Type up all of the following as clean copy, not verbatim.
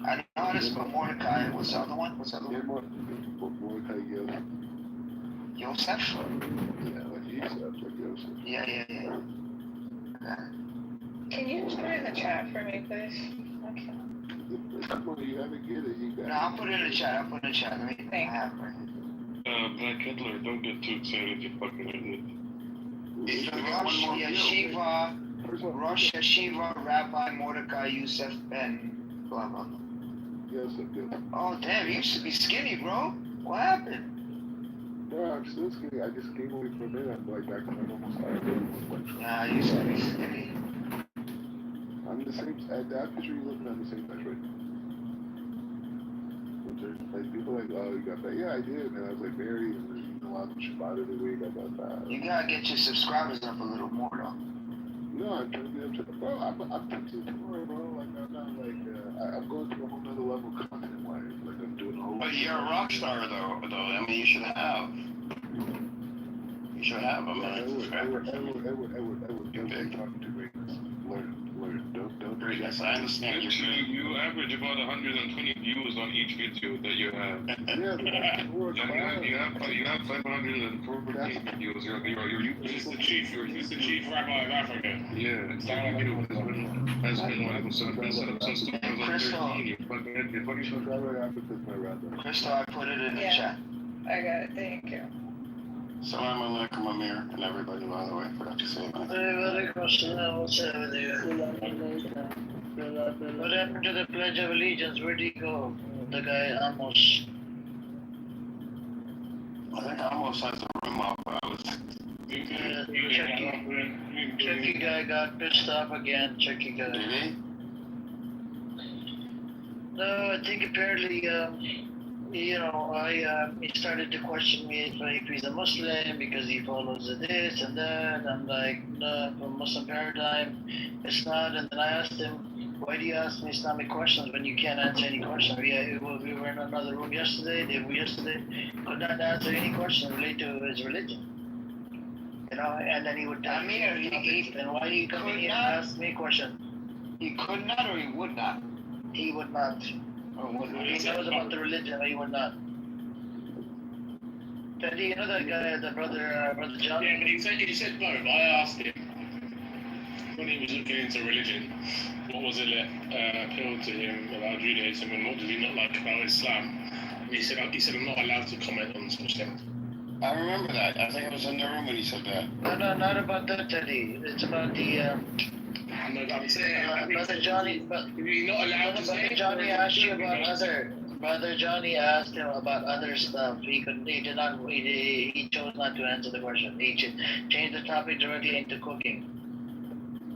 I know how to spell Mordecai. What's the other one? Mordecai Yosef. Yosef? Yeah, like Yosef, like Yosef. Yeah. Can you just put it in the chat for me, please? Okay. Well, you haven't get it, you got No, I'll put it in the chat. Let me Thank have it. Black Hitler, don't get too excited, you fucking idiot. Rosh Yeshiva, Rabbi Mordecai Yosef Ben, blah, blah, blah. Yosef. Oh, damn, you used to be skinny, bro. What happened? No, I'm still skinny. I just came away from it. I'm like back to my normal size. Nah, you used to be skinny. I'm the same. At that picture, you looking at the same size, right? Like people like, oh, you got fat. Yeah, I did, man. I was like married, and there's a lot of Shabbat every week. I got fat. You gotta get your subscribers up a little more, though. No, I'm trying to get up to the bro. I'm touching the floor, bro. Like I'm not like I'm going to a whole nother level content wise. Like I'm doing a whole. But you're a rock star, though. I mean, you should have. You should have a million subscribers. Edward, talking to greatness. Learn. Don't. Greatness. I understand. You average about 120 views on each video that you have. Yeah, you have 514 videos. He's the chief rabbi of Africa. Yeah, exactly. Has been one of them set up since 2013. You fucking Crystal, I put it in the chat. I got it. Thank you. Salam alaikum, Amir, and everybody, by the way. Forgot to say that. What's happening with you? What happened to the Pledge of Allegiance? Where'd he go? The guy Amos. I think I almost has the room up, but I was. Chucky guy got pissed off again. Chucky guy. Did he? No, I think apparently, he started to question me if he's a Muslim because he follows this and that. I'm like, no, from Muslim paradigm, it's not. And then I asked him, why do you ask me Islamic questions when you can't answer any question? We were in another room yesterday. Could not answer any question related to his religion. You know, and then he would tell me, and why do you come in here and ask me questions? He could not or he would not? He would not. He knows about the religion, but he would not. Teddy, you know that guy, the brother John? Yeah, but he said both. I asked him when he was looking into religion, what was it that appealed to him about Judaism and what did he not like about Islam? And he said I'm not allowed to comment on such things. I remember that. I think I was in the room when he said that. No, not about that, Teddy. It's about the. I'm saying, Brother Johnny. You're not allowed to say. Brother Johnny asked you about other. Brother Johnny asked him about other stuff. He chose not to answer the question. He changed the topic directly into cooking.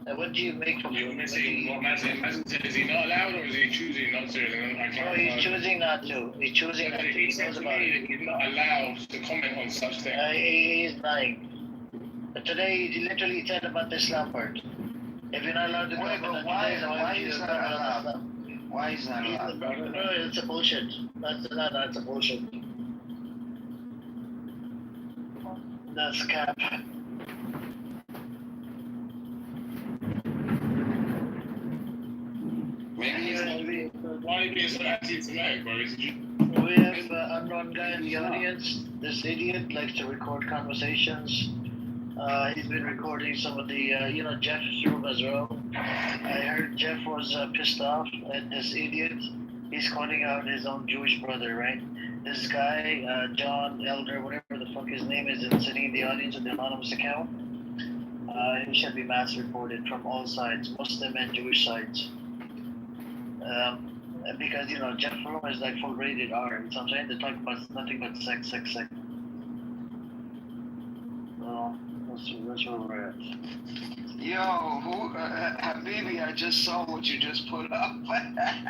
What do you make from You're missing what Mazin said. Is he not allowed or is he choosing not to? No, he's choosing not to. He's choosing not to. He knows about it. He's not allowed to comment on such things. He's lying. But today he literally said about the Islam part. If you're not allowed to comment on why is not allowed? Why is not allowed? No, it's a bullshit. That's a bullshit. That's cap. Maybe he's not. Why are you being so anti-Semitic, bro? We have an unknown guy in the audience. This idiot likes to record conversations. He's been recording some of the, Jeff's room as well. I heard Jeff was pissed off at this idiot. He's calling out his own Jewish brother, right? This guy, John Elder, whatever the fuck his name is sitting in the audience with the anonymous account. He should be mass reported from all sides, Muslim and Jewish sides. Because, Jeff room is like full rated R. You know what I'm saying? They talk about nothing but sex. So, that's where we're at. Yo, Habibi, I just saw what you just put up.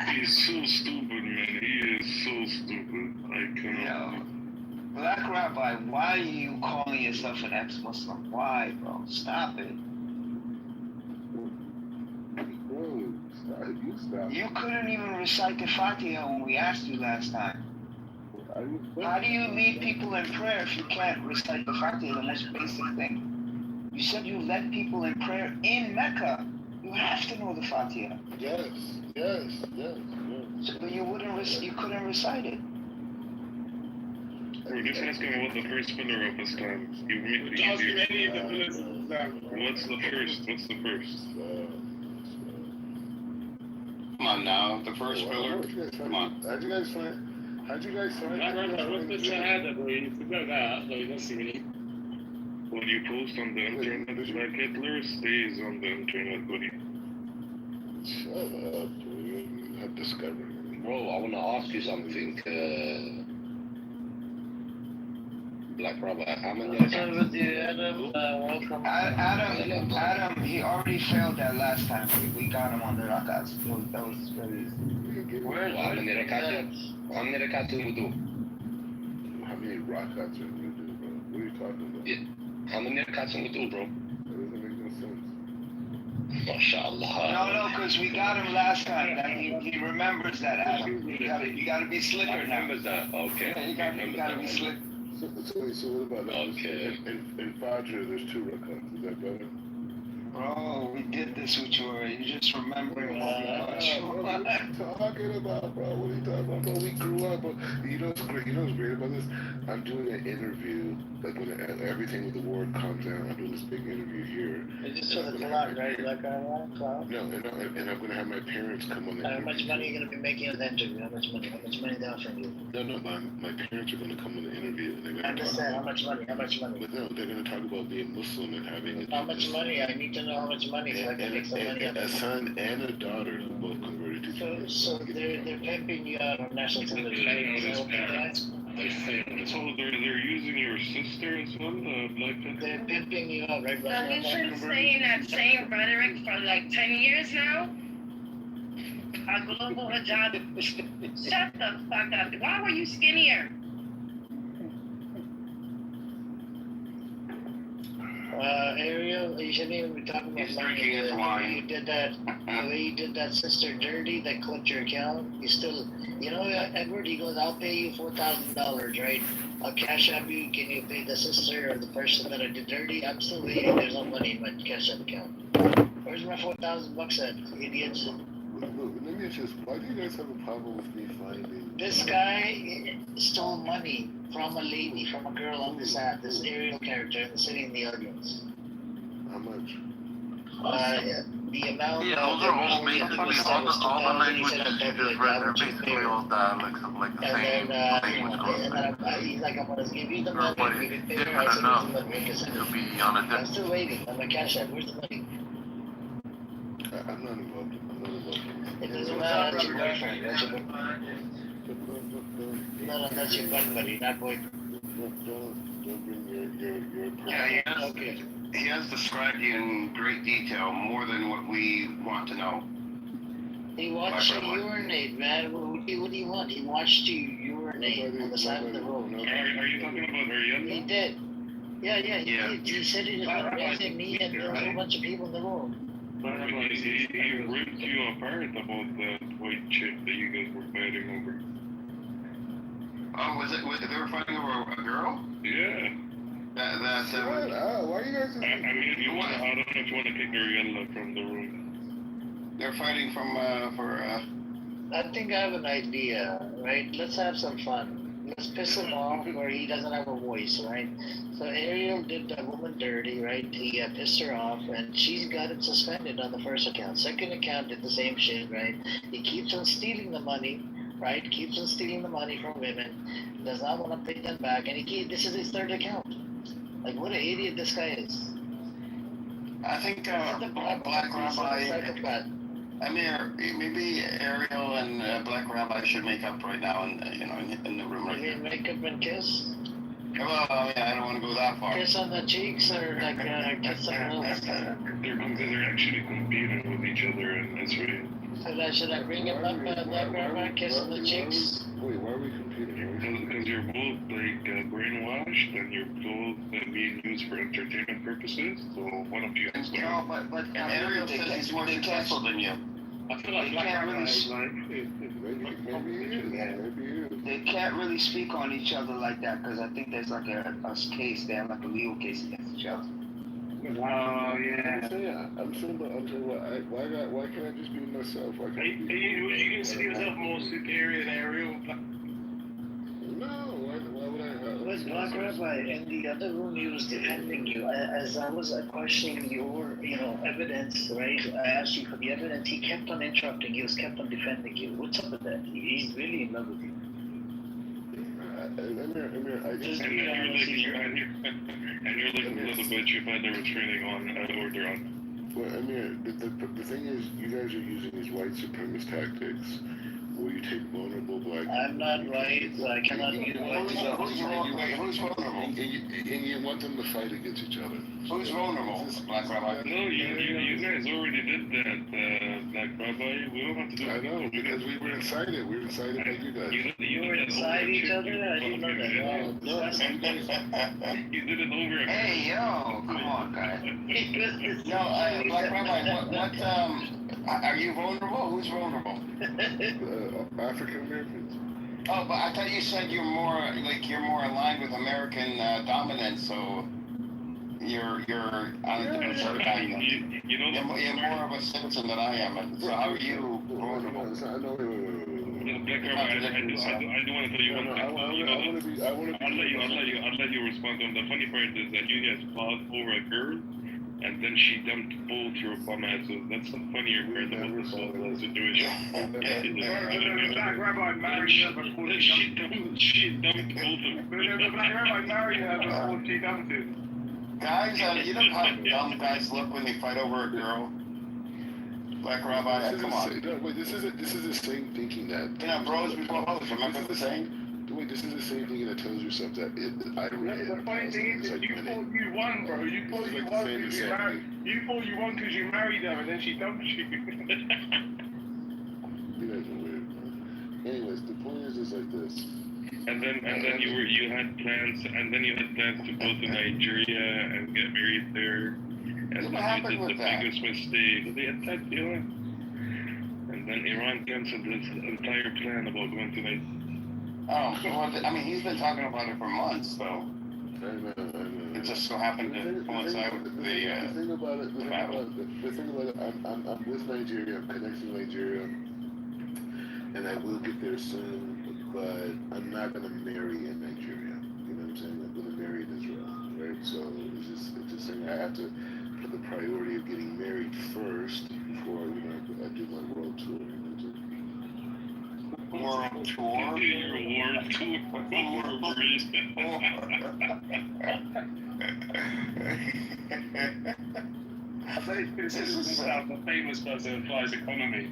He's so stupid, man. He is so stupid. I cannot. Yo, Black Rabbi, why are you calling yourself an ex-Muslim? Why, bro? Stop it. Stop. You couldn't even recite the Fatiha when we asked you last time. How do you lead people in prayer if you can't recite the Fatiha, the most basic thing? You said you led people in prayer in Mecca. You have to know the Fatiha. Yes. So you couldn't recite it. Bro, just ask him what the first pillar of Islam is. You make it Ask him easier. any of the pillars of Islam. What's the first? Come on now, the first pillar. Come on. How'd you guys find? What's the Shahada, bro? You forgot that. No, that's really. What you post on the internet like Hitler stays on the internet, buddy. Shut up, dude. I'm discovering. Bro, I want to ask you something. Black Robert, how many? What's up with you, Adam? Welcome. Adam, he already failed that last time. We got him on the rakats. That was very easy. How many rakats do we do? How many rakats are you do, bro? What are you talking about? Yeah. How many rakats do we do, bro? That doesn't make no sense. MashaAllah. No, because we got him last time. That he remembers that, Adam. You gotta be slicker now. Remember that? Okay. Yeah, you gotta be slick. So what about that? Okay. In Fajr, there's 2 rakats. Is that better? Bro, we did this with you already. You're just remembering what we taught Bro, what are you talking about, bro? What are you talking about, bro? We grew up, bro. You know what's great? You know what's great about this? I'm doing an interview, like when everything with the ward comes out, I'm doing this big interview here. It's just for the cloud, right? Like cloud. No, and I'm gonna have my parents come on the How interview. much money are you gonna be making on the interview? How much money? How much money they offering you? No, my parents are gonna come on the interview and they're I gonna talk understand. How about, much money? How much money? but no, they're gonna talk about being Muslim and having How much money? I need to know how much money so I can make some money. and a son and a daughter who both converted to Judaism. So they're pimping you out on national television. So they're using your sister as well, Black Panther? They're pimping you out, right? So he's been saying that same rhetoric for like 10 years now. A global hijab. Shut the fuck up. Why were you skinnier? Ariel, you shouldn't even be talking about He's money. drinking his wine. You did that, the way you did that sister dirty that clipped your account. You still, you know, Edward, he goes, I'll pay you $4,000, right? I'll cash up you. Can you pay the sister or the person that I did dirty? I'm still waiting. There's no money in my cash up account. Where's my $4,000 at, you idiots? Look, let me ask you this. Why do you guys have a problem with me finding? This guy stole money from a lady, from a girl on this app, this Ariel character, and sitting in the audience. How much? The amount. Yeah, those are all basically all the languages you just read. They're basically all dialects of like the same language group. He's like, I'm gonna give you the money. But Give it's it to different enough me. to be on a I'm different. still waiting on my cash app. Where's the money? I'm not involved. It doesn't matter. That's your boyfriend. That's your boyfriend. No, that's your buddy, not boyfriend. Don't bring your Yeah, Okay. he has described you in great detail, more than what we want to know. He watched you urinate, man. What do you want? He watched you urinate on the side of the road. Are you talking about her He yellow? did. Yeah, he Yeah. did. He said it in me and there was a whole bunch of people in the room. He ripped you apart about that white chick that you guys were fighting over. Oh, they were fighting over a girl? Yeah. Shut up. Why you guys? I mean, I don't know if you want to kick Ariella from the room. They're fighting for I think I have an idea, right? Let's have some fun. Let's piss him off where he doesn't have a voice, right? So Ariel did that woman dirty, right? He pissed her off, and she's got it suspended on the first account. Second account did the same shit, right? He keeps on stealing the money, right? Keeps on stealing the money from women. Does not want to pay them back, and this is his third account. Like, what an idiot this guy is. I think Black Rabbi. Psychopath. I mean, maybe Ariel and Black Rabbi should make up right now, in the room right You here. mean make up and kiss? Well, I mean, I don't want to go that far. Kiss on the cheeks or like kiss somewhere else? They're actually competing with each other in this way. Should I bring him up, Black Rabbi, kiss on the cheeks? Wait, why are we competing? Because you're both like brainwashed and you're both being used for entertainment purposes. So one of you has to. No, but And Ariel says he's more successful than you. I feel like They Black can't Rabbi really is like. Maybe you. They can't really speak on each other like that because I think there's like a case. They have like a legal case against each other. Oh, yeah. I'm saying, why can't I just be myself? Why can't I be? Would you consider yourself more superior than Ariel? No, why would I? Was Black Rabbi in the other room? He was defending you. As I was questioning your, evidence, right? I asked you for the evidence. He kept on interrupting. He was kept on defending you. What's up with that? He's really in love with you. Amir, I just. And you're looking a little bit, you've had the restraining order on. Well, Amir, the thing is, you guys are using these white supremacist tactics where you take vulnerable black people. I'm not right. I cannot use white supremacy. Who's vulnerable? And you want them to fight against each other. Who's vulnerable, Black Rabbi? No, you guys already did that, Black Rabbi. We don't have to do it. I know, because we were incited. We were incited by you guys. You were inside each other? I didn't know that. You did it over again. Hey, yo, come on, guys. No, Black Rabbi, what, are you vulnerable? Who's vulnerable? African Americans. Oh, but I thought you said you're more aligned with American dominance, so you're on the different side. You're more of a citizen than I am, and so how are you vulnerable? Black Rabbi, I do want to tell you one thing. I'll let you respond to him. The funny part is that you guys fought over a girl, and then she dumped both your bum asses. That's the funnier part about this whole situation. Black Rabbi married her before She dumped both of them. Black Rabbi married her before she dumped it. Guys, you know how dumb guys look when they fight over a girl? Black Rabbi, come on. Wait, this is the same thinking that. Bros before hoes, remember the saying? Wait, this is the same thing that tells yourself that The funny thing is, you thought you won, bro. You thought you won because you married. You thought you won because you married her, and then she dumped you. You guys are weird. Anyways, the point is like this. And then you had plans to go to Nigeria and get married there. And then you did the biggest mistake. They attacked Iran. And then Iran canceled this entire plan about going to Nigeria. Oh, well, I mean, he's been talking about it for months, so. I know. It just so happened to coincide with the thing about it, I'm with Nigeria, I'm connecting Nigeria, and I will get there soon, but I'm not going to marry in Nigeria. You know what I'm saying? I'm going to marry in Israel, right? So it's just saying I have to put the priority of getting married first before, I do my world tour. World tour? Your world tour. I think this is how the famous person applies economy.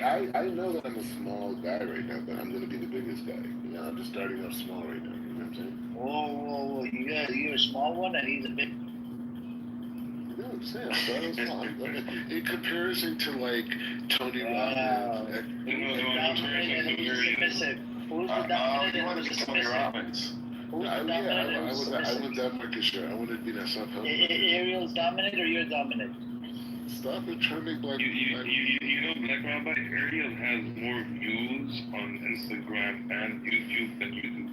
I know that I'm a small guy right now, but I'm going to be the biggest guy. I'm just starting off small right now. You know what I'm saying? Whoa. You're a small one and he's a big. You know what I'm saying? I'm small. In comparison to like Tony Robbins. Who's the dominant and who's the submissive? Robbins. I want that market share. I want to be that self-help. Ariel's dominant or you're dominant? Stop it, trying to make black Black Rabbi, Ariel has more views on Instagram and YouTube than you do.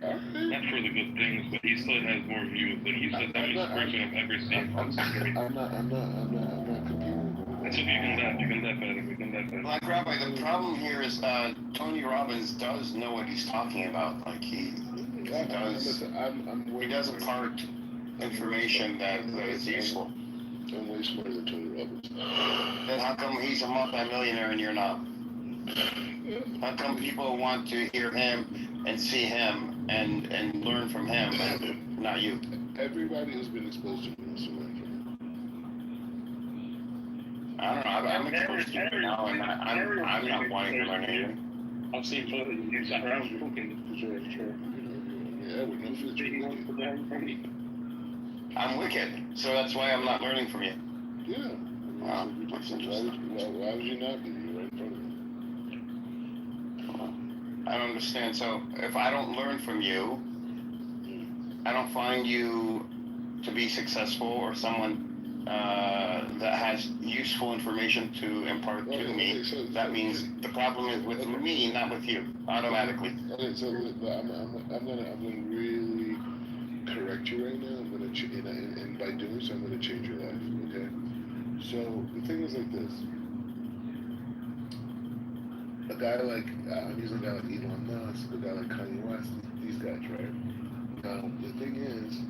Not for the good things, but he still has more views. And he's the dumbest person I've ever seen on screen. I'm not competing. That's okay, you can laugh at him. Black Rabbi, the problem here is Tony Robbins does know what he's talking about. Like he does impart information that is useful. I'm way smarter than Tony Robbins. Then how come he's a multi-millionaire and you're not? How come people want to hear him and see him and learn from him and not you? Everybody who's been exposed to him is I don't know. I'm exposed to him now, and I'm not wanting to learn anything. I've seen photos of you sat around talking for sure. Yeah, we know I'm wicked, so that's why I'm not learning from you. Yeah. Wow, that's interesting. Why would you not be? You're right in front of me. I don't understand. So if I don't learn from you, I don't find you to be successful or someone that has useful information to impart to me, that means the problem is with me, not with you, automatically. Okay, so I'm gonna really correct you right now. I'm gonna and by doing so, I'm gonna change your life. Okay. So the thing is like this. A guy like I'm using a guy like Elon Musk, a guy like Kanye West, these guys, right? Now the thing is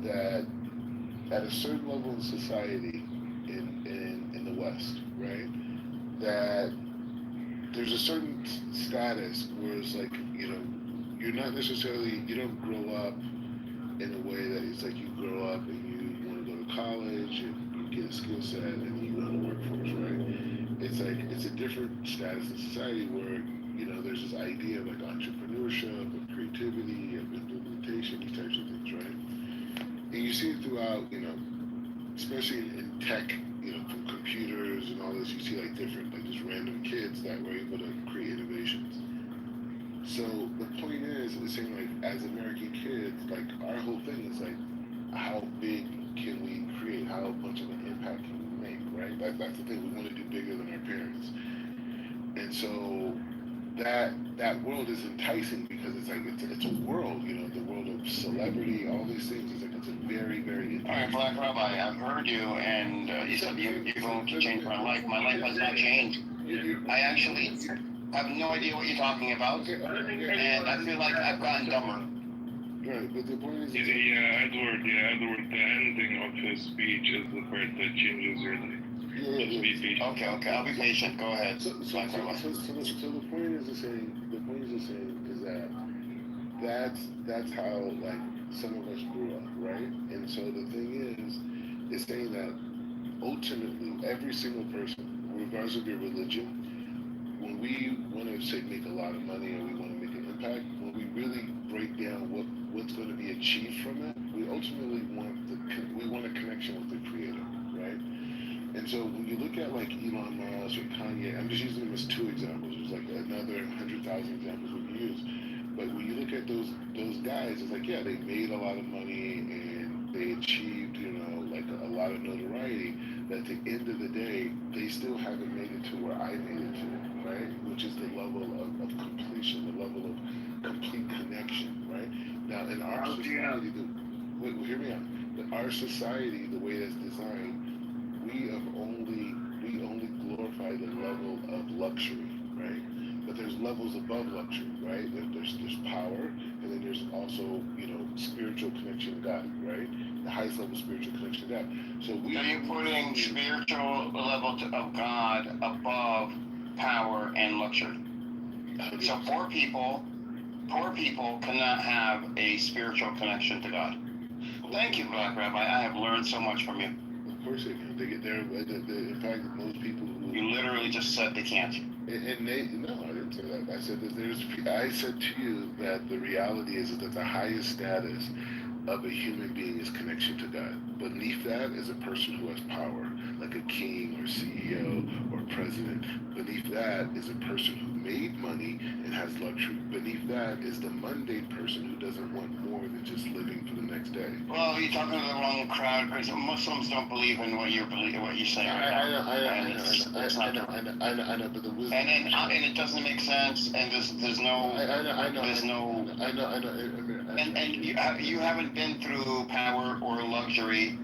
that at a certain level in society in the West, right? That there's a certain status where it's like, you're not necessarily, you don't grow up in a way that it's like you grow up and you want to go to college and you get a skill set and then you go to the workforce, right? It's like, it's a different status in society where, there's this idea of like entrepreneurship, of creativity, of implementation, these types of things, right? And you see it throughout, especially in tech, from computers and all this, you see like different, like just random kids that were able to create innovations. So the point is saying like, as American kids, like our whole thing is like, how big can we create? How much of an impact can we make, right? That's the thing. We want to do bigger than our parents. And so that world is enticing because it's like it's a world, the world of celebrity, all these things. It's like it's a very, very. All right, Black Rabbi, I've heard you, and you said you're going to change my life. My life has not changed. I actually have no idea what you're talking about, and I feel like I've gotten dumber. Right, but the point is. Edward, the ending of his speech is the part that changes your life. Yeah. Be patient. Okay, I'll be patient. Go ahead. So the point is the same. The point is the same is that that's how like some of us grew up, right? And so the thing is saying that ultimately every single person, regardless of your religion, when we want to say make a lot of money or we want to make an impact, when we really break down what's going to be achieved from it, we ultimately want a connection with the Creator, right? And so when you look at like Elon Musk or Kanye, I'm just using them as two examples. There's like another 100,000 examples we can use. But when you look at those guys, it's like, yeah, they made a lot of money and they achieved, like a lot of notoriety. But at the end of the day, they still haven't made it to where I made it to, right? Which is the level of completion, the level of complete connection, right? Now in our society, hear me out. Our society, the way it's designed, we only glorify the level of luxury, right? But there's levels above luxury, right? There's power, and then there's also spiritual connection to God, right? The highest level of spiritual connection to God. So you're putting spiritual level of God above power and luxury. So poor people cannot have a spiritual connection to God. Thank you, Black Rabbi. I have learned so much from you. Of course they can. They get there. In fact, most people who... You literally just said they can't. And no, I didn't say that. I said that I said to you that the reality is that the highest status of a human being is connection to God. Beneath that is a person who has power, like a king or CEO or president. Beneath that is a person who made money and has luxury. Beneath that is the mundane person who doesn't want more than just living for the next day. Well, you're talking to the wrong crowd because Muslims don't believe in what you're saying right now. I know, but the wisdom. And it doesn't make sense. And there's no. And you haven't been through power or luxury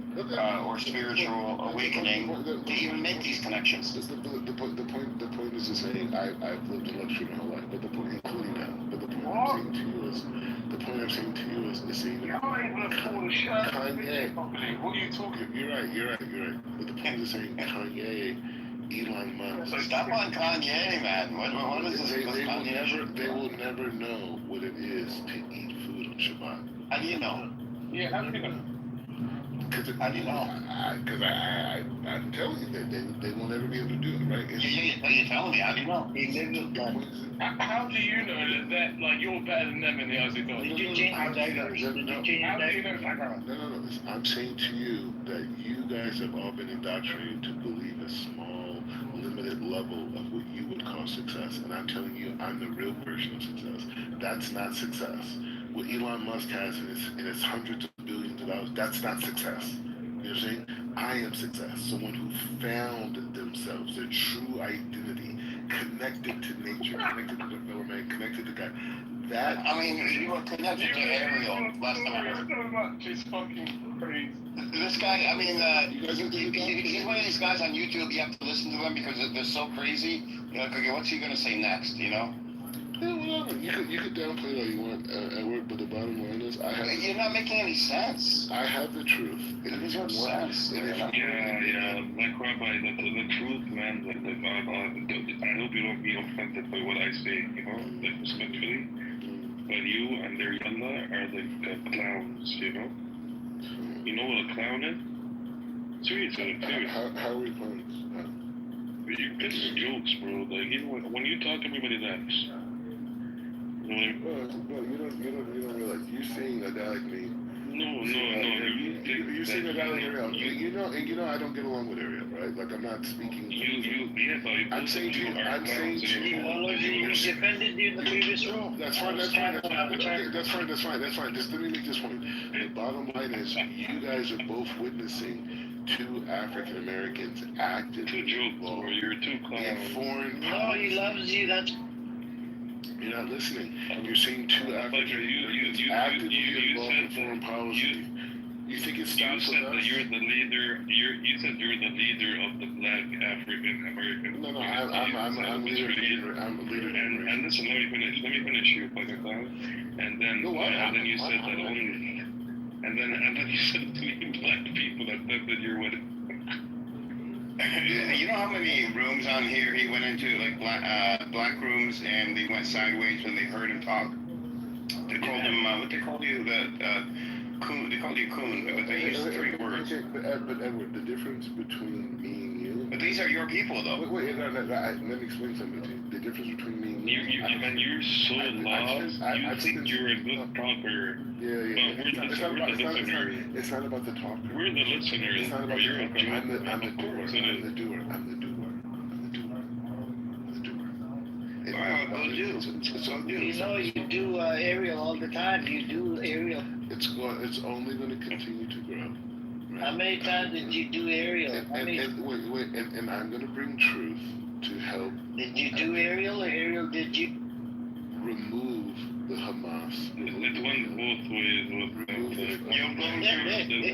or spiritual awakening to even make these connections. The point is to say I've lived in luxury my whole life, but the point, including now, but the point I'm saying to you is saying Kanye. What are you talking? You're right. But the point is saying Kanye, Elon Musk. So stop on Kanye, man. What is this? They will never know what it is to eat food on Shabbat. How do you know? Yeah, how do you know? How do you know? Because I'm telling you that they won't ever be able to do it, right? You're telling me. How do you know? How do you know that like you're better than them in the eyes of God? Did you change your diagnosis? How do you know that? No. I'm saying to you that you guys have all been indoctrinated to believe a small, limited level of what you would call success. And I'm telling you, I'm the real version of success. That's not success. What Elon Musk has in his hundreds of billions of dollars, that's not success. You know what I'm saying? I am success. Someone who found themselves, their true identity, connected to nature, connected to development, connected to God. That I mean, you were connected to Ariel last time I heard. It's fucking crazy. This guy, I mean, he's one of these guys on YouTube. You have to listen to them because they're so crazy. You're like, okay, what's he gonna say next? You know? Yeah, whatever. You could downplay it all you want, Edward, but the bottom line is, You're not making any sense. I have the truth. It doesn't make sense. Yeah, like Rabbi, the truth, man. I hope you don't be offended by what I say, you know, like respectfully. But you and their yalla are the clowns, you know? You know what a clown is? Seriously, serious. How are we clowns? This is jokes, bro. Like, you know, when you talk, everybody laughs. You know what I mean? Well, you don't realize you're seeing a guy like me. No. You're seeing a guy like Ariel. You know, I don't get along with Ariel, right? Like, I'm not speaking. I'm saying to you. He followed you. He defended you in the previous room. That's fine. That's fine. Just let me make this point. The bottom line is, you guys are both witnessing two African Americans actively involved in foreign No, policy. he loves you. That's. You're not listening. You're saying two African Americans actively involved in foreign policy. You think it stops with us? That you're the leader. You said you're the leader of the Black African American. No, I'm leader. I'm a leader. And listen, let me finish your fucking thought. And then you said that only. And then you said to me, black people that you're with. You know how many rooms on here he went into, like black rooms, and they went sideways when they heard him talk? They called him, what they called you? Coon. They called you coon, but they used 3 words. Okay, but Edward, the difference between me and you. But these are your people, though. Wait, no, let me explain something to you. The difference between me and you. You're so lost. You think you're a good talker. Yeah. But we're the listeners. It's not about the talker. We're the listeners. It's not about you're the talker. I'm the doer. I'm the doer. Well, go do. You know, you do Ariel all the time. You do Ariel. It's only going to continue to grow. Right? How many times did you do Ariel? And I'm going to bring truth to help. Did you do Ariel, or Ariel did you? Remove the Hamas. It went both ways.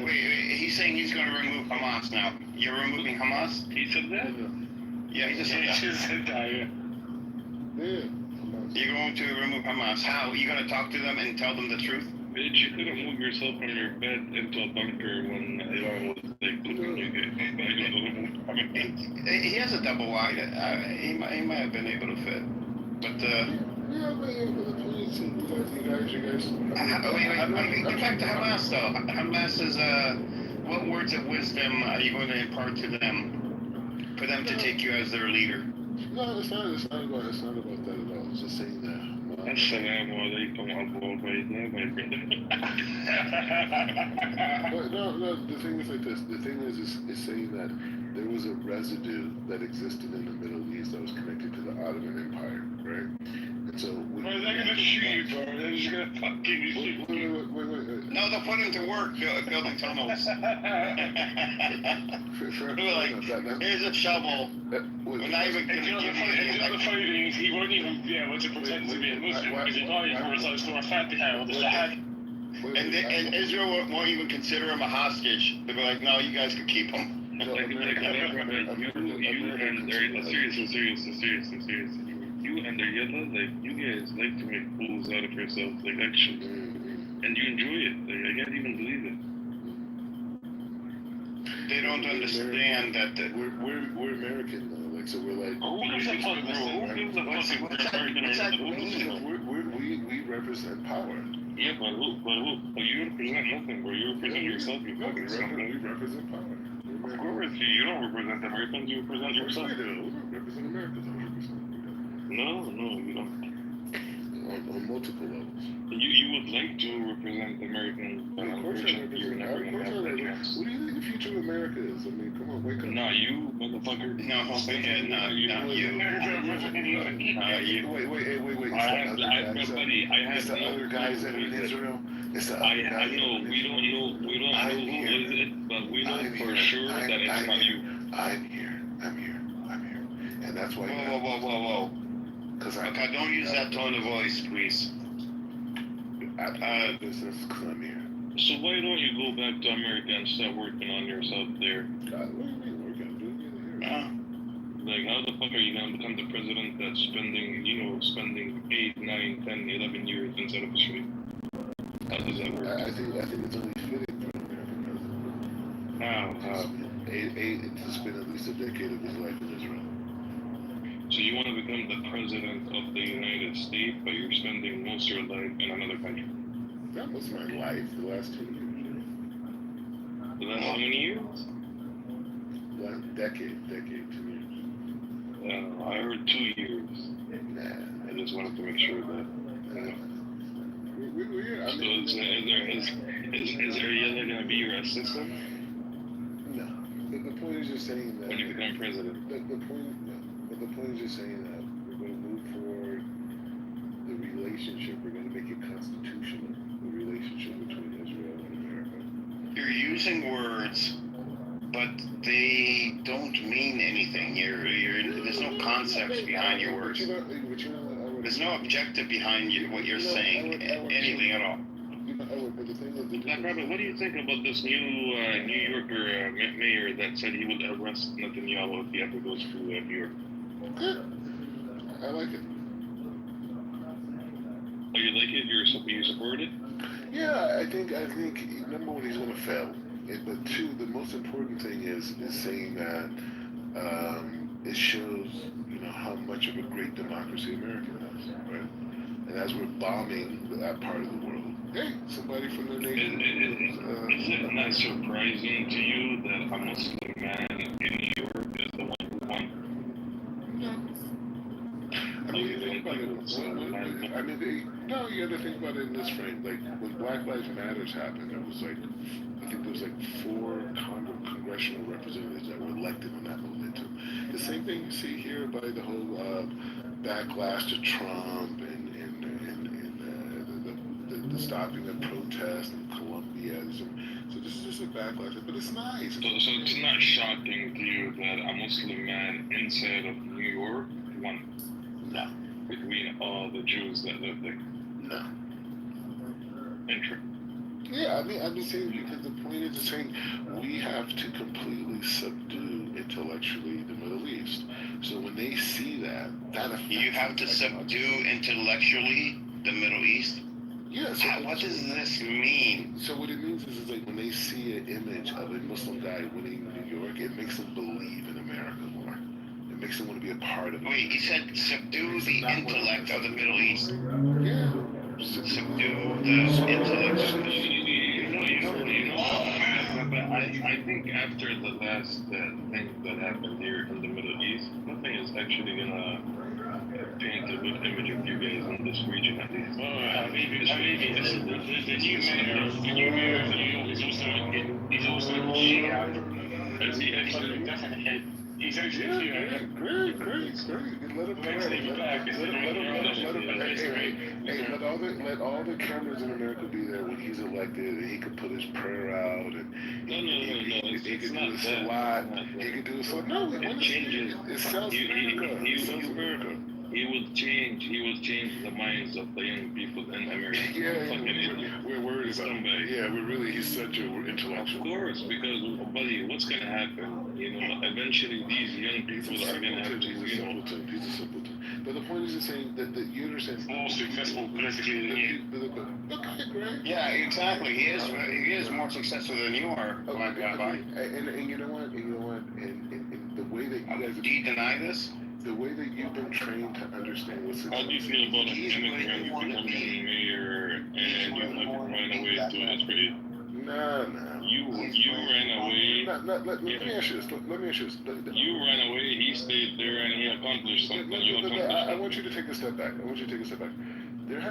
Wait, he's saying he's going to remove Hamas now. You're removing Hamas? He said that? Yeah, he just said that. Yeah. You're going to remove Hamas. How? Are you going to talk to them and tell them the truth? Bitch, you couldn't move yourself from your bed into a bunker when Iran was like looking He has a double wide. He might have been able to fit. But, you guys. Wait. Get back to Hamas, though. Hamas is, what words of wisdom are you going to impart to them for them to take you as their leader? No, it's not about that at all. It's just saying that. Assalamu alaikum, Abu Ubaida, my brother. But no, the thing is like this. The thing is saying that there was a residue that existed in the Middle East that was connected to the Ottoman Empire, right? And so... Bro, they're gonna shoot you, bro. They're just gonna fucking shoot you. Wait. No, they'll put him to work building tunnels. Here's a shovel. We're not even going to give you the funny thing is, he won't even be able to pretend to be a Muslim because he can't even recite Surah Fatiha or the Shahad. And Israel won't even consider him a hostage. They'll be like, no, you guys can keep him. Seriously. You and their yalla, like, you guys like to make fools out of yourselves, like, actually. And you enjoy it. Like, I can't even believe it. They don't understand that we're American though, like, so we're like. Who gives a fuck, bro? Who gives a fuck if we're American or we represent power. Yeah, but who? But you represent nothing, bro. You represent yourself, you fucking we represent power. Of course, you don't represent Americans, you represent yourself. We represent Americans 100%. No, you don't. On multiple levels. You would like to represent Americans, but of course you're never going to have that chance. What do you think the future of America is? I mean, come on, wake up. Nah, you, motherfucker. No, you. Wait. Buddy, I have the other guys that are in Israel. I know we don't know who is it, but we know for sure that it's not you. I'm here. And that's why. Whoa. Because okay, don't use that tone of voice, please. This is I'm here. So why don't you go back to America and start working on yourself there? God, what do you mean we're gonna do it here? Like, how the fuck are you gonna become the president that's spending 8, 9, 10, 11 years inside of the street? How does that work? I think it's only fitting for an American president. How? To spend at least a decade of his life in Israel. So you want to become the president of the United States, but you're spending most of your life in another country? That was my life the last 2 years. The last how many years? Last decade, 2 years. I heard 2 years. Nah. I just wanted to make sure that. Is there really going to be your assistant? No. The point is just saying that. When you become president? The point is just saying that we're going to move forward the relationship, we're going to make it constitutional, the relationship between Israel and America. You're using words, but they don't mean anything. There's no concepts behind your words. There's no objective behind what you're saying, anything at all. Robert, what do you think about this new New Yorker mayor that said he would arrest Netanyahu if he ever goes to New York? Good. I like it. Oh, you like it? You support it? Yeah, I think number one, he's going to fail. But two, the most important thing is saying that it shows how much of a great democracy America is, right? And as we're bombing that part of the world, hey, somebody from the nation. Is it not surprising to you that a Muslim man in New York is the one who won? I mean, you think about it. You got to think about it in this frame. Like when Black Lives Matters happened, there was I think there was 4 congressional representatives that were elected on that momentum. The same thing you see here by the whole backlash to Trump and the stopping of protests in Colombia. So this is just a backlash, but it's nice. So it's not shocking to you that a Muslim man inside of New York won? No. Between all the Jews that live there? No. Interesting. Yeah, I mean, I'm just saying because the point is saying we have to completely subdue intellectually the Middle East. So when they see that affects you have to subdue intellectually the Middle East. Yeah. So what does this mean? So what it means is like when they see an image of a Muslim guy winning New York, it makes them believe in America more. It makes them want to be a part of it. Wait, he said subdue the intellect of the Middle East. Yeah. Subdue the intellect. I think after the last thing that happened here in the Middle East, nothing is actually gonna paint a good image of you guys in this region at least. The new mayor of New York is also a Shia. Is he actually definitely? He's actually a Shia. Great. Let all the cameras in America be there when he's elected, and he could put his prayer out, and he could do a salat. He could do a salat. No, it changes. It sells America. He will change the minds of the young people in America. We're worried about him. Yeah, he's such an intellectual. Of course, because, buddy, what's going to happen? Eventually these young people are going to have to, He's a simpleton. But the point is saying that you understand. More successful politically than you. Okay, great. Yeah, exactly. He is more successful than you are, Black Rabbi. And you know what? And the way that you guys... Do you deny this? The way that you've been trained to understand what's... How do you feel about an immigrant becoming mayor and you fucking ran away to Israel? No. You ran away. Let me ask you this. You ran away, he stayed there, and he accomplished something. I want you to take a step back.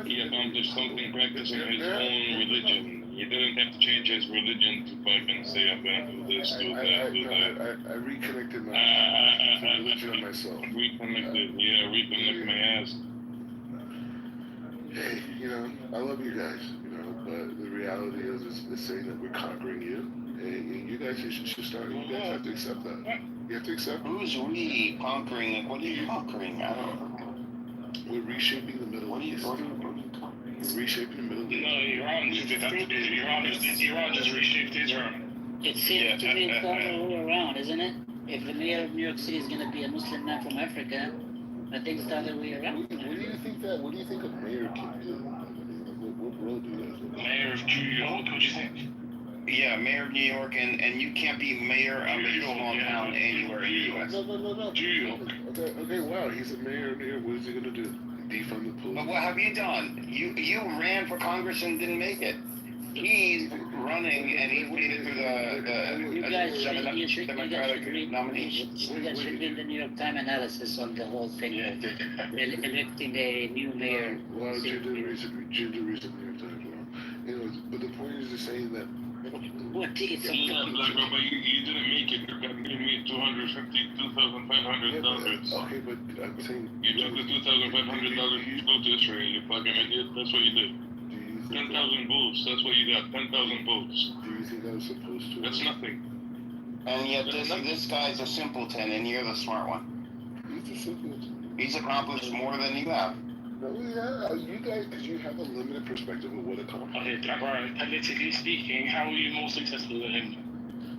He accomplished something practicing his own religion. He didn't have to change his religion to fucking say, I'm going to do this, do that. I reconnected my religion and my soul. Reconnect my ass. Hey, I love you guys, but the reality is saying that we're conquering you, and you guys should start. You guys have to accept that. You have to accept. Who's we conquering? Like, what are you conquering? I don't know. We're reshaping the Middle East. We're reshaping the Middle East. No, Iran just did that. Iran just reshaped Israel. It seems to be the other way around, isn't it? If the mayor of New York City is going to be a Muslim man from Africa, I think it's the other way around. What do you think that? What do you think a mayor can do? I mean, what role do you guys have? Mayor of New York, what do you think? Yeah, mayor of New York, and you can't be mayor of a small town anywhere in the U.S. No. New York. Okay, wow, he's a mayor of New York. What is he gonna do? Defund the police? But what have you done? You ran for Congress and didn't make it. He's running, and he waited through You guys should Democratic read nominations. you guys should read the New York Times analysis on the whole thing. Electing a new mayor. Well, Ginger recently New York Times. Anyways, but the point is just saying that. What tickets are Black Robber, you didn't make it. You got me $252,500. Okay, but I'm saying You took the $2,500 to go to Israel, you fucking idiot. That's what you did. 10,000 votes. That's what you got. 10,000 votes. Do you think I was supposed to? That's nothing. And yet this guy's a simpleton, and you're the smart one. He's a simpleton. He's accomplished more than you have. No, yeah, you guys, because you have a limited perspective of what accomplished. Okay, Black Robber, politically speaking, how are you more successful than him?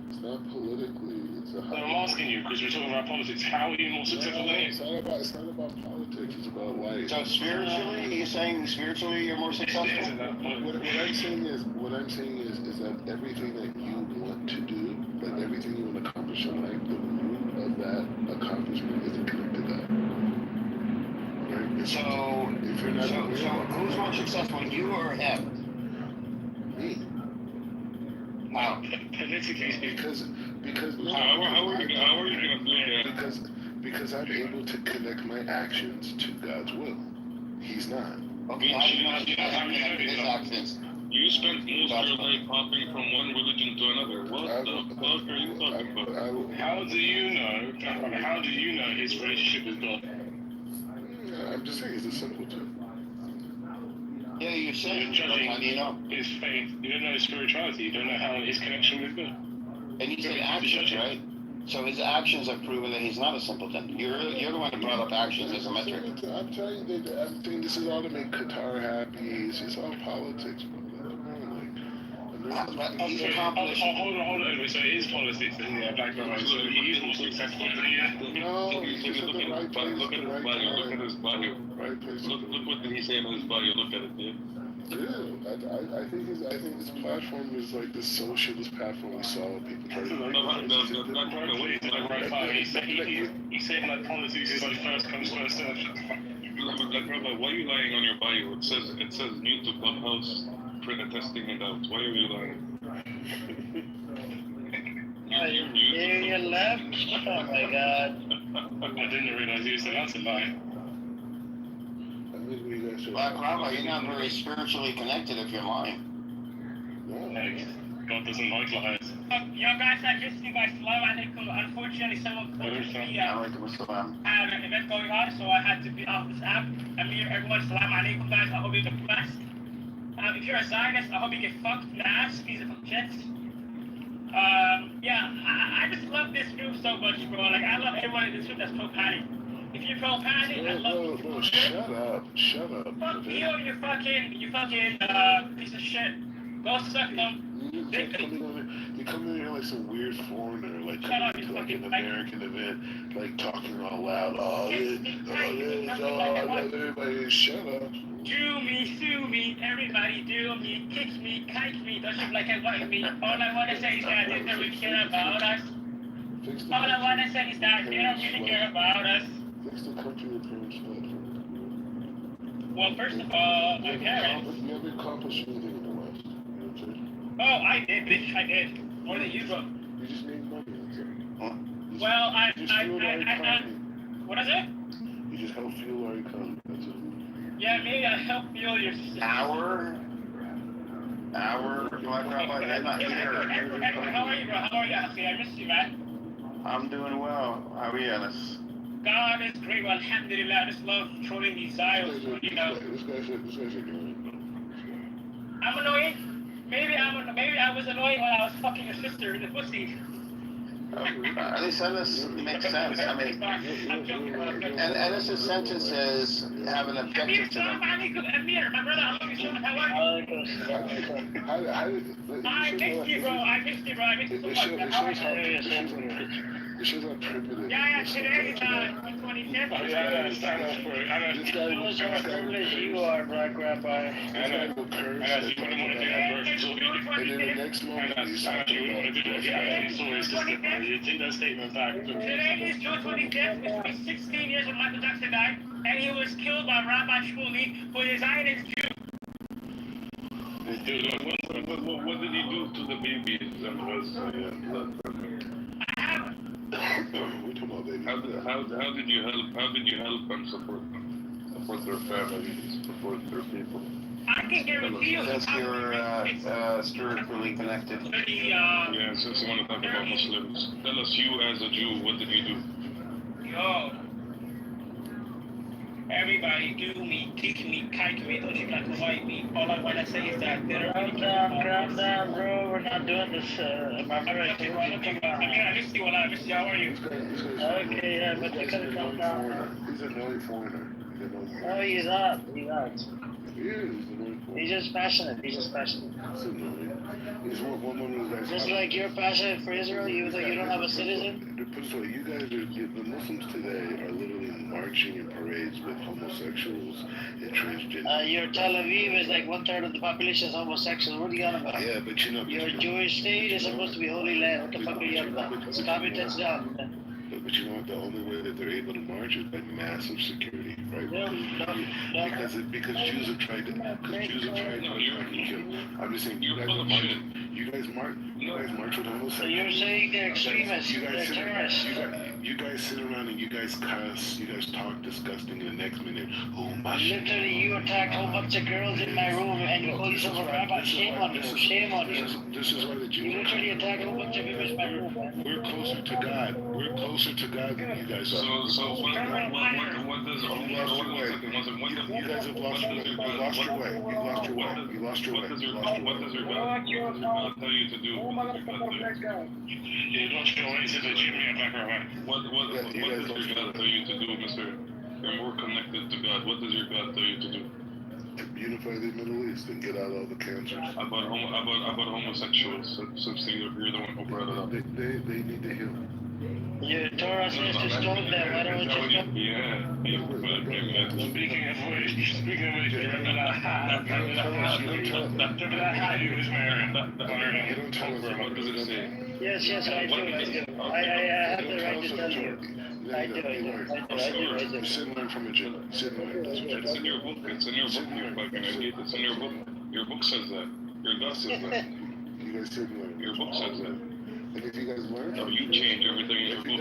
It's not politically. It's a. No, I'm asking you because we're talking about politics. How are you more successful than him? It's not about politics. It's about life. So spiritually, you're saying spiritually you're more successful? What I'm saying is that everything that you want to do, like everything you want to accomplish in life, the root of that accomplishment is connected to that. Right? So who's more successful, you or him? Me. Wow. Politically speaking. Because no, How are you gonna do that? Because I'm able to connect my actions to God's will. He's not. Okay, how do you know his actions? You spent most of your life hopping from one religion to another. What the fuck are you talking about? How do you know his relationship with God? I'm just saying he's a simpleton. Yeah, you're saying, You're but how do you know? his faith. You don't know his spirituality. You don't know how his connection with God. And you said actions, right? So his actions have proven that he's not a simpleton. You're the one who brought up actions as a metric. I'm telling you that I'm saying this is all to make Qatar happy. It's all politics, bro. But he's accomplished. Hold on. So it is politics in the Black Robber. So he's more successful than you. No, he's just in the right place. Look at his bio. Look at his bio. Right place. Look what did he say in his bio. Look at it, dude. Yeah, I think his platform is like the socialist platform we saw people try to. He's saying like politics is like first comes first served. Black Robber, why are you lying on your bio? It says new to Clubhouse. Testing it out. Why are you lying? You left? Oh my god. I didn't realize you said that's a lie. Black Robber, you're not very spiritually connected if you're lying. God doesn't like lies. Yo guys, I just you guys salam alaikum. Unfortunately, someone called me. I had an event going on, so I had to be off this app. I mean, everyone, salam alaikum, guys. I hope you get blessed. If you're a Zionist, I hope you get fucked in the ass, piece of shit. I just love this group so much, bro. Like, I love everyone in this group that's pro-patty. If you're pro-patty, I love you. No, shut up. Fuck you, you fucking piece of shit. Go suck them. You come in here like some weird foreigner, like coming to like an American event, like talking all loud. Everybody, shut up. Do me, sue me, everybody do me, kick me, kite me, don't you like I want me. All I want to say is that they don't really care about us. All I want to say is that they don't really care about us. Fix the country your parents fled from. Well, first of all, my parents. You never accomplished anything in the West. You know what I'm saying? Oh, I did, bitch, I did. More than you, bro. You just made money, that's it. Well, I what is it? You just help fuel our economy, that's it. Yeah, maybe I help fuel your system. Our Black Robber, I'm not here. How are you, bro? How are you? Okay, I missed you, man. I'm doing well. How are you, Alice? God is great. Well, alhamdulillah. I just love trolling these Zions, you know. This guy's annoying. I'm annoying? Maybe I was annoying when I was fucking your sister in the pussy. At least that makes sense. I mean, an innocent sentences have an objective to them. Amir, my brother, I love you so much. How are you? I missed you, bro. I missed you so much. It shows how primitive. Yeah, today is 25th. I understand How privileged you are, Black Rabbi. This guy will curse. And then the next moment, he's talking about you take that statement back. Today is June 25th, which was 16 years when Michael Jackson died, and he was killed by Rabbi Shmuley, who is Zionist Jew. What did he do to the babies that was blood? I haven't. We're talking about baby. How did you help and support their families, support their people? I can guarantee you. Since you're spiritually connected. Yeah, since you want to talk about Muslims, tell us, you as a Jew, what did you do? Yo. Everybody do me, kick me, kike me, don't you like to fight me. All I want to say is that they're Calm down, bro. We're not doing this. My brother, I missed you, I missed you. How are you? okay, yeah, but you gotta calm down. He's a known foreigner. No, he's not. He's not. He is. He's a known foreigner. He's just passionate. He's annoying. He's one of those guys. Just like you're passionate for Israel, even though you don't have a citizen. Put it this way, you guys the Muslims today are literally marching in parades with homosexuals and transgender. Your Tel Aviv is like 1/3 of the population is homosexual. What are you on about? Yeah, but you know. Your Jewish state is supposed to be holy land. What the fuck are you on about? Calm your tits down. But you know what? The only way that they're able to march is by massive security, right? Because Jews have tried to kill. I'm just saying, you guys march with homosexuals. So you're saying they're extremists, they're terrorists. You guys sit around and you guys cuss, you guys talk disgusting, and the next minute, oh my. Literally, you attacked a whole bunch of girls in my room and you call yourself a rabbi. Shame on you, shame on you. This is why the Jews. You literally attacked a whole bunch of people in my room, man. We're closer to God. We're closer to God than you guys are. So what does You guys have lost your way. You lost your way. What does your God tell you to do? You lost your way to the gym, yeah, Black Rabbi. What does your God tell you to do, Mister? You're more connected to God. What does your God tell you to do? To unify the Middle East and get out all the cancers. About homosexuals, since you're the one who brought it up. They need to heal. Your Torah says to stone them. Why don't we just stone them? Speaking of which, You don't tell us what does it say? Yes, I do. I have the right to tell you. I do. You sit and learn from a Jew. Sit and learn. It's in your book. It's in your book. Your book says that. Your God says that. You guys sit and learn. Your book says that. And if you guys learn, you change everything in your book. If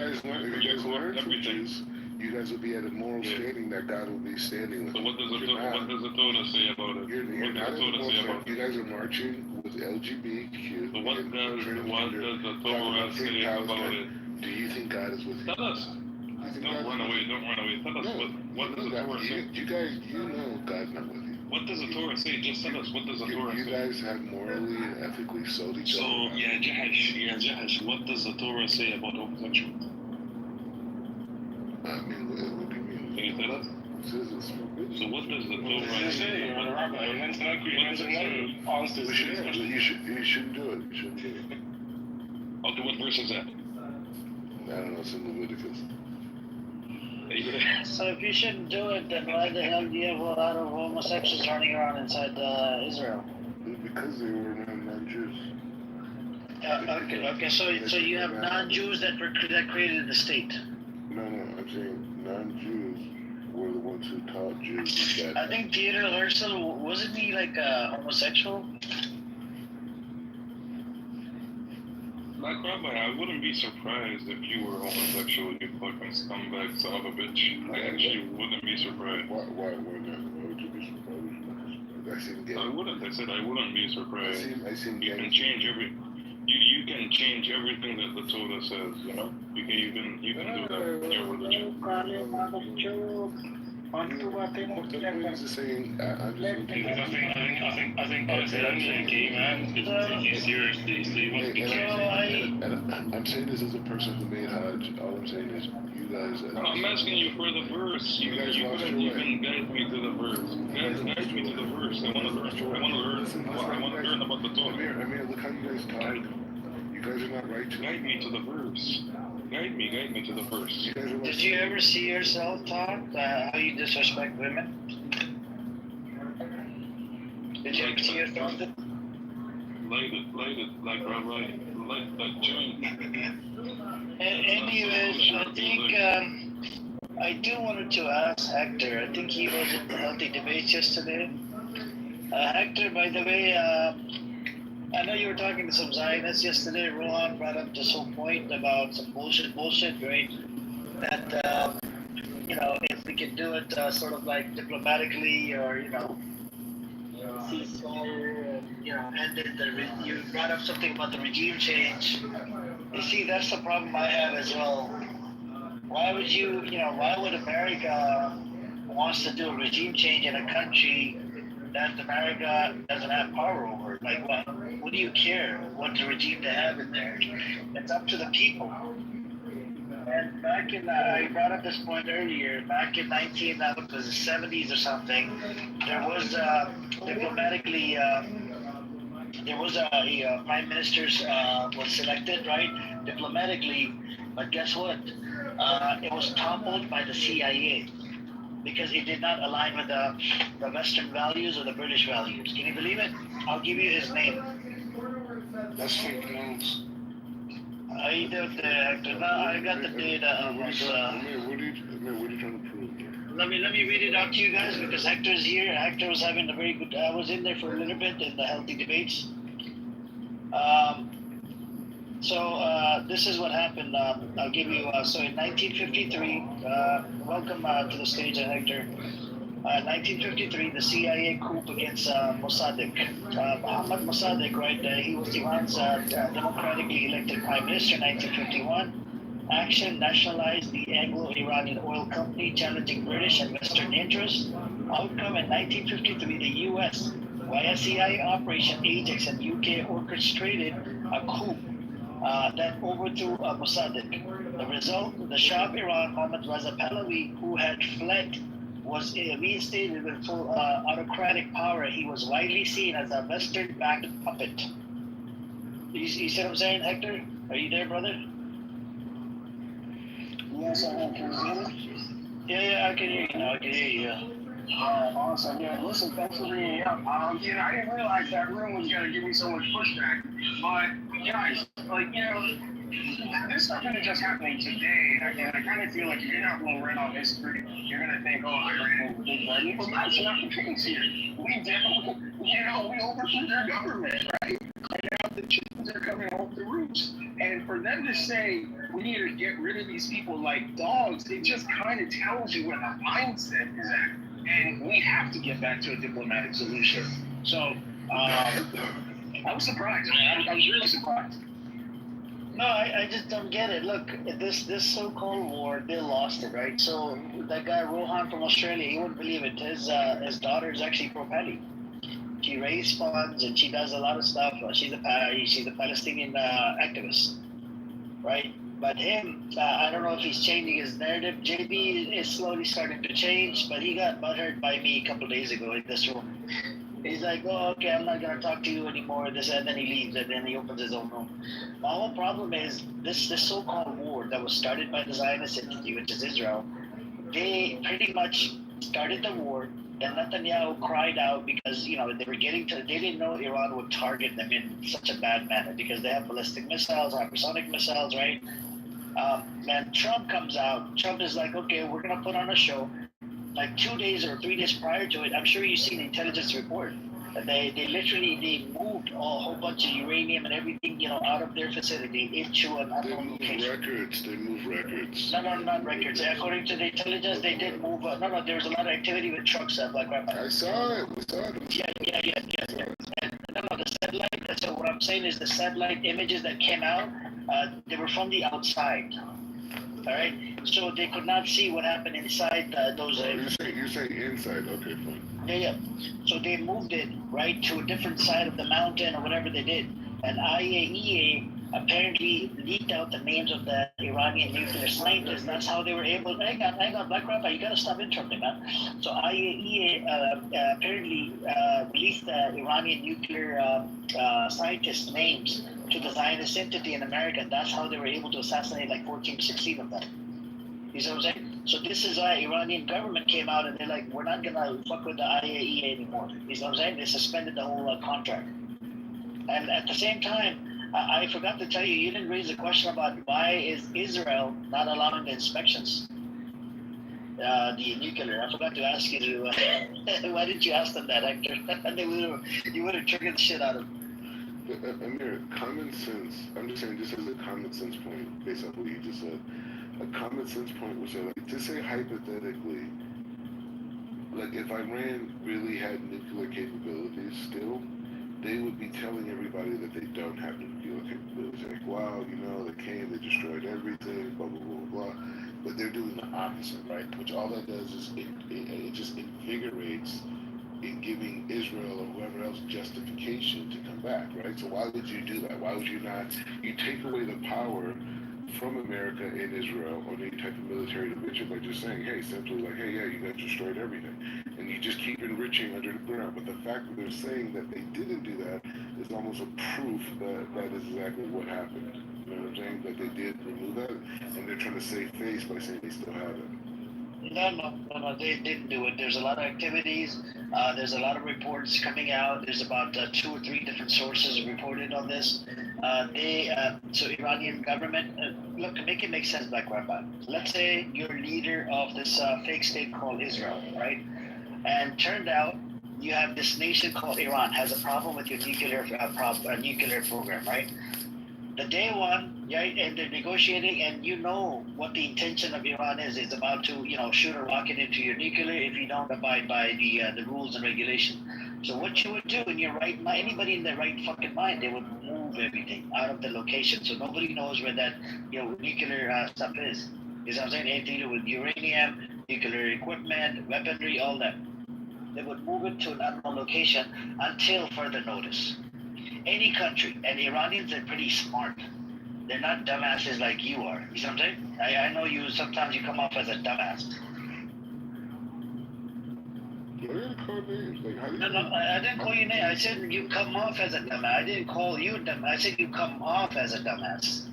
you guys learn from Jews, you guys will be at a moral standing that God will be standing with. So what does the Torah say about it? You're not you guys are marching with LGBTQ. So what does the Torah say about it? Do you think God is with you? Tell us. Don't run away. Tell us what does the Torah say? You guys, you know God's not with you. What does the Torah say? Just tell us. What does the Torah say? You guys have morally and ethically sold each other. So, Jahash, what does the Torah say about homosexuals? I mean, what do you mean? Can you tell us? So what does the Torah say? You shouldn't do it. Okay, what verse is that? I don't know, it's in Leviticus. So if you shouldn't do it, then why the hell do you have a lot of homosexuals running around inside Israel? Because they were non-Jews. Okay. So you have non-Jews that created the state. No, I'm saying non-Jews were the ones who taught Jews that. I think Theodore Herzl, wasn't he like homosexual? Black Rabbi, I wouldn't be surprised if you were homosexual, you fucking scumbag son of a bitch. I actually wouldn't be surprised. Why not? Why would you be surprised? I wouldn't. I said I wouldn't be surprised. You can change you can change everything that the Torah says, you know? You can do that in your religion. He's just saying, I'm just looking Because I think that's the only key man to take you seriously. So you must be careful. I'm saying this as a person who made Hajj. All I'm saying is, you guys. I'm asking you for the verse. You guys couldn't even guide me to the verse. Guide me to the verse. I want to learn about the Torah. Amir, look how you guys talk. You guys are not righteous. Guide me to the verse. Guide me to the verse. Did you ever see yourself talk how you disrespect women? Did you ever see yourself? Light it, like Rabbi, light that joint. Anyways, I think I do wanted to ask Hector. I think he was in the healthy debates yesterday. Hector, by the way, I know you were talking to some Zionists yesterday. Rohan brought up this whole point about some bullshit, right? That, if we can do it sort of like diplomatically or, ceasefire, ended you brought up something about the regime change. You see, that's the problem I have as well. Why would America wants to do a regime change in a country that America doesn't have power over? Like, what do you care what the regime they have in there? It's up to the people. And back in, I brought up this point earlier, back in 70s or something, there was diplomatically, there was a prime minister was selected, right, diplomatically, but guess what? It was toppled by the CIA because it did not align with the Western values or the British values. Can you believe it? I'll give you his name. That's fake news. I got the data. What are you trying to prove? Let me read it out to you guys because Hector's here. Hector was having a very good. I was in there for a little bit in the healthy debates. So this is what happened. I'll give you. So in 1953, welcome to the stage, Hector. 1953, the CIA coup against Mossadegh. Mohammad Mossadegh, right? He was Iran's democratically elected prime minister in 1951. Action nationalized the Anglo-Iranian oil company, challenging British and Western interests. Outcome in 1953, the U.S. via CIA Operation Ajax and UK orchestrated a coup that overthrew Mossadegh. The result, the Shah of Iran, Mohammad Reza Pahlavi, who had fled, was reinstated with full autocratic power. He was widely seen as a Western-backed puppet. You see what I'm saying, Hector? Are you there, brother? Yes, I am. Can you hear me? Yeah, I can hear you now. I can hear you. Awesome. Yeah, listen, thanks for bringing it up. I didn't realize that room was going to give me so much pushback. But, guys, this stuff isn't just happening today. I kind of feel like if you're not well read on history, you're going to think, Iran was a big buddy. But that's not the case here. We definitely, we overthrew their government, right? And now the chickens are coming off the roots. And for them to say, we need to get rid of these people like dogs, it just kind of tells you where the mindset is at. And we have to get back to a diplomatic solution. So, I was surprised. I was really surprised. No, I just don't get it. Look, this so-called war, they lost it, right? So that guy Rohan from Australia, he wouldn't believe it. His daughter is actually pro-Pali. She raised funds and she does a lot of stuff. She's a Palestinian activist, right? But him, I don't know if he's changing his narrative. JB is slowly starting to change, but he got butthurt by me a couple of days ago in this room. He's like, okay, I'm not going to talk to you anymore, and then he leaves, and then he opens his own room. My whole problem is this so-called war that was started by the Zionist entity, which is Israel. They pretty much started the war, and Netanyahu cried out because, they were they didn't know Iran would target them in such a bad manner because they have ballistic missiles, hypersonic missiles, right? And Trump comes out. Trump is like, okay, we're going to put on a show. Like 2 days or 3 days prior to it, I'm sure you've seen the intelligence report. They literally moved a whole bunch of uranium and everything, out of their facility into an unknown location. They move records. No, not records. According to the intelligence, they did move. No, there was a lot of activity with trucks. I saw it. We saw it. Yeah. And, the satellite. So what I'm saying is the satellite images that came out, they were from the outside. All right, so they could not see what happened inside those. You're saying inside? Okay, fine. Yeah. So they moved it right to a different side of the mountain or whatever they did, and IAEA apparently leaked out the names of the Iranian nuclear scientists. That's how they were able. Hang on, Black Rabbi, you gotta stop interrupting, man. So IAEA apparently released the Iranian nuclear scientists' names to the Zionist entity in America. That's how they were able to assassinate like 14 to 16 of them. You see what I'm saying? So this is why Iranian government came out and they're like, we're not gonna fuck with the IAEA anymore. You see what I'm saying? They suspended the whole contract. And at the same time, I forgot to tell you, you didn't raise a question about why is Israel not allowing the inspections, the nuclear. I forgot to ask you to, why didn't you ask them that, Hector? You would have triggered the shit out of them. Amir, common sense, I'm just saying this is a common sense point based on what you just said. A common sense point would say, like, to say hypothetically, like if Iran really had nuclear capabilities still, they would be telling everybody that they don't have nuclear capabilities. Like, wow, you know, they came, they destroyed everything, blah, blah, blah, blah. But they're doing the opposite, right? Which all that does is it just invigorates in giving Israel or whoever else justification to come back, right? So why would you do that? Why would you not? You take away the power from America and Israel on any type of military intervention by just saying, hey, simply like, hey, yeah, you guys destroyed everything. And you just keep enriching under the ground. But the fact that they're saying that they didn't do that is almost a proof that that is exactly what happened. You know what I'm saying? That they did remove that, and they're trying to save face by saying they still have it. No, they didn't do it. There's a lot of activities. There's a lot of reports coming out. There's about 2 or 3 different sources reported on this. So Iranian government, look, make it make sense, Black Rabbi. Let's say you're leader of this fake state called Israel, right? And turned out you have this nation called Iran has a problem with your nuclear program, right? The day one, right, and they're negotiating, and you know what the intention of Iran is. It's about to, shoot a rocket into your nuclear if you don't abide by the rules and regulations. So what you would do in your right mind, anybody in their right fucking mind, they would move everything out of the location, so nobody knows where that nuclear stuff is. You know what I'm saying? Anything to do with uranium, nuclear equipment, weaponry, all that. They would move it to an unknown location until further notice. Any country, and Iranians are pretty smart. They're not dumbasses like you are. You know what I'm saying? I know you, sometimes you come off as a dumbass. No, I didn't call you name. I said you come off as a dumbass. I didn't call you dumb. I said you come off as a dumbass.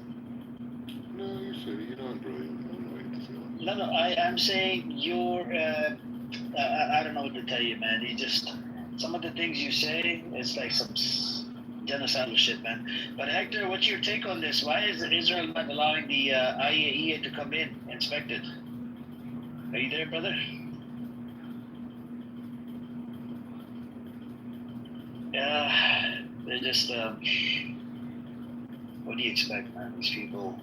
No, you said you're not brilliant. I don't know what to say. No, I'm saying you're, I don't know what to tell you, man. You just, some of the things you say, it's like some genocidal shit, man. But Hector, what's your take on this? Why is Israel not allowing the IAEA to come in, inspect it? Are you there, brother? Yeah, they're just, what do you expect, man? These people,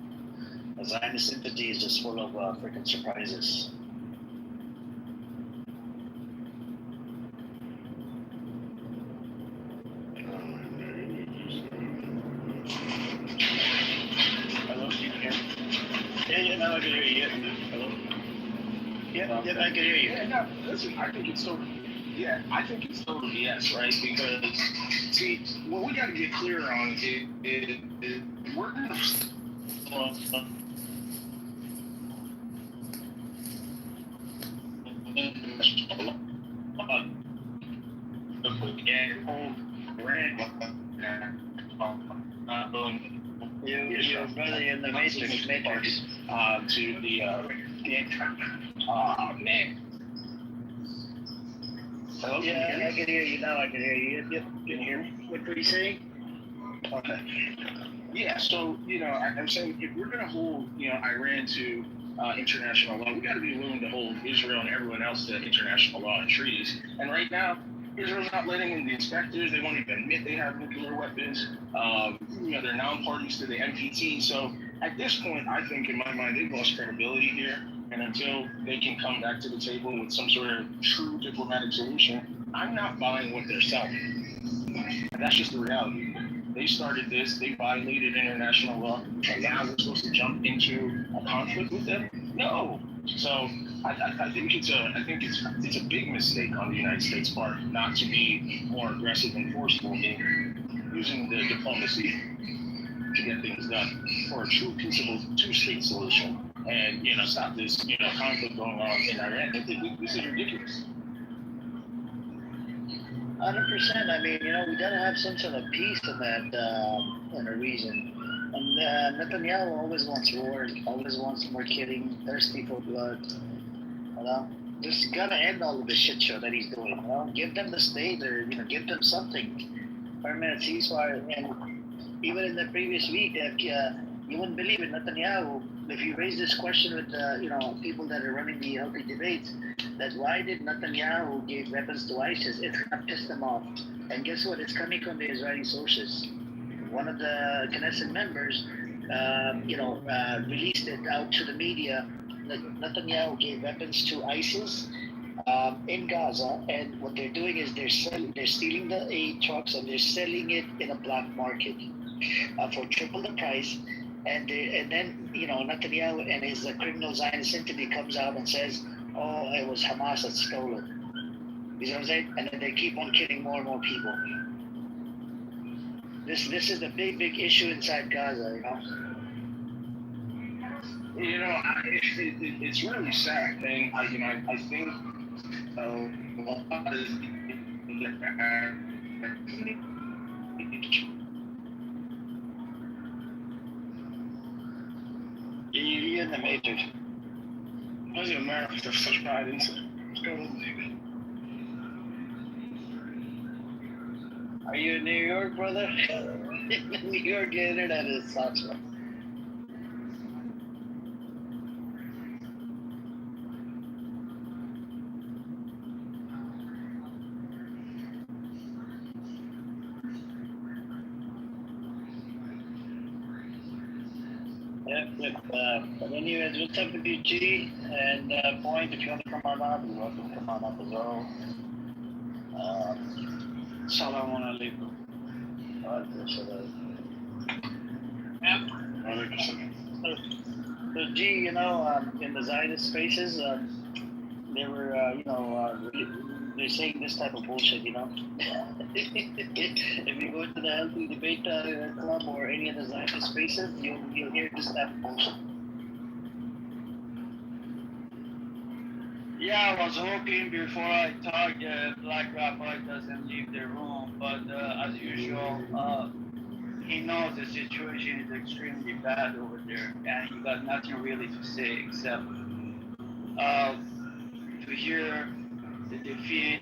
the Zionist entity is just full of freaking surprises. Hello, you can hear me? Yeah, now I can hear you. Hello? Yeah, I can hear you. Yeah, no, listen, I think it's total BS, right? Because, see, what we got to get clear on is we're going to Your brother in the Matrix. to the man. Hello? Yeah, I can hear you now. I can hear you. Yep, can you hear me? What were you saying? Okay. Yeah, so, I'm saying if we're going to hold, Iran to international law, we got to be willing to hold Israel and everyone else to international law and treaties. And right now, Israel's not letting in the inspectors. They won't even admit they have nuclear weapons. They're non-parties to the NPT. So at this point, I think in my mind, they've lost credibility here. And until they can come back to the table with some sort of true diplomatic solution, I'm not buying what they're selling. And that's just the reality. They started this, they violated international law, and now we're supposed to jump into a conflict with them? No. So I think it's a big mistake on the United States part not to be more aggressive and forceful in using the diplomacy to get things done for a true peaceable two-state solution, and stop this conflict going on in Iran. This is ridiculous. 100%. I mean, we gotta have some sort of peace in that, in a reason. And Netanyahu always wants war, always wants more killing, thirsty for blood. Just gotta end all of the shit show that he's doing. Give them the state, or give them something. Permanent ceasefire. And even in the previous week, you wouldn't believe it, Netanyahu. If you raise this question with people that are running the healthy debates, that why did Netanyahu give weapons to ISIS? It's gonna piss them off. And guess what? It's coming from the Israeli sources. One of the Knesset members, released it out to the media that Netanyahu gave weapons to ISIS in Gaza, and what they're doing is they're stealing the aid trucks and they're selling it in a black market for triple the price. And then Netanyahu and his criminal Zionist entity comes out and says, "Oh, it was Hamas that stole it." You know what I'm saying? And then they keep on killing more and more people. This is the big issue inside Gaza, It's really sad, and I think you're in the matrix. why is America have such bad insight? Are you in New York, brother? New York internet is sucks, man. Yep. But anyways, what's up with you, G? And Point, if you want to come on up, you're welcome to come on up as well. Assalamu alaikum. So G, in the Zionist spaces, they were, they're saying this type of bullshit, If you go to the Healthy Debate Club or any of the Zionist spaces, you'll hear this type of bullshit. Yeah, I was hoping before I talk, Black Rabbi doesn't leave the room, but as usual, he knows the situation is extremely bad over there, and he got nothing really to say except to hear the defeat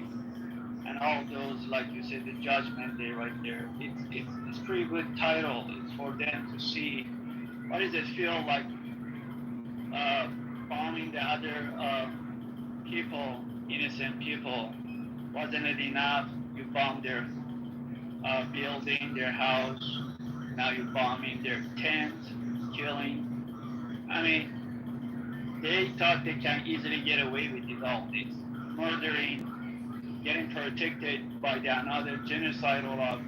and all those, like you said, the judgment day right there. It's pretty good title. It's for them to see what does it feel like bombing the other people, innocent people. Wasn't it enough? You bombed their building, their house. Now you're bombing their tent, killing. I mean, they thought they can easily get away with it, all this. Murdering, getting protected by another genocidal of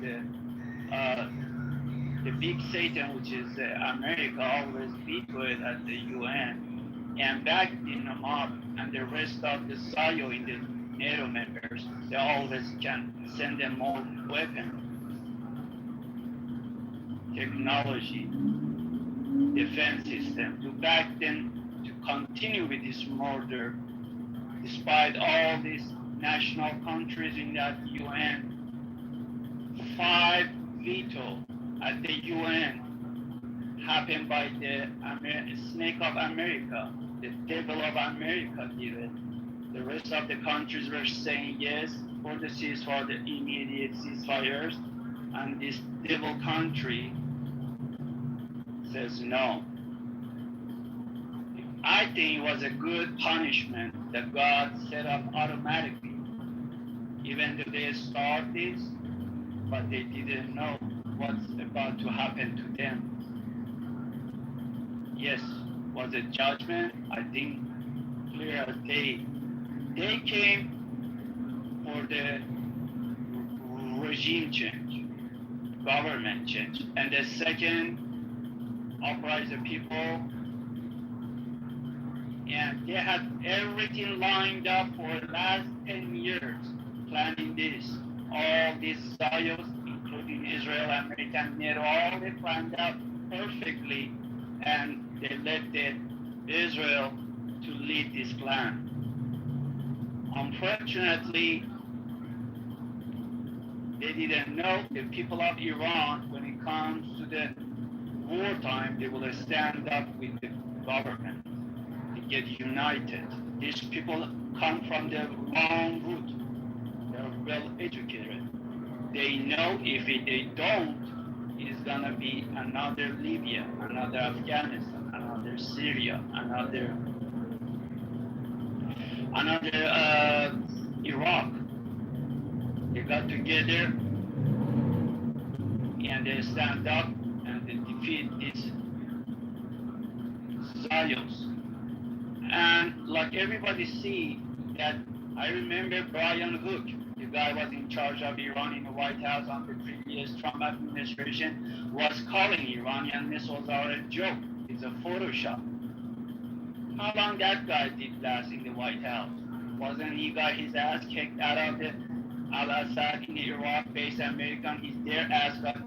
the big Satan, which is America, always veto it at the UN, and backing them up, and the rest of the SIO in the NATO members, they always can send them more weapons, technology, defense system, to back them to continue with this murder, despite all these national countries in that UN. 5 veto at the UN happened by the snake of America, the devil of America did it. The rest of the countries were saying yes for the ceasefire, the immediate ceasefires, and this devil country says no. I think it was a good punishment that God set up automatically, even though they start this, but they didn't know what's about to happen to them. Yes, was it judgment? I think clear as day. They came for the regime change, government change, and the second uprising the people They had everything lined up for the last 10 years, planning this. All these Zions, including Israel, American, NATO, all they planned out perfectly, and they left Israel to lead this plan. Unfortunately, they didn't know the people of Iran, when it comes to the wartime, they will stand up with the government to get united. These people come from the wrong route. They're well educated. They know if they don't, it's gonna be another Libya, another Afghanistan, another Syria, another Iraq. They got together and they stand up and they defeat these Zions. And like everybody see that, I remember Brian Hook, the guy was in charge of Iran in the White House on the previous Trump administration, was calling Iranian missiles are a joke. It's a Photoshop. How long that guy did last in the White House? Wasn't he got his ass kicked out of the Al-Assad in the Iraq-based American? Their ass got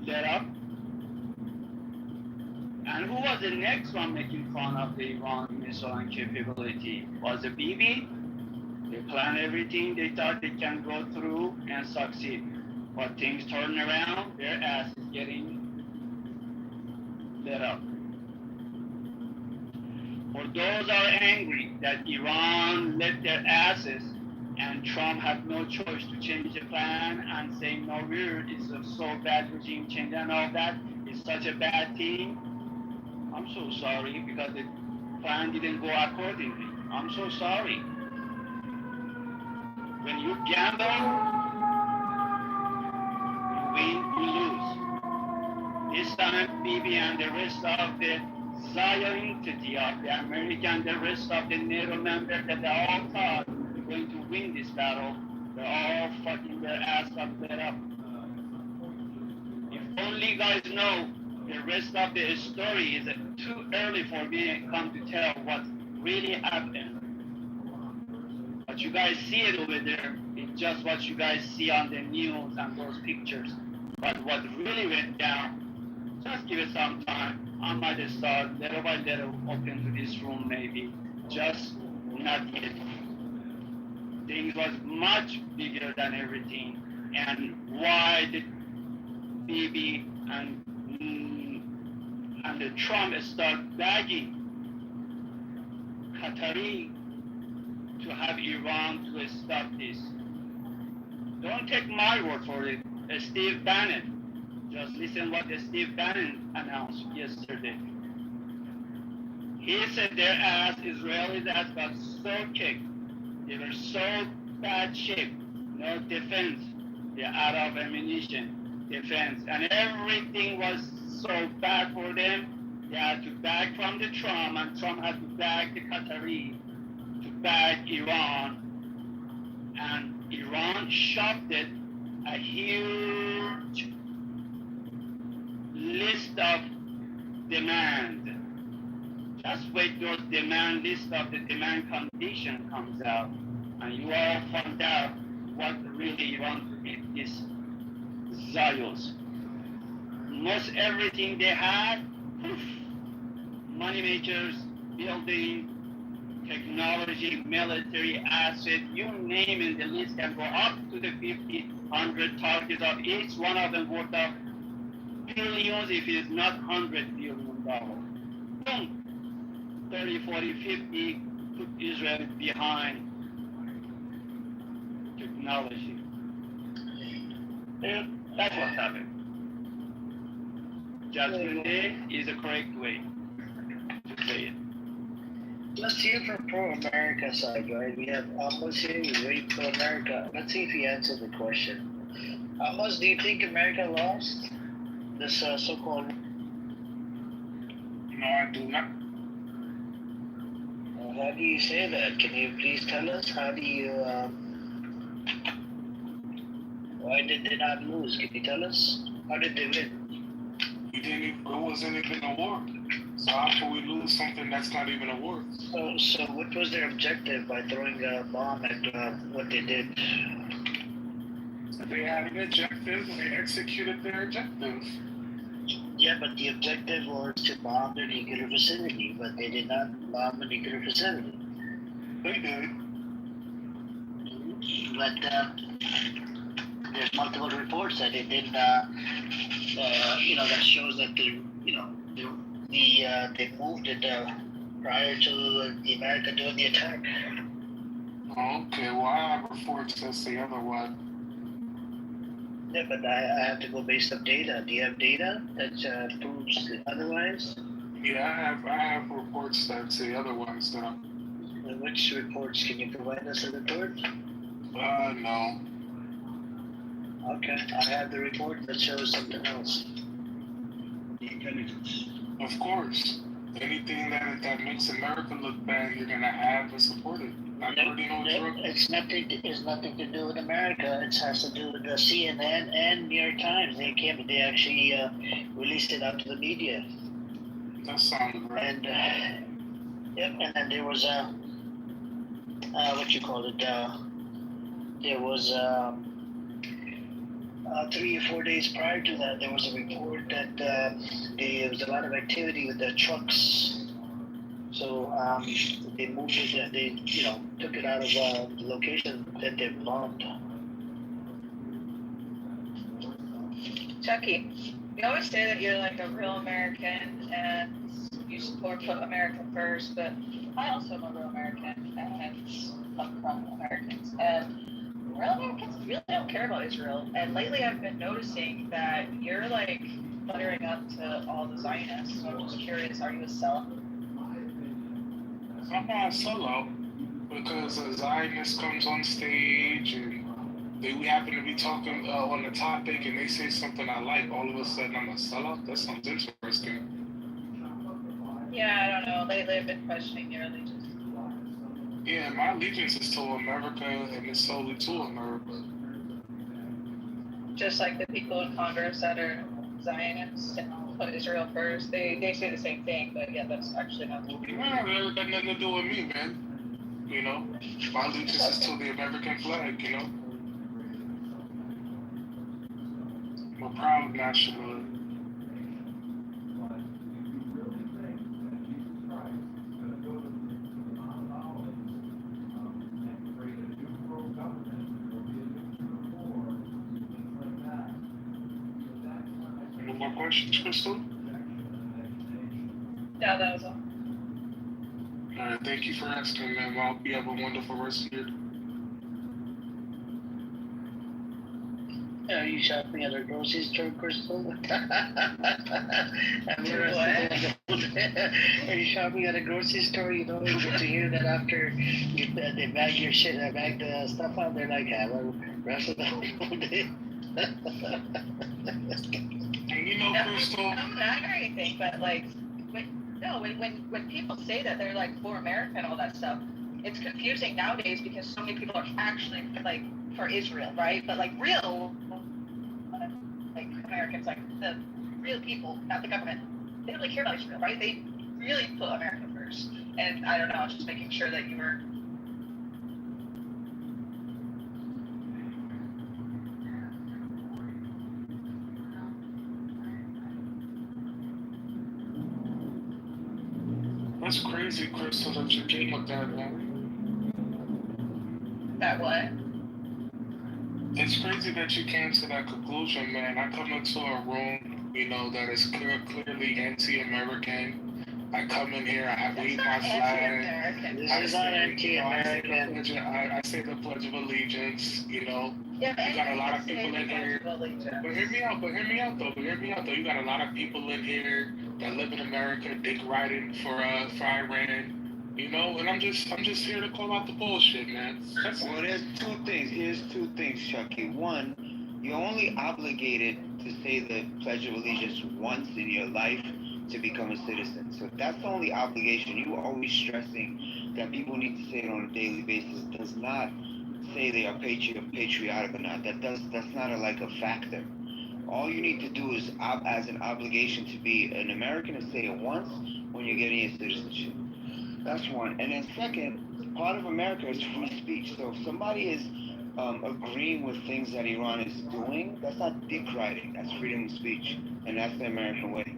let up. And who was the next one making fun of the Iran missile and capability? Was it Bibi? They planned everything. They thought they can go through and succeed. But things turn around, their ass is getting lit up. For those are angry that Iran let their asses and Trump had no choice to change the plan and say no, it's a so bad regime change and all that, it's such a bad thing. I'm so sorry because the plan didn't go accordingly. I'm so sorry. When you gamble, you win, you lose. This time, Bibi and the rest of the Zion entity of the American, the rest of the NATO members that they all thought were going to win this battle, they're all fucking their ass up, lit up. If only guys know the rest of the story is too early for me to come to tell what really happened. What you guys see it over there is just what you guys see on the news and those pictures. But what really went down, just give it some time. I might start little by little open to this room maybe. Just not yet. Things was much bigger than everything. And why did Bibi and the Trump start begging Qatari to have Iran to stop this? Don't take my word for it. Steve Bannon. Just listen what Steve Bannon announced yesterday. He said their ass, Israelis ass got so kicked. They were so bad shape. No defense. They're out of ammunition, defense. And everything was so bad for them. They had to beg from the Trump, and Trump had to beg the Qatari to beg Iran. And Iran shopped it a huge list of demand. Just wait those demand list of the demand condition comes out, and you all find out what really Iran to be this Zions. Most everything they had, money makers, building, technology, military asset, you name it, the list can go up to the 50, 100 targets of each one of them worth of billions, if it's not $100 billion. Boom, 30, 40, 50, put Israel behind technology. And that's what happened. Judgment Day is the correct way to say it. Let's hear from pro-America side, right? We have Amos here, he's very pro-America. Let's see if he answers the question. Amos, do you think America lost this so-called... No, I do not. How do you say that? Can you please tell us? How do you... why did they not lose? Can you tell us? How did they win? There wasn't even a war. So how can we lose something that's not even a war? So what was their objective by throwing a bomb at what they did? They had an objective, and they executed their objective. Yeah, but the objective was to bomb the nuclear facility, but they did not bomb the nuclear facility. They did. But there's multiple reports that they did. That shows that they moved it prior to the America doing the attack. Okay, well I have reports that say otherwise. Yeah, but I have to go based on data. Do you have data that proves otherwise? Yeah, I have reports that say otherwise though. Which reports? Can you provide us a report? No. Okay, I have the report that shows something else. The intelligence. Of course. Anything that makes America look bad, you're gonna have and support it. I already know it's nothing. It's nothing to do with America. It has to do with the CNN and New York Times. They actually released it out to the media. That sounds right. And and then there was there was 3 or 4 days prior to that, there was a report that there was a lot of activity with the trucks. So they moved it. They took it out of the location that they bombed. Chucky, you always say that you're like a real American and you support put America first, but I also am a real American and come from Americans. And real Americans really don't care about Israel. And lately I've been noticing that you're like buttering up to all the Zionists. So I'm just curious, are you a sellout? I'm not a sellout because a Zionist comes on stage and we happen to be talking on the topic and they say something I like, all of a sudden I'm a sellout? That sounds interesting. Yeah, I don't know. Lately I've been questioning your allegiance. Yeah, my allegiance is to America and it's solely to America. Just like the people in Congress that are Zionists and put Israel first, they say the same thing, but yeah, that's actually not true. Yeah, that got nothing to do with me, man. My allegiance is to the American flag, I'm a proud nationalist. No more questions, Crystal? Yeah, that was all. All right, thank you for asking, ma'am. I hope you have a wonderful rest of your day. Are you shopping at a grocery store, Crystal? What? Are you shopping at a grocery store? You don't get to hear that after they bag your shit, bag the stuff out. They're like, have a rest of the whole day. Crystal. I'm not or anything, but like, when people say that they're like for America and all that stuff, it's confusing nowadays because so many people are actually like for Israel, right? But like real, like Americans, like the real people, not the government, they don't really care about Israel, right? They really put America first. And I don't know, I was just making sure that you were. That's crazy, Crystal, that you came with that, man. That what? It's crazy that you came to that conclusion, man. I come into a room, that is clearly anti-American. I come in here, I wave my flag. This is not anti-American. I say the Pledge of Allegiance, Yeah, you got a lot of people in here. But hear me out though. You got a lot of people in here that live in America, dick riding for Iran. And I'm just here to call out the bullshit, man. Well, there's two things. Here's two things, Chucky. One, you're only obligated to say the Pledge of Allegiance once in your life to become a citizen. So that's the only obligation. You are always stressing that people need to say it on a daily basis. Does not say they are patriotic or not. That's not a factor. All you need to do is, as an obligation to be an American, and say it once when you're getting your citizenship. That's one. And then second, part of America is free speech. So if somebody is agreeing with things that Iran is doing, that's not dick riding. That's freedom of speech, and that's the American way.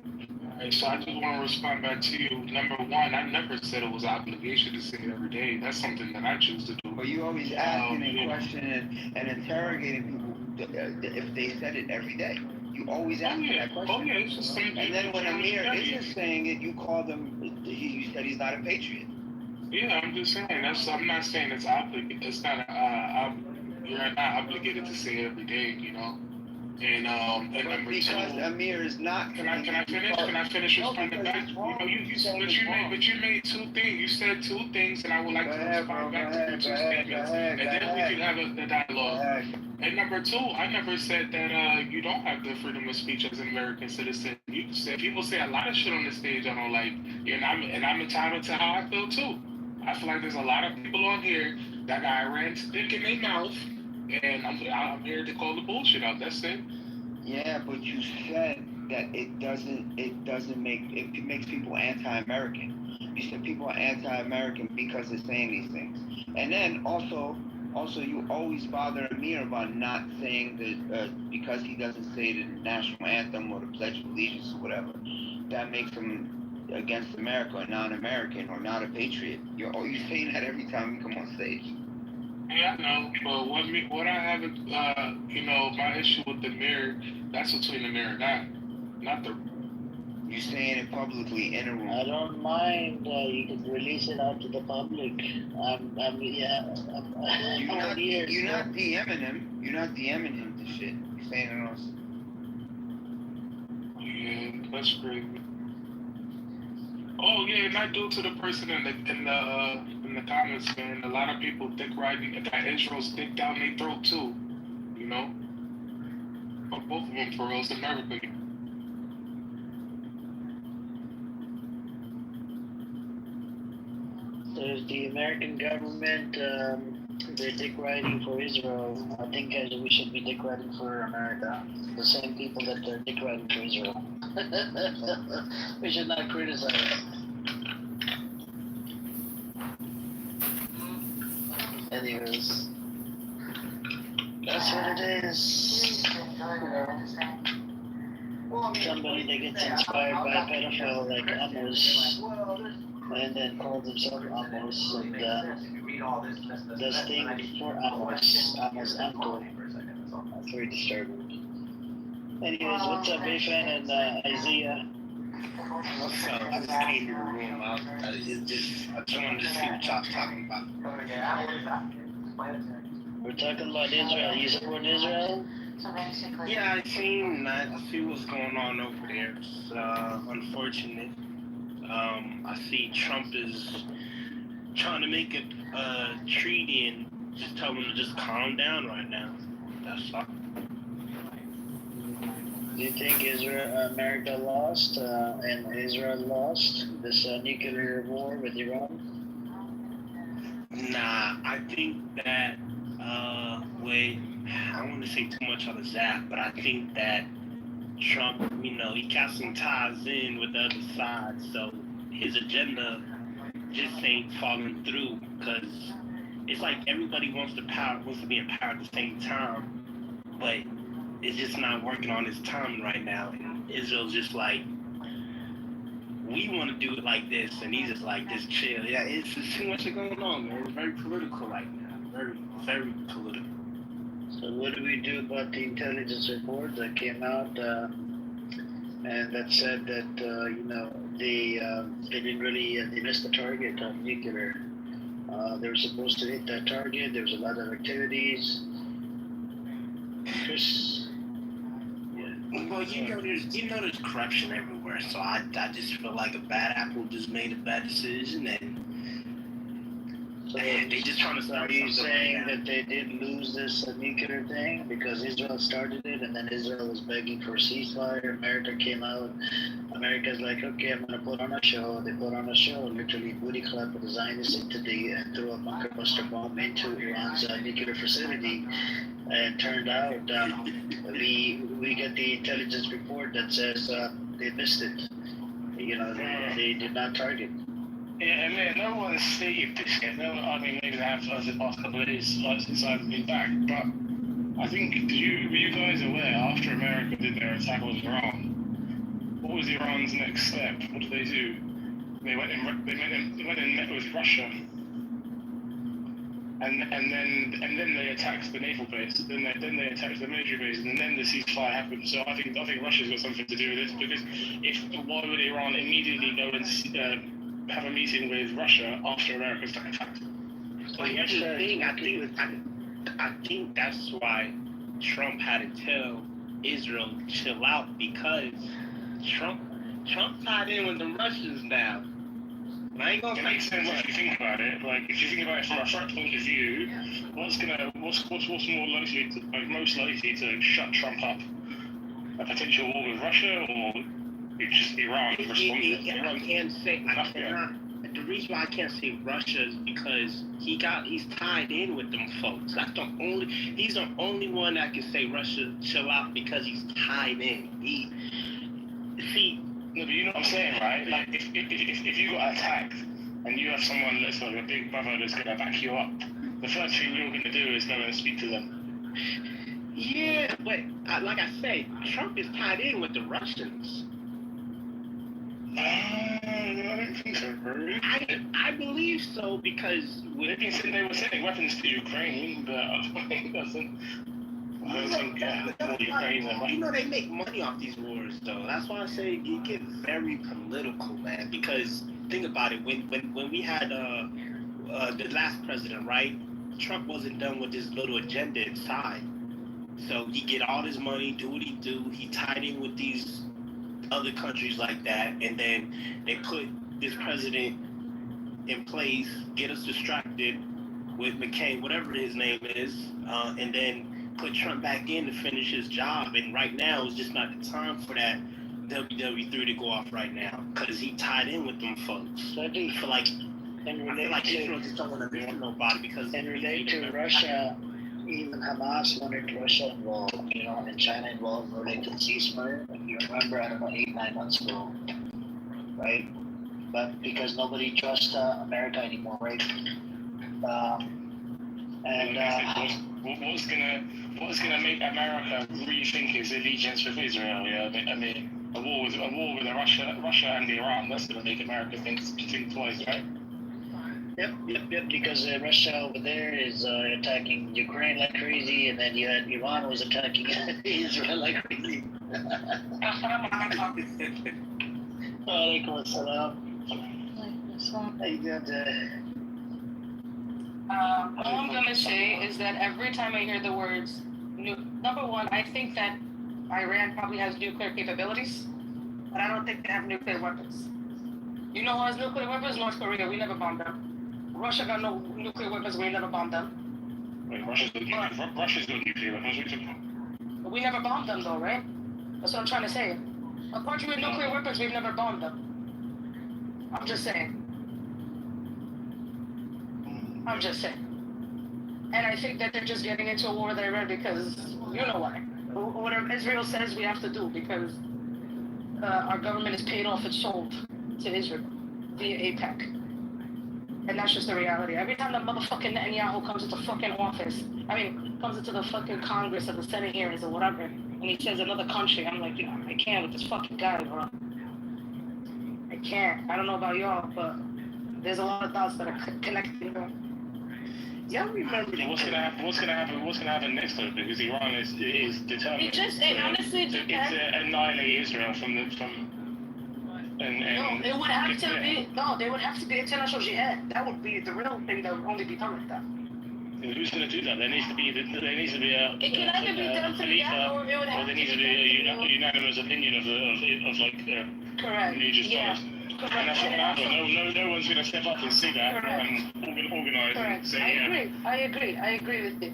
Alright, so I just want to respond back to you. Number one, I never said it was an obligation to say it every day. That's something that I choose to do. But you always asking and questioning and interrogating people if they said it every day. You always ask that question. Oh yeah, it's just something. And then when Amir isn't saying it, you call them. You said he's not a patriot. Yeah, I'm just saying. I'm not saying it's obligated. It's not. You're not obligated to say it every day. You know. And number because two, Amir is not. Can I finish? Can I finish responding back? You know, but you made two things. You said two things, and I would like to respond back to your two statements, and then we can have a dialogue. And number two, I never said that you don't have the freedom of speech as an American citizen. You said people say a lot of shit on the stage I don't like, and I'm entitled to how I feel too. I feel like there's a lot of people on here that got Iran stick in their mouth. And I'm here to call the bullshit out. That's it. Yeah, but you said that it makes people anti-American. You said people are anti-American because they're saying these things. And then also you always bother Amir about not saying that because he doesn't say the national anthem or the Pledge of Allegiance or whatever, that makes him against America or non-American or not a patriot. You're saying that every time you come on stage. Yeah, I know, but what I haven't, my issue with the mirror, that's between the mirror and not the. You saying it publicly in a room. I don't mind. You can release it out to the public. You're not DMing him. You're not DMing him this shit. You're saying it else. Yeah, that's crazy. Oh yeah, and I do to the person in the comments, man. A lot of people dick riding got Israel's dick down their throat too. You know, but both of them for real, it's America. There's the American government. They're dick riding for Israel. I think we should be dick riding for America. The same people that are dick riding for Israel. We should not criticize. Anyways, that's what it is. Somebody that gets inspired by a pedophile like Amos, and then calls himself Amos, and does things for Amos Amto. That's very disturbing. Anyways, what's up, Bayfan and Isaiah? What's up? I just came to the room. I just wanted to see what y'all talking about. We're talking about Israel. You support Israel? Yeah, I see what's going on over there. It's unfortunate. I see Trump is trying to make a treaty and just tell them to just calm down right now. That's all. Do you think America lost and Israel lost this nuclear war with Iran? Nah, I think that, I don't want to say too much on the zap, but I think that Trump, he got some ties in with the other side, so his agenda just ain't falling through, because it's like everybody wants to be in power at the same time, but it's just not working on his time right now. And Israel's just like, we want to do it like this, and he's just like, just chill. Yeah, it's too much going on, man. It's very political right now. Very, very political. So what do we do about the intelligence report that came out and that said that, they didn't really, they missed the target of nuclear. They were supposed to hit that target. There was a lot of activities. Chris? Well, there's corruption everywhere, so I just feel like a bad apple just made a bad decision, and So They just trying to are you saying that they did lose this nuclear thing because Israel started it, and then Israel was begging for a ceasefire? America came out. America's like, okay, I'm gonna put on a show. They put on a show, literally booty clap with the Zionists entity and threw a bunker buster bomb into Iran's nuclear facility. And turned out we get the intelligence report that says they missed it. You know, they did not target. Yeah, I mean, no one's saved this yet. No, I mean, maybe they have for the past couple of days since I've been back. But I think, were you guys aware after America did their attack on Iran, what was Iran's next step? What did they do? They went and met with Russia, and then they attacked the naval base. Then they attacked the military base, and then the ceasefire happened. So I think Russia's got something to do with it, because why would Iran immediately go and have a meeting with Russia after America's attacked? Well, here's the thing. I think that's why Trump had to tell Israel to chill out, because Trump tied in with the Russians now. I ain't gonna it makes sense if you think about it. Like, if you think about it from a threat point of view, what's more likely to, most likely to shut Trump up? A potential war with Russia, or it's just Iran responding? I can't say. The reason why I can't say Russia is because he's tied in with them folks. He's the only one that can say Russia chill out, because he's tied in. No, but you know what I'm saying, right? Like, if you got attacked and you have someone that's like a big brother that's gonna back you up, the first thing you're gonna do is go and speak to them. Yeah, but like I say, Trump is tied in with the Russians. I don't think so, bro. I believe so, because they were sending weapons to Ukraine, but it doesn't. You know, they make money off these wars, though. That's why I say it gets very political, man. Because think about it, when we had the last president, right? Trump wasn't done with his little agenda inside. So he get all his money, do what he do. He tied in with these other countries like that, and then they put this president in place, get us distracted with McCain, whatever his name is, and then put Trump back in to finish his job. And right now is just not the time for that WW3 to go off right now, because he tied in with them folks. So I feel like Israel just don't want to listen to nobody, because in relation to Russia, even Hamas wanted Russia involved, you know, and China involved related to the ceasefire. You remember, I don't know, 8-9 months ago, right? But because nobody trusts America anymore, right? What's gonna make America rethink its allegiance with Israel? Yeah, I mean, a war with Russia and Iran. That's gonna make America think twice, right? Yep. Because Russia over there is attacking Ukraine like crazy, and then you had Iran was attacking Israel like crazy. Alaikum assalam. How you doing? All I'm gonna say is that every time I hear the words, number one, I think that Iran probably has nuclear capabilities, but I don't think they have nuclear weapons. You know who has nuclear weapons? North Korea. We never bombed them. Russia got no nuclear weapons. We never bombed them. Wait, Russia's got nuclear weapons. But we never bombed them, though, right? That's what I'm trying to say. A country with nuclear weapons, we've never bombed them. I'm just saying. And I think that they're just getting into a war with Iran because, you know why. Whatever Israel says, we have to do, because our government is paid off and sold to Israel via APEC. And that's just the reality. Every time that motherfucking Netanyahu comes into fucking office, comes into the fucking Congress or the Senate hearings or whatever, and he says another country, I'm like, I can't with this fucking guy, bro. I can't. I don't know about y'all, but there's a lot of dots that are connected. Y'all remember what's gonna happen next though? Because Iran is determined to annihilate Israel they would have to be international jihad. That would be the real thing that would only be done like that. Who's going to do that? There needs to be a it can either be done through that, or it would have there needs to be a unanimous opinion of correct. religious Yeah. scholars. And that's not going to happen. No one's going to step up and see that and organize and say, I agree with you.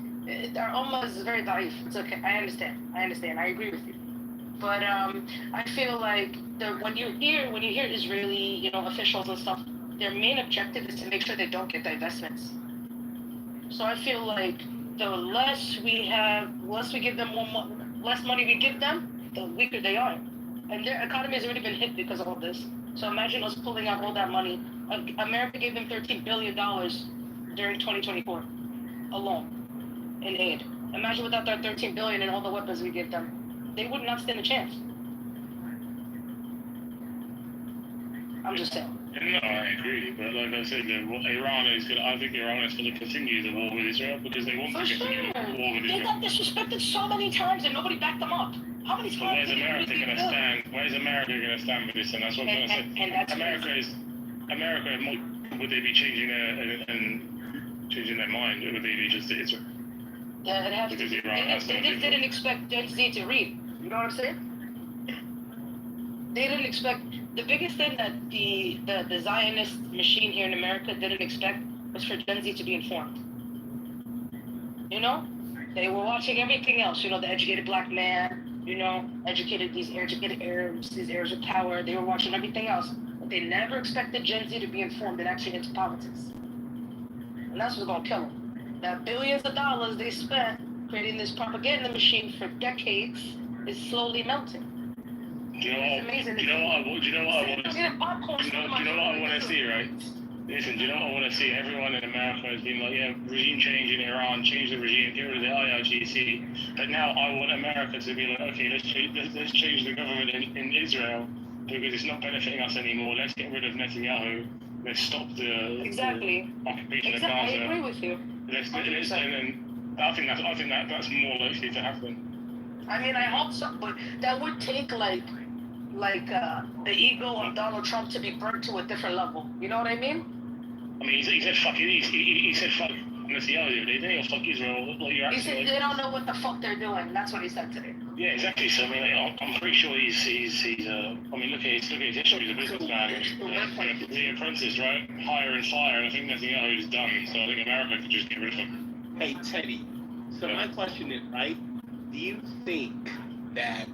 Our ummah is very da'if. It's okay. I understand. I agree with you. But I feel like when you hear Israeli, officials and stuff, their main objective is to make sure they don't get divestments. So I feel like the less we give them less money we give them, the weaker they are. And their economy has already been hit because of all this. So imagine us pulling out all that money. America gave them $13 billion during 2024 alone in aid. Imagine without that $13 billion and all the weapons we give them. They would not stand a chance. I'm just saying. No, I agree. But like I said, I think Iran is going to continue the war with Israel because they want to continue the war with Israel. They got disrespected so many times and nobody backed them up. How many times? Where's America going to stand? Where's America going to stand with this? And that's what I'm going to say. And that's America. Would they be changing their mind, or would they be just Israel? Yeah, it has because to. Iran has They just didn't expect Gen Z to read. You know what I'm saying? They didn't expect. The biggest thing that the Zionist machine here in America didn't expect was for Gen Z to be informed. They were watching everything else. The educated black man. Educated Arabs, these Arabs with power. They were watching everything else, but they never expected Gen Z to be informed and actually into politics. And that's what's gonna kill them. That billions of dollars they spent creating this propaganda machine for decades is slowly melting. I want to see, right? Listen, do you know what I want to see? Everyone in America has been like, regime change in Iran, change the regime, get rid of the IRGC. But now I want America to be like, okay, let's change the government in Israel because it's not benefiting us anymore. Let's get rid of Netanyahu. Let's stop the occupation of Gaza. I agree with you. And I think that's more likely to happen. I mean, I hope so, but that would take like the ego of Donald Trump to be burnt to a different level. You know what I mean? I mean, he said fuck Netanyahu. They didn't fuck Israel. He said they don't know what the fuck they're doing. That's what he said today. Yeah, exactly. So I mean, I'm pretty sure he's I mean, look at his history. He's a businessman. The Apprentice, right? Hire and fire, and I think Netanyahu is done. So I think America could just get rid of him. Hey Teddy. So my question is, right? Do you think that,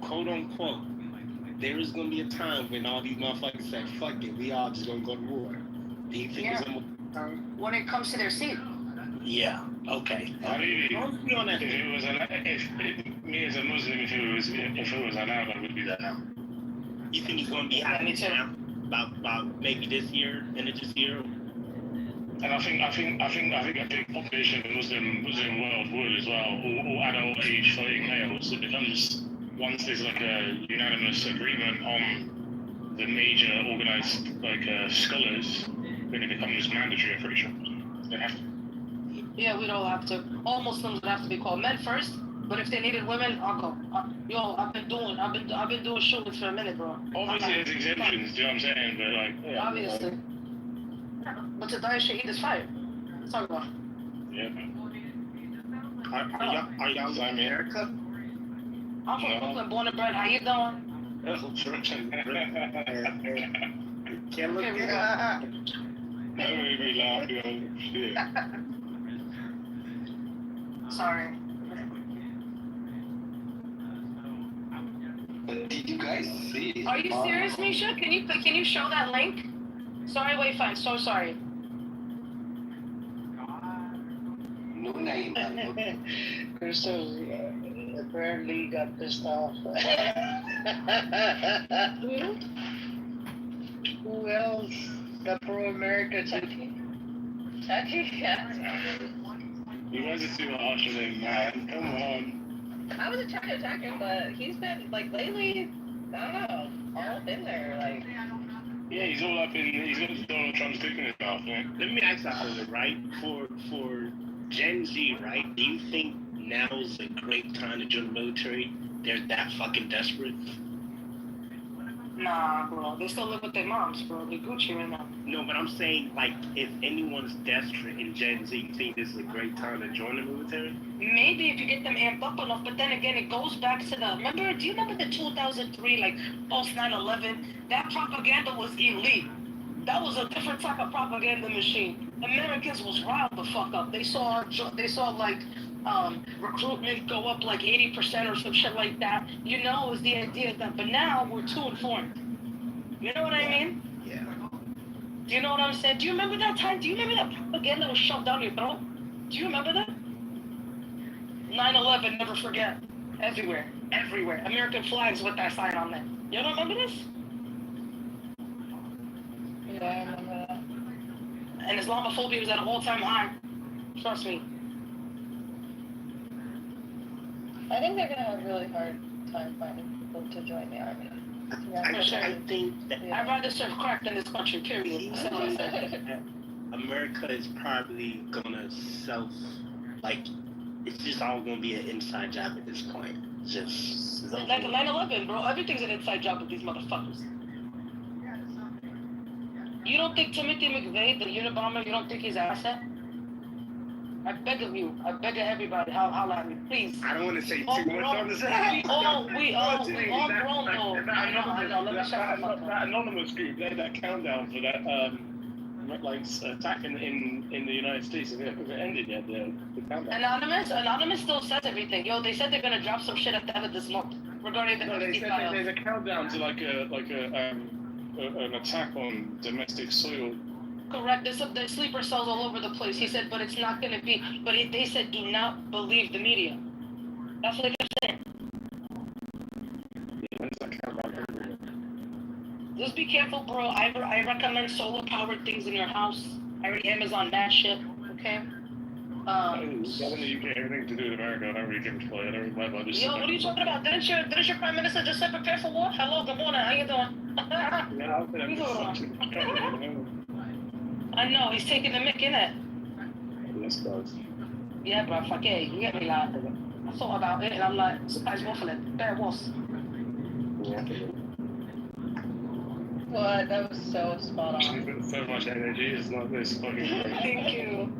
quote unquote, there is going to be a time when all these motherfuckers say, fuck it, we all just going to go to war? Do you think it's going to... When it comes to their seat. Yeah, okay. Me as a Muslim, if it was allowed, I would be that now. You think it's going to be happening now? About maybe this year, end of this year? And I think a big population of the Muslim world would as well, all adult age fighting males. It becomes, once there's like a unanimous agreement on the major organized scholars, then it becomes mandatory, I'm pretty sure. They have to. Yeah, we'd all have to. All Muslims would have to be called men first, but if they needed women, I'll go. I've been doing shulans for a minute, bro. Obviously, there's exemptions, do you know what I'm saying? But obviously. But to die Shaheed is fire. Let's talk about it. Yeah. Are y'all in America? I'm from Brooklyn, born and bred. How you doing? Can't look at that made me laugh, shit. Sorry. Did you guys see? Are you serious, Misha? Can you show that link? Sorry, wait, fine. So sorry. No name. Crystal apparently got pissed off. Who else? The pro-America Chucky? Yeah. You guys are too harsh on him, man. Come on. I wasn't trying to attack him, but he's been, lately, I don't know, all up in there, Yeah, he's all up in, he's got Donald Trump's dick in his mouth, man. Let me ask that something, right? For Gen Z, right? Do you think now is a great time to join the military? They're that fucking desperate? Nah, bro. They still live with their moms, bro. They're Gucci right now. No, but I'm saying, like, if anyone's desperate in Gen Z, you think this is a great time to join the military? Maybe if you get them amped up enough, but then again, it goes back to the, do you remember the 2003, like, post 9/11? That propaganda was elite. That was a different type of propaganda machine. Americans was riled the fuck up. They saw like, recruitment go up like 80% or some shit like that. You know, it was the idea that, but now we're too informed. You know what I mean? Yeah. Do you know what I'm saying? Do you remember that time? Do you remember that propaganda was shoved down your throat? Do you remember that? 9/11, never forget. Everywhere. Everywhere. American flags with that sign on there. You don't remember this? Yeah, I remember that. And Islamophobia was at an all-time high. Trust me. I think they're gonna have a really hard time finding people to join the army. I think that I'd rather serve crack than this country, period. America is probably gonna it's just all gonna be an inside job at this point. Just like 9/11, bro. Everything's an inside job with these motherfuckers. You don't think Timothy McVeigh, the Unabomber, you don't think he's an asset? I beg of you. I beg of everybody. Holla at me, please. I don't want to say too All much grown. on this. We all grown though. I know. Let me shut up. That anonymous group, they had that countdown for that attack in the United States. It ended yet, the countdown. Anonymous still says everything. Yo, they said they're gonna drop some shit at the end of this month regarding the. No, they said there's a countdown to an attack on domestic soil. Correct. There's sleeper cells all over the place. He said, but it's not gonna be. But they said, do not believe the media. That's what they kept saying. Just be careful, bro. I recommend solar powered things in your house. I read Amazon that shit. Okay. In the UK, everything to do with America, I don't really give a fuck. I don't really mind about this. Yo, what are you talking about? Didn't your prime minister just say prepare for war? Hello, good morning. How you doing? I know, he's taking the mic, innit? Yes, guys. Yeah, bro, fuck yeah, you get me, like, I thought about it and I'm like, this guy's waffling. Bear was. What? That was so spot on. So much energy, it's not this fucking. Thank you.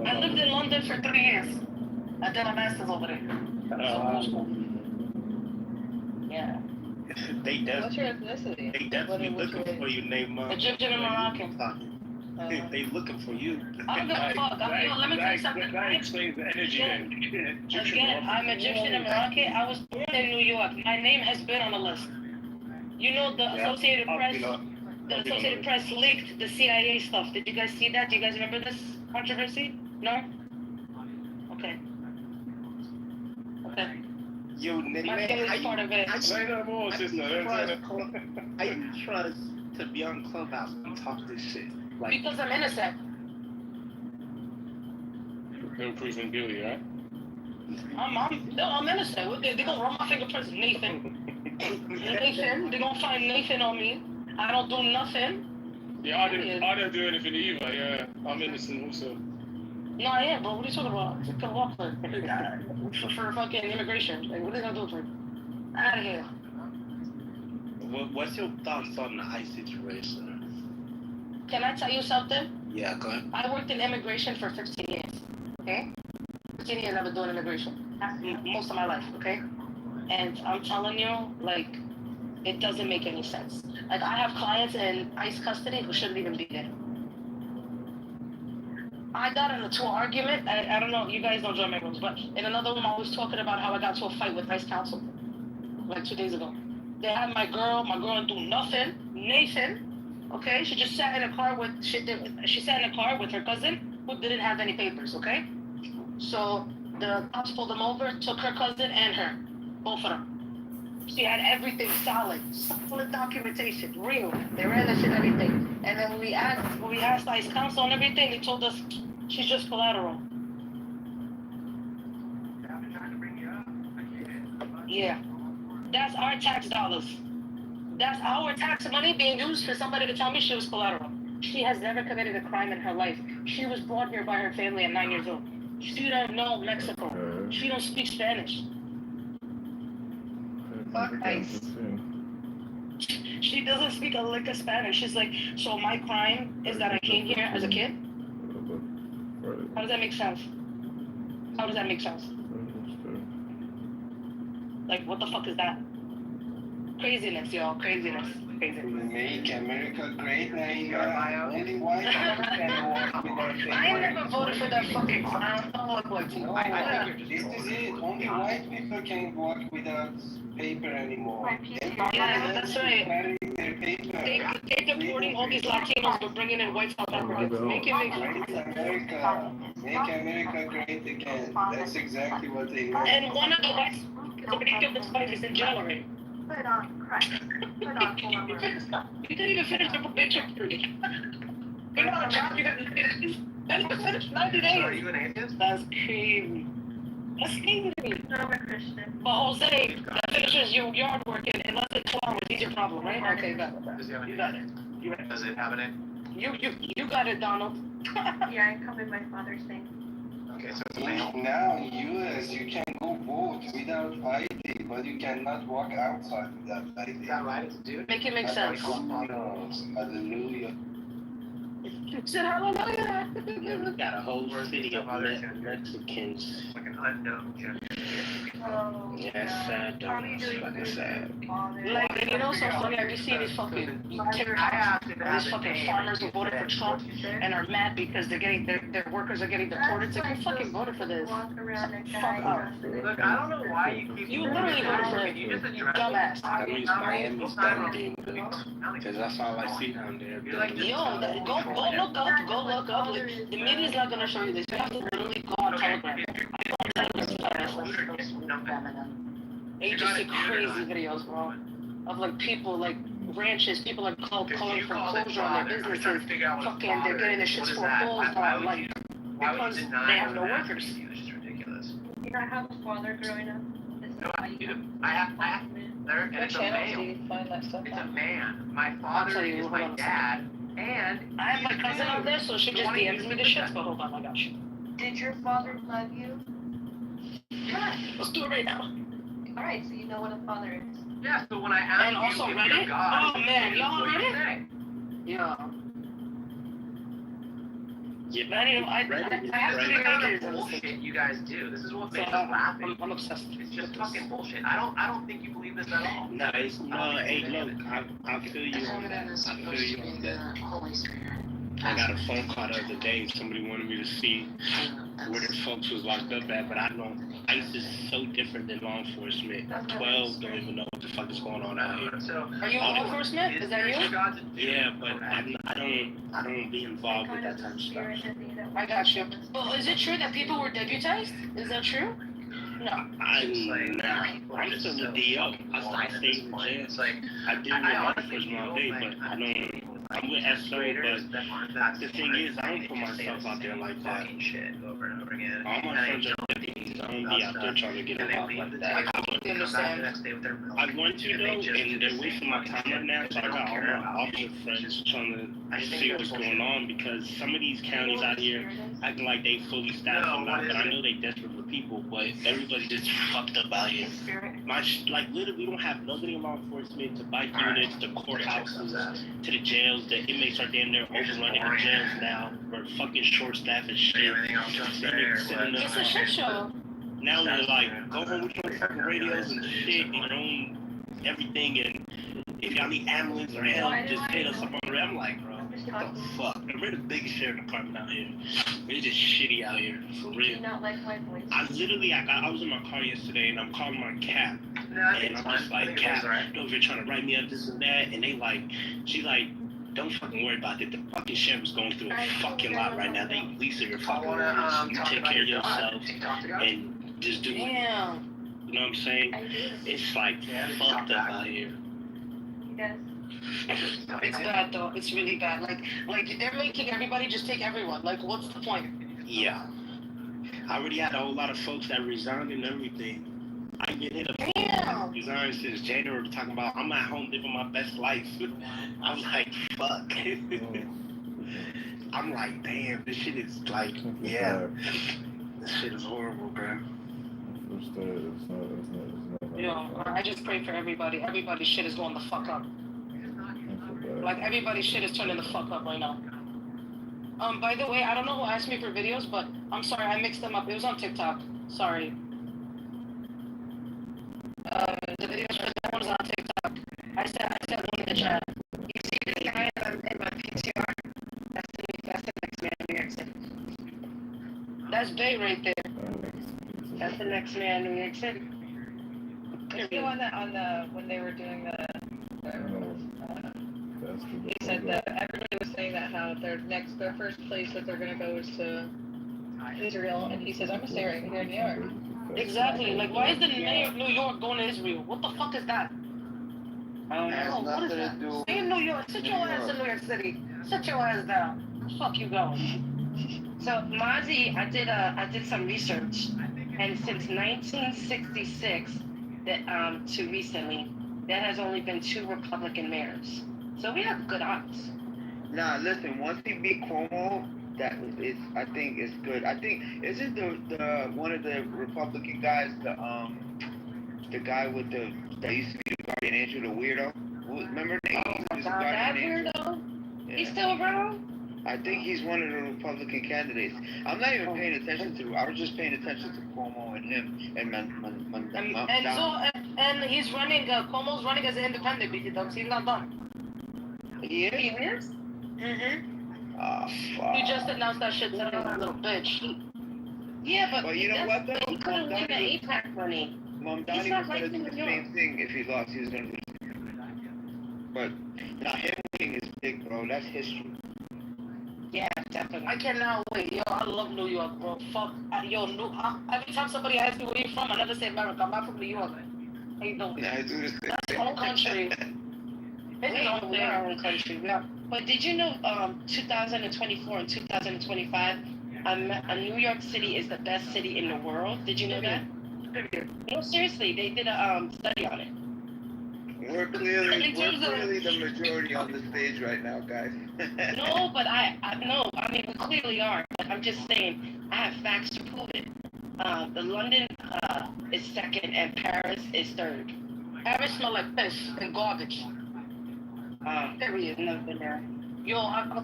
I lived in London for 3 years. I did a master's over there. Yeah. What's your ethnicity? They definitely looking for you, Neymar. Egyptian and Moroccan. They looking for you. I don't give a fuck. Let me tell you something. That explains the energy then. Again, I'm Egyptian and Moroccan. I was born in New York. My name has been on the list. You know the Associated Press. The Associated Press leaked the CIA stuff. Did you guys see that? Do you guys remember this controversy? No. Okay. Yo, my family's part of it. I trust to be on Clubhouse and talk this shit. Like, because I'm innocent. No proven guilty, right? I'm innocent. They gonna run my fingerprints, Nathan. Nathan, they gonna find Nathan on me. I don't do nothing. Yeah, I didn't do anything either. Yeah, I'm innocent also. No, I am, bro. What are you talking about? Just come walk for fucking immigration. Like, what are they gonna do for? Out of here. What's your thoughts on the ICE situation? Can I tell you something? Yeah, go ahead. I worked in immigration for 15 years. Okay? 15 years I've been doing immigration. Most of my life, okay? And I'm telling you, like, it doesn't make any sense. Like, I have clients in ICE custody who shouldn't even be there. I got into an argument. I don't know, you guys don't join my rooms, but in another room I was talking about how I got to a fight with ICE counsel like 2 days ago. They had my girl didn't do nothing. Nathan, okay? She just sat in a car with her cousin who didn't have any papers, okay? So the cops pulled them over, took her cousin and her, both of them. She had everything solid documentation, real. They ran that shit, everything. And then when we asked ICE counsel and everything, they told us she's just collateral. Yeah. That's our tax dollars. That's our tax money being used for somebody to tell me she was collateral. She has never committed a crime in her life. She was brought here by her family at 9 years old. She don't know Mexico. She don't speak Spanish. Fuck ICE. She doesn't speak a lick of Spanish. She's like, so my crime is that I came here as a kid? How does that make sense? How does that make sense? Like, what the fuck is that? Craziness, y'all. Craziness. Make America great again. Only white people can walk without paper. I never voted for that fucking clown. Don't look like you. This is it. Only white people can walk without paper anymore. Yeah, that's right. Their paper. They're deporting all these Latinos, but bringing in white South Africans. Make America. Make America great again. That's exactly what they want. And one of the whites, somebody killed this fight is in jail already. Put on crack. Put on full armor. You didn't even finish the picture period. Good on, John. You didn't finish 90 days. Are you an atheist? That's crazy. That's crazy to me. No, I'm a Christian. But Jose, that finishes your yard work in less than 12 hours. He's your problem, right? Okay, got it. Does it have a You name? got it. You right. Does it have a name? You got it, Donald. Yeah, I come in my father's name. Okay, so it's a male. Now in US you can go vote without ID, but you cannot walk outside without ID. Is that right? It's a dude? Make it make sense. Hallelujah. Said hallelujah. Yeah, we got a whole city of Mexicans. Like an unknown gender. Oh, Yeah, that's sad, though. It's fucking sad. Like, and you know, so funny. I be seeing these fucking TikToks, these fucking farmers who voted for Trump and are mad because they're getting their workers are getting deported. It's like, you fucking voted for this. Walk around and Fuck off. Look, I don't know why you keep... You literally voted for it. You just You dumbass. That means Miami's done being good. Because that's all I see down there. Yo, go look up. Like, the media's not gonna show you this. You have to literally go on Telegram. They just see crazy videos, bro, of like people, like ranches, people like calling for closure on their businesses. Fucking, they're getting their shits foreclosed on, like, because they have no workers. It's just ridiculous. You not have a father growing up? No, I have there, and it's a male. Find that stuff It's a out? man. My father is my dad, and I have my cousin out there, so she just DMs me the shits, but hold on, I got you. Did your father love you? Let's do it right now. Alright, so you know what a father is. yeah. So when I ask And also you if Reddit? you're God, Oh man, y'all what do you Reddit? say? Yeah. Yeah, I have This three is the acres in this bullshit thing. you guys do. This is what So makes us laughing. I'm obsessed. It's just fucking bullshit. I don't think you believe this at all. No, it's no. Hey, look, I feel you on that. I feel you on that. I got a phone call the other day. Somebody wanted me to see where their folks was locked up at, but I don't. ICE is so different than law enforcement. 12 don't even know what the fuck is going on out here. So, Are you law enforcement? Is that you? Yeah, but I don't be involved with that type of stuff. I got you. But is it true that people were deputized? Is that true? No. I'm still the DO. I stay in jail. I deal with law enforcement all day, but I don't. I'm with SO, but the thing is, I don't put myself out there like that. Shit over and over again. All my friends are deputies. I don't be out there trying to get involved like that. I want to though, and they're wasting my time right now, so I got all my officer friends trying to see what's going on, because some of these counties out here acting like they fully staffed them out, but I know they desperate for people, but everybody just fucked up out here. Like literally, we don't have nobody in law enforcement, to bike units, to courthouses, to the jails. The inmates are damn near overrunning the jails now. We're fucking short staff and shit. It's a shit show. Now we're like, go home with your fucking radios and shit, and your own everything, and if y'all need ambulance or help, just hit us up on the I'm like, bro, what the fuck? And we're the biggest sheriff department out here. We're just shitty out here, for real. I literally, I was in my car yesterday, and I'm calling my cap. And I'm just like, Cap, if you're trying to write me up this and that, and they like, she's like, don't fucking worry about it. The fucking sheriff's going through a fucking lot right now. They leasing your fucking words. You take care of yourself and just do it. You know what I'm saying? It's like fucked up out here. It's bad though. It's really bad. Like they're making everybody just take everyone. Like, what's the point? Yeah. I already had a whole lot of folks that resigned and everything. I get hit up resigned since January talking about I'm at home living my best life. I'm like, fuck. I'm like, damn, this shit is like, yeah. This shit is horrible, bro. Yo, I just pray for everybody. Everybody's shit is going the fuck up. Like everybody's shit is turning the fuck up right now. By the way, I don't know who asked me for videos, but I'm sorry, I mixed them up. It was on TikTok. Sorry. The videos for that one was on TikTok. I said one in the chat. You see this guy in my PTR? That's the next man in New York City. That's Bay right there. That's the next man in New York City. Is the one that on the when they were doing he said that everybody was saying that how their first place that they're gonna go is to Israel, and he says I'm a Syrian here in New York. Exactly. Like, why is the mayor of New York going to Israel? What the fuck is that? I don't know. What is that? Stay in New York. Sit your ass in New York City. Sit your ass down. Fuck you going. So Mazi, I did some research, and since 1966, to recently, there has only been 2 Republican mayors. So we have good odds. Nah, listen. Once he beat Cuomo, that is, I think it's good. I think isn't the one of the Republican guys the guy with that used to be the guardian angel, the weirdo. Remember? He was the guardian angel. Yeah. He's still around. I think he's one of the Republican candidates. I'm not even paying attention to. I was just paying attention to Cuomo and him and he's running. Cuomo's running as an independent because he's not done. He is. He is. Oh, fuck. He just announced that shit today, that little bitch. Yeah, but you know what though? He couldn't win the APAC money. Mom Donnie was going to do the same thing if he lost. He was going to do. But now him winning is big, bro. That's history. Yeah, definitely. I cannot wait. Yo, I love New York, bro. Fuck. Every time somebody asks me where you from, I never say America. I'm not from New York. How you doing? Yeah, I do the same. That's the whole country. We're our own country. But did you know 2024 and 2025, New York City is the best city in the world? Did you know that? No, seriously, they did a study on it. We're clearly the majority on the stage right now, guys. No, but I mean, we clearly are. But I'm just saying, I have facts to prove it. The London is second and Paris is third. Paris smell like piss and garbage. Period. Never been there. Yo,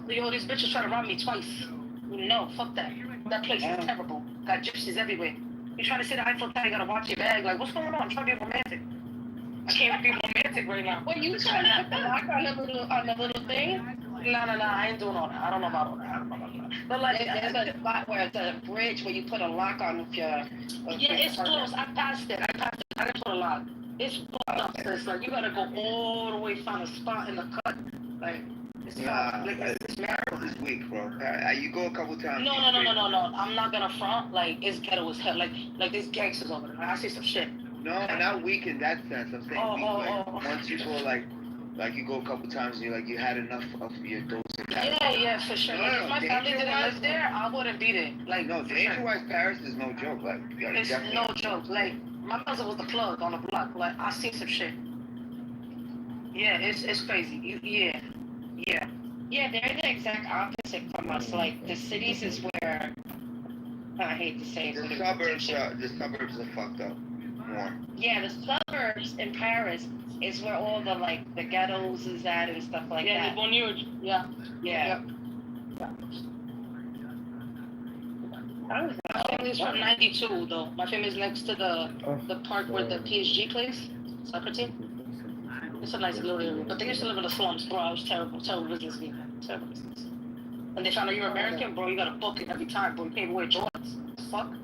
these bitches try to rob me twice. No, fuck that. That place is terrible. Got gypsies everywhere. You trying to say the Eiffel Tower, you gotta watch your bag. Like, what's going on? I'm trying to be romantic. I can't be romantic right now. Well, you trying to put the lock on the little thing? No, I ain't doing all that. I don't know about all that. But like, there's a spot where it's a bridge where you put a lock on with your. Yeah, it's close. I passed it. I didn't put a lock. It's fucked up. It's like you gotta go all the way find a spot in the cut. Like, it's Paris is weak, bro. You go a couple times. No. I'm not gonna front. Like, it's ghetto as hell. Like there's gangsters over there. I see some shit. No, not weak in that sense. I'm saying weak. Once you go like you go a couple times and you had enough of your dose of that. Yeah, for sure. Like, if my family didn't live there, I wouldn't be there. Like, no, danger-wise, Paris is no joke. Like, it's no joke. Like, my cousin was the plug on the block. Like, I seen some shit. Yeah, it's crazy. Yeah, they're the exact opposite from us. Like, the cities is where I hate to say it. The suburbs are fucked up more. Yeah, the suburbs in Paris is where all the ghettos is at and stuff like that. Yeah, Yeah. My family's from 92 though. My family's next to the park where the PSG plays, soccer team. It's a nice little area. But they used to live in the slums, bro. I was terrible business. And they found out you're American, bro, you gotta book it every time, bro. You can't wear Jordans. Fuck.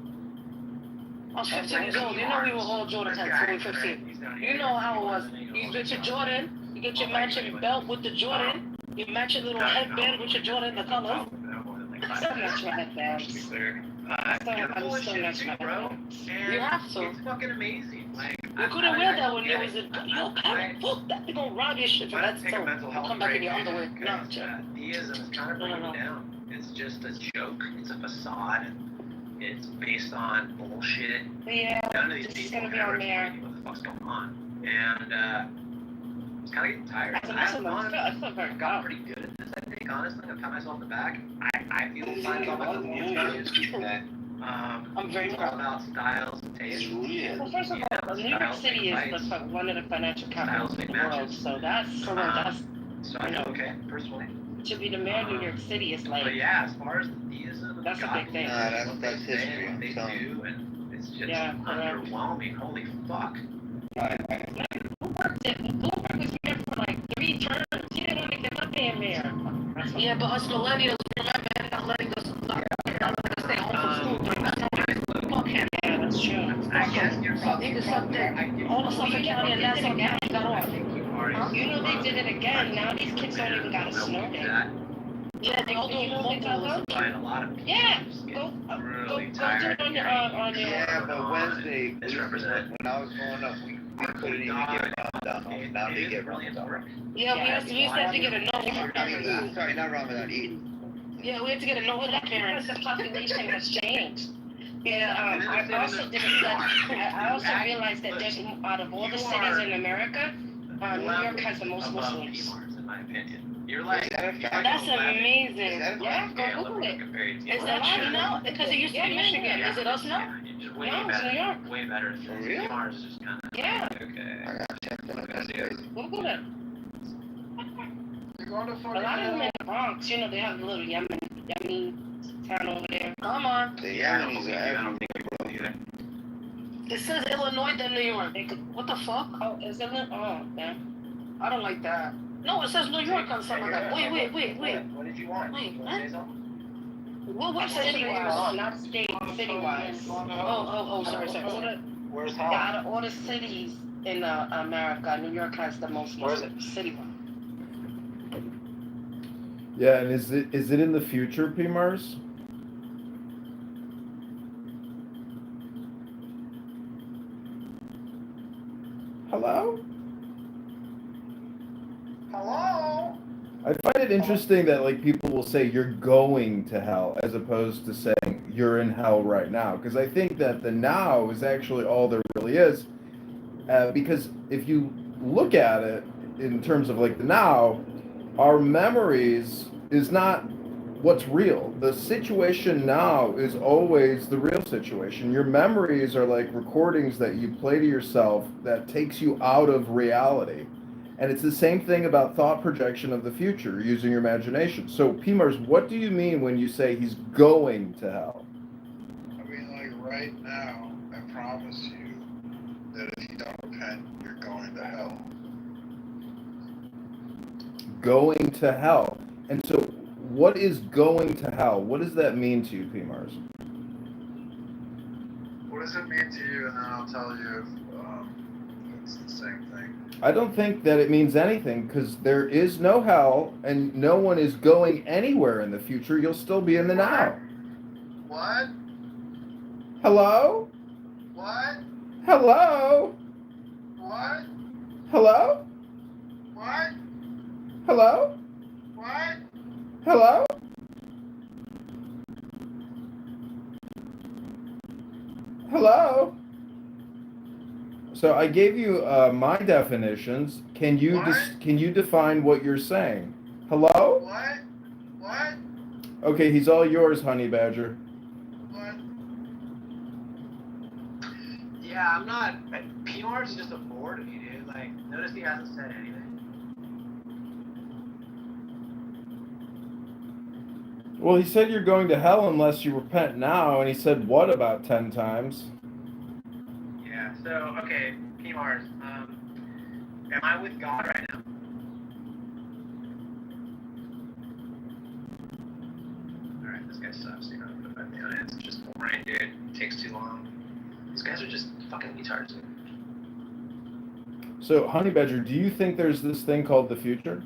I was 15 years old. You know we were all Jordan heads when we were 15. You know how it was. You get your Jordan, you get your matching belt with the Jordan, you match your little headband with your Jordan, the colors. So much my headband. I'm so much my headband. You have to. It's fucking amazing. Like, you couldn't wear that when you was in. Yo, fuck that. They gonna rob your shit. That's so. Come back in your underwear. No, theism is kind of breaking down. It's just a joke. It's a facade. It's based on bullshit. Yeah, none of these it's people gonna be ever on there. explain what the fuck's going on. And it's kind of getting tired. I feel very got pretty good at this, I think, honestly. I pat myself on the back. I feel fine about myself that I'm very proud about styles and taste. Well, first of all, New York City is one of the financial capitals of the world, so that's So I know, okay, personally. To be the mayor of New York City is like. But yeah, as far as the theism, that's a big thing. That's history. What they do, and it's just underwhelming. Holy fuck. Bloomberg was mayor for like 3 terms. He didn't want to get up being mayor. Yeah, but us millennials, remember, not letting us stay home from school. Fuck him. Yeah, that's true. I guess you're probably He did something. All the Suffolk County and Nassau County got off. You know they did it again. Now these kids don't even got a snow day. Yeah, they all do locals. Yeah, go do it on your Yeah, but Wednesday, when I was growing up, we couldn't even get Ramadan. Now they get Ramadan. Yeah, we used to have to get a note. Sorry, not Ramadan, Eid. Yeah, we had to get a note with our parents. Because the population has changed. Yeah, I also did a study. I also realized that there's, out of all the cities in America, New York has the most Muslims. In my opinion. You're like, that's amazing. Yeah, go Google it. Is that true now? Because it used to be Michigan. Is it us now? No, it's New York. Way better. For real? Mars is just kind of. Yeah. Okay. I gotta check that out. Google it. A lot of them in the Bronx, you know, they have a little Yemen town over there. Come on. The Yemenis are everywhere, bro. It says Illinois than New York. What the fuck? Oh, is it? Oh, yeah. I don't like that. No, it says New York on some of that. Wait. What did you want? Wait, What? what? Say something? What website you City-wise, on? not state, city-wise. Sorry. Where's Yeah, out of all the cities in America, New York has the most Muslims, city-wise. Yeah, and is it in the future, P. Mars? Hello? Hello? I find it interesting that like people will say you're going to hell as opposed to saying you're in hell right now, because I think that the now is actually all there really is. Because if you look at it in terms of like the now, our memories is not what's real. The situation now is always the real situation. Your memories are like recordings that you play to yourself that takes you out of reality. And it's the same thing about thought projection of the future, using your imagination. So, P-Mars, what do you mean when you say he's going to hell? I mean, like right now, I promise you that if you don't repent, you're going to hell. Going to hell. And so, what is going to hell? What does that mean to you, P-Mars? What does it mean to you? And then I'll tell you if it's the same thing. I don't think that it means anything, because there is no hell and no one is going anywhere in the future. You'll still be in the now. What? Hello? What? Hello? What? Hello? What? Hello? What? Hello? Hello? So I gave you my definitions. Can you can you define what you're saying? Hello? What? What? Okay, he's all yours, Honey Badger. What? Yeah, I'm not. PR's just a bored of you, dude. Like, notice he hasn't said anything. Well, he said you're going to hell unless you repent now, and he said what about 10 times? Yeah, so, okay, PRs, am I with God right now? Alright, this guy sucks, you know, but the audience is just boring, dude. It takes too long. These guys are just fucking retards. So, Honey Badger, do you think there's this thing called the future?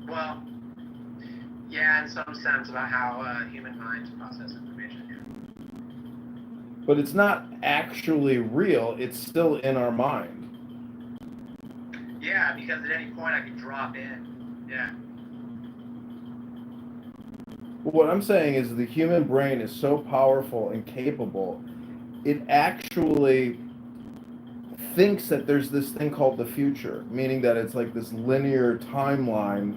Well, yeah, in some sense about how human minds process information. But it's not actually real. It's still in our mind. Yeah, because at any point I could drop in. Yeah. But what I'm saying is the human brain is so powerful and capable, it actually thinks that there's this thing called the future, meaning that it's like this linear timeline,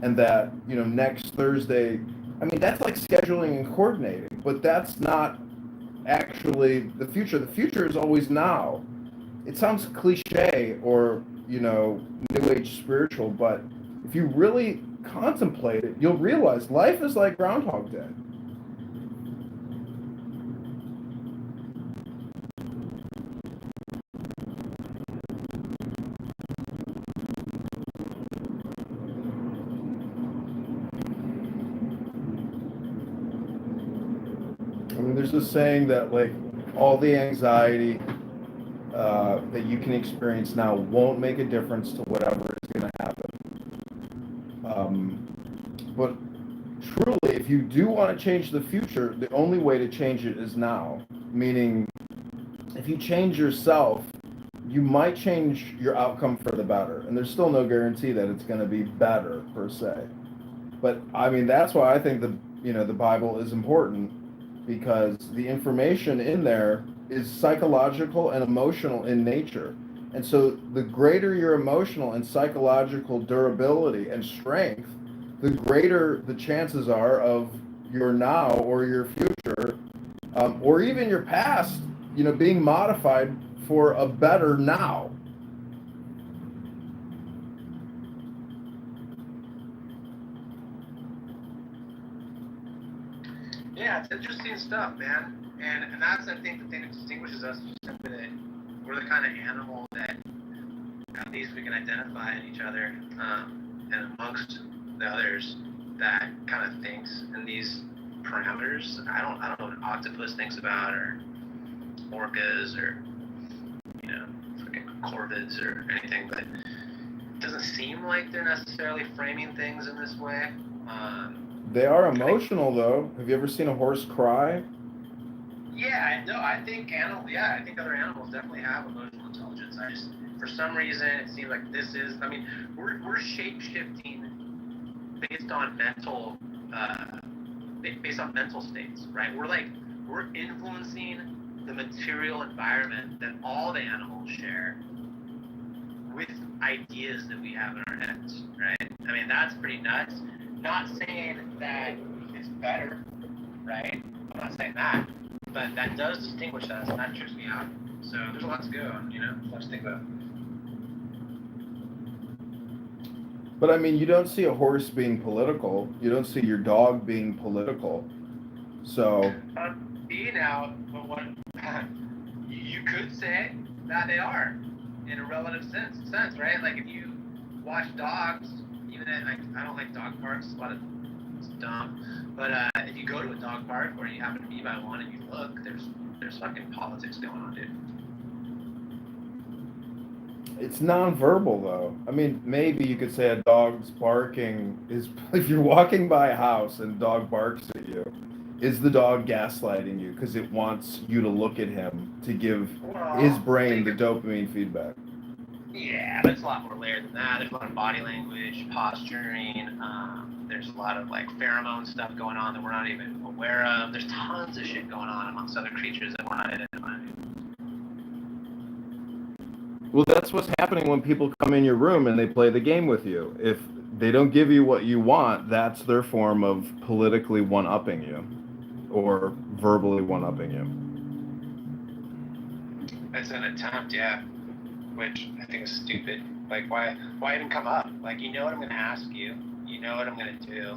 and that, you know, next Thursday, I mean, that's like scheduling and coordinating, but that's not actually the future. The future is always now. it sounds cliche or, new age spiritual, but if you really contemplate it, you'll realize life is like Groundhog Day. I mean, there's this saying that, like, all the anxiety that you can experience now won't make a difference to whatever is going to happen. But truly, if you do want to change the future, the only way to change it is now. Meaning, if you change yourself, you might change your outcome for the better. And there's still no guarantee that it's going to be better, per se. But, I mean, that's why I think the Bible is important, because the information in there is psychological and emotional in nature. And so the greater your emotional and psychological durability and strength, the greater the chances are of your now or your future, or even your past, being modified for a better now. Yeah, it's interesting stuff, man. And that's, I think, the thing that distinguishes us is just simply that we're the kind of animal that at least we can identify in each other, and amongst the others that kind of thinks in these parameters. I don't know what an octopus thinks about, or orcas, or freaking corvids or anything, but it doesn't seem like they're necessarily framing things in this way. They are emotional, though. Have you ever seen a horse cry? Yeah, no, I think other animals definitely have emotional intelligence. I just, for some reason, it seems like we're shape-shifting based on mental states, right? We're influencing the material environment that all the animals share with ideas that we have in our heads, right? I mean, that's pretty nuts. Not saying that it's better, right? I'm not saying that, but that does distinguish us, and that trips me out. So there's a lot to go on, Let's think about. But I mean, you don't see a horse being political. You don't see your dog being political. So. But what you could say that they are, in a relative sense, right? Like if you watch dogs, even at, I don't like dog parks. It's dumb. But if you go to a dog park or you happen to be by one and you look, there's fucking politics going on, dude. It's nonverbal, though. I mean, maybe you could say a dog's barking is, if you're walking by a house and a dog barks at you, is the dog gaslighting you because it wants you to look at him to give his brain the dopamine feedback? Yeah, but it's a lot more layered than that. There's a lot of body language, posturing. There's a lot of pheromone stuff going on that we're not even aware of. There's tons of shit going on amongst other creatures that we're not identifying. Well, that's what's happening when people come in your room and they play the game with you. If they don't give you what you want, that's their form of politically one-upping you or verbally one-upping you. It's an attempt, yeah, which I think is stupid. Like, why even come up? Like, you know what I'm going to ask you. You know what I'm going to do.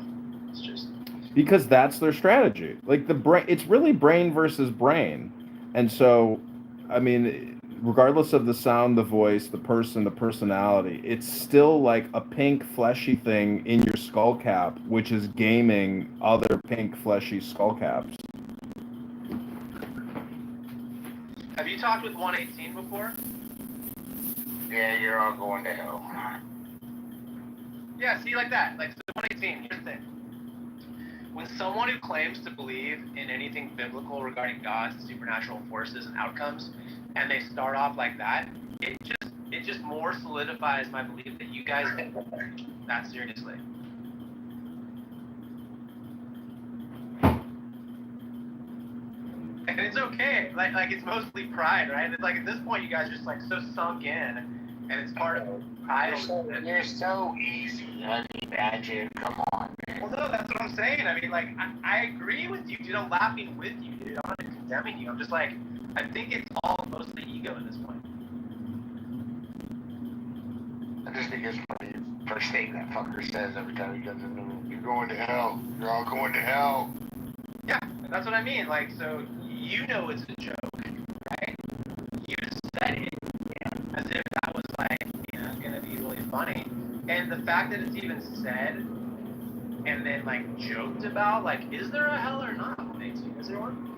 It's just... Because that's their strategy. Like, the brain, it's really brain versus brain. And so, I mean, regardless of the sound, the voice, the person, the personality, it's still like a pink fleshy thing in your skull cap, which is gaming other pink fleshy skull caps. Have you talked with 118 before? Yeah, you're all going to hell. Yeah, see, like that. Like, so 118, here's the thing. When someone who claims to believe in anything biblical regarding gods, supernatural forces, and outcomes, and they start off like that, it just more solidifies my belief that you guys take that seriously. And it's okay. Like it's mostly pride, right? It's like at this point you guys are just like so sunk in, and it's part of pride. You're so easy, honey badger. Come on, man. Well, no, that's what I'm saying. I mean, like I agree with you, dude. I'm laughing with you, dude. I'm not condemning you. I'm just like, I think it's all mostly ego at this point. think it's funny. First thing that fucker says every time he comes in the room, "You're going to hell. You're all going to hell." Yeah, that's what I mean. Like, so you know it's a joke, right? You just said it, as if that was like, gonna be really funny. And the fact that it's even said and then like joked about, like, is there a hell or not? Is there one?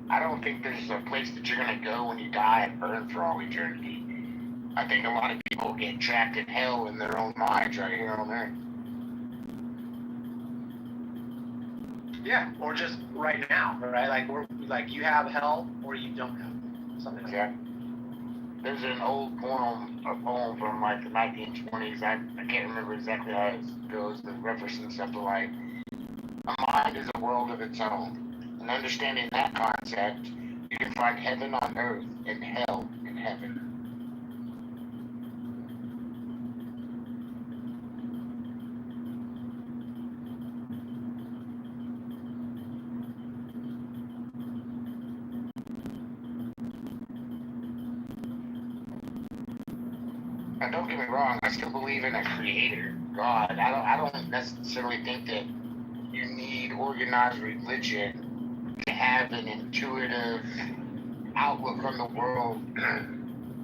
I don't think there's a place that you're gonna go when you die and burn for all eternity. I think a lot of people get trapped in hell in their own minds right here on earth. Yeah, or just right now, right? Like you have hell or you don't have something like that. There's an old poem from like the 1920s. I can't remember exactly how it goes, but referencing something like, "A mind is a world of its own. And understanding that concept, you can find heaven on earth and hell in heaven." And don't get me wrong, I still believe in a creator, God. I don't necessarily think that you need organized religion to have an intuitive outlook on the world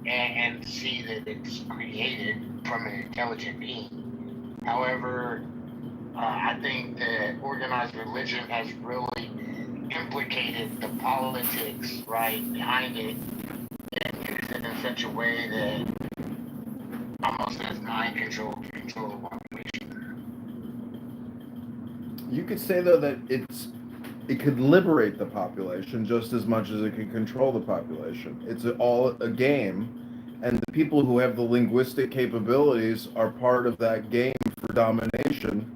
and see that it's created from an intelligent being. However, I think that organized religion has really implicated the politics right behind it and used it in such a way that almost as mind control to control the population. You could say though that it could liberate the population just as much as it could control the population. It's all a game, and the people who have the linguistic capabilities are part of that game for domination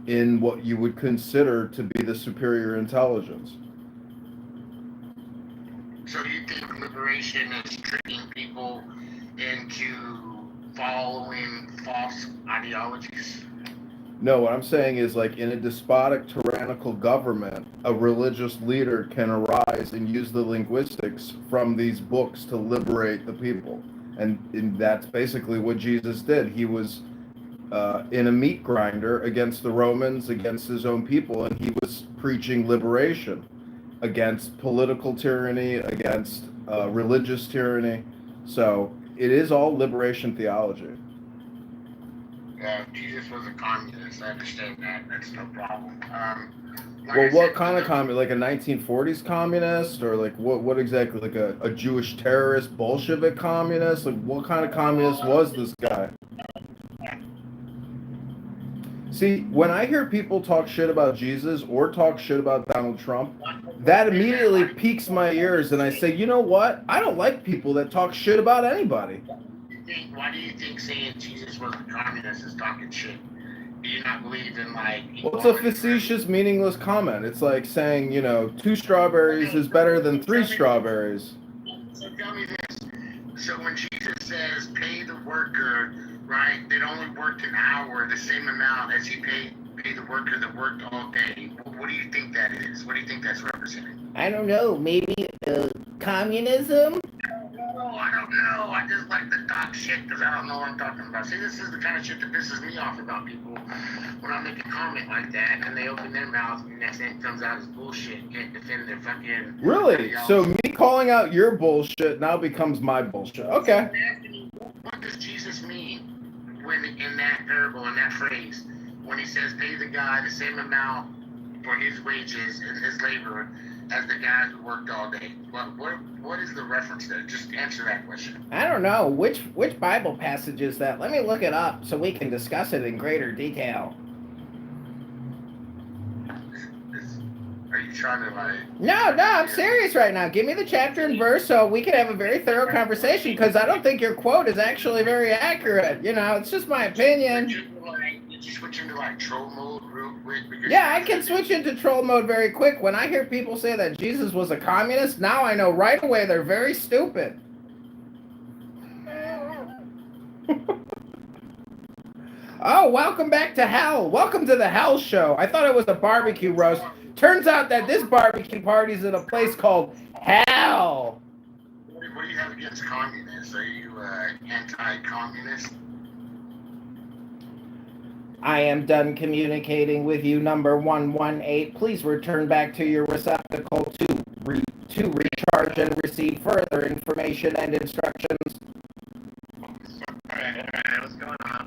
in what you would consider to be the superior intelligence. So you think liberation is tricking people into following false ideologies? No, what I'm saying is, like, in a despotic, tyrannical government, a religious leader can arise and use the linguistics from these books to liberate the people. And that's basically what Jesus did. He was in a meat grinder against the Romans, against his own people, and he was preaching liberation against political tyranny, against religious tyranny. So it is all liberation theology. Yeah, Jesus was a communist. I understand that. That's no problem. Well, what kind of communist? Like a 1940s communist, or like what exactly? Like a Jewish terrorist, Bolshevik communist? Like what kind of communist was this guy? See, when I hear people talk shit about Jesus or talk shit about Donald Trump, that immediately piques my ears, and I say, you know what? I don't like people that talk shit about anybody. Why do you think saying Jesus was a communist is talking shit? Do you not believe in like? Well, it's a facetious, meaningless comment. It's like saying, 2 strawberries is better than 3 strawberries. So tell me this. So when Jesus says pay the worker, right, that only worked an hour, the same amount as he paid the worker that worked all day, what do you think that is? What do you think that's representing? I don't know. Maybe communism? No, I don't know. I just like to talk shit because I don't know what I'm talking about. See, this is the kind of shit that pisses me off about people when I make a comment like that and they open their mouth and the next thing comes out is bullshit and can't defend their fucking... Really? So me calling out your bullshit now becomes my bullshit. Okay. What does Jesus mean when in that parable, in that phrase, when he says pay the guy the same amount for his wages and his labor as the guys who worked all day? What is the reference there? Just answer that question. I don't know. Which Bible passage is that? Let me look it up so we can discuss it in greater detail. Are you trying to like... No, I'm serious right now. Give me the chapter and verse so we can have a very thorough conversation, because I don't think your quote is actually very accurate. It's just my opinion. Did you switch into like troll mode real quick? Yeah, I can switch into troll mode very quick. When I hear people say that Jesus was a communist, now I know right away they're very stupid. Oh, welcome back to hell. Welcome to the hell show. I thought it was a barbecue roast. Turns out that this barbecue party's in a place called hell. What do you have against communists? Are you anti-communist? I am done communicating with you, number 118. Please return back to your receptacle to recharge and receive further information and instructions. Alright, what's going on?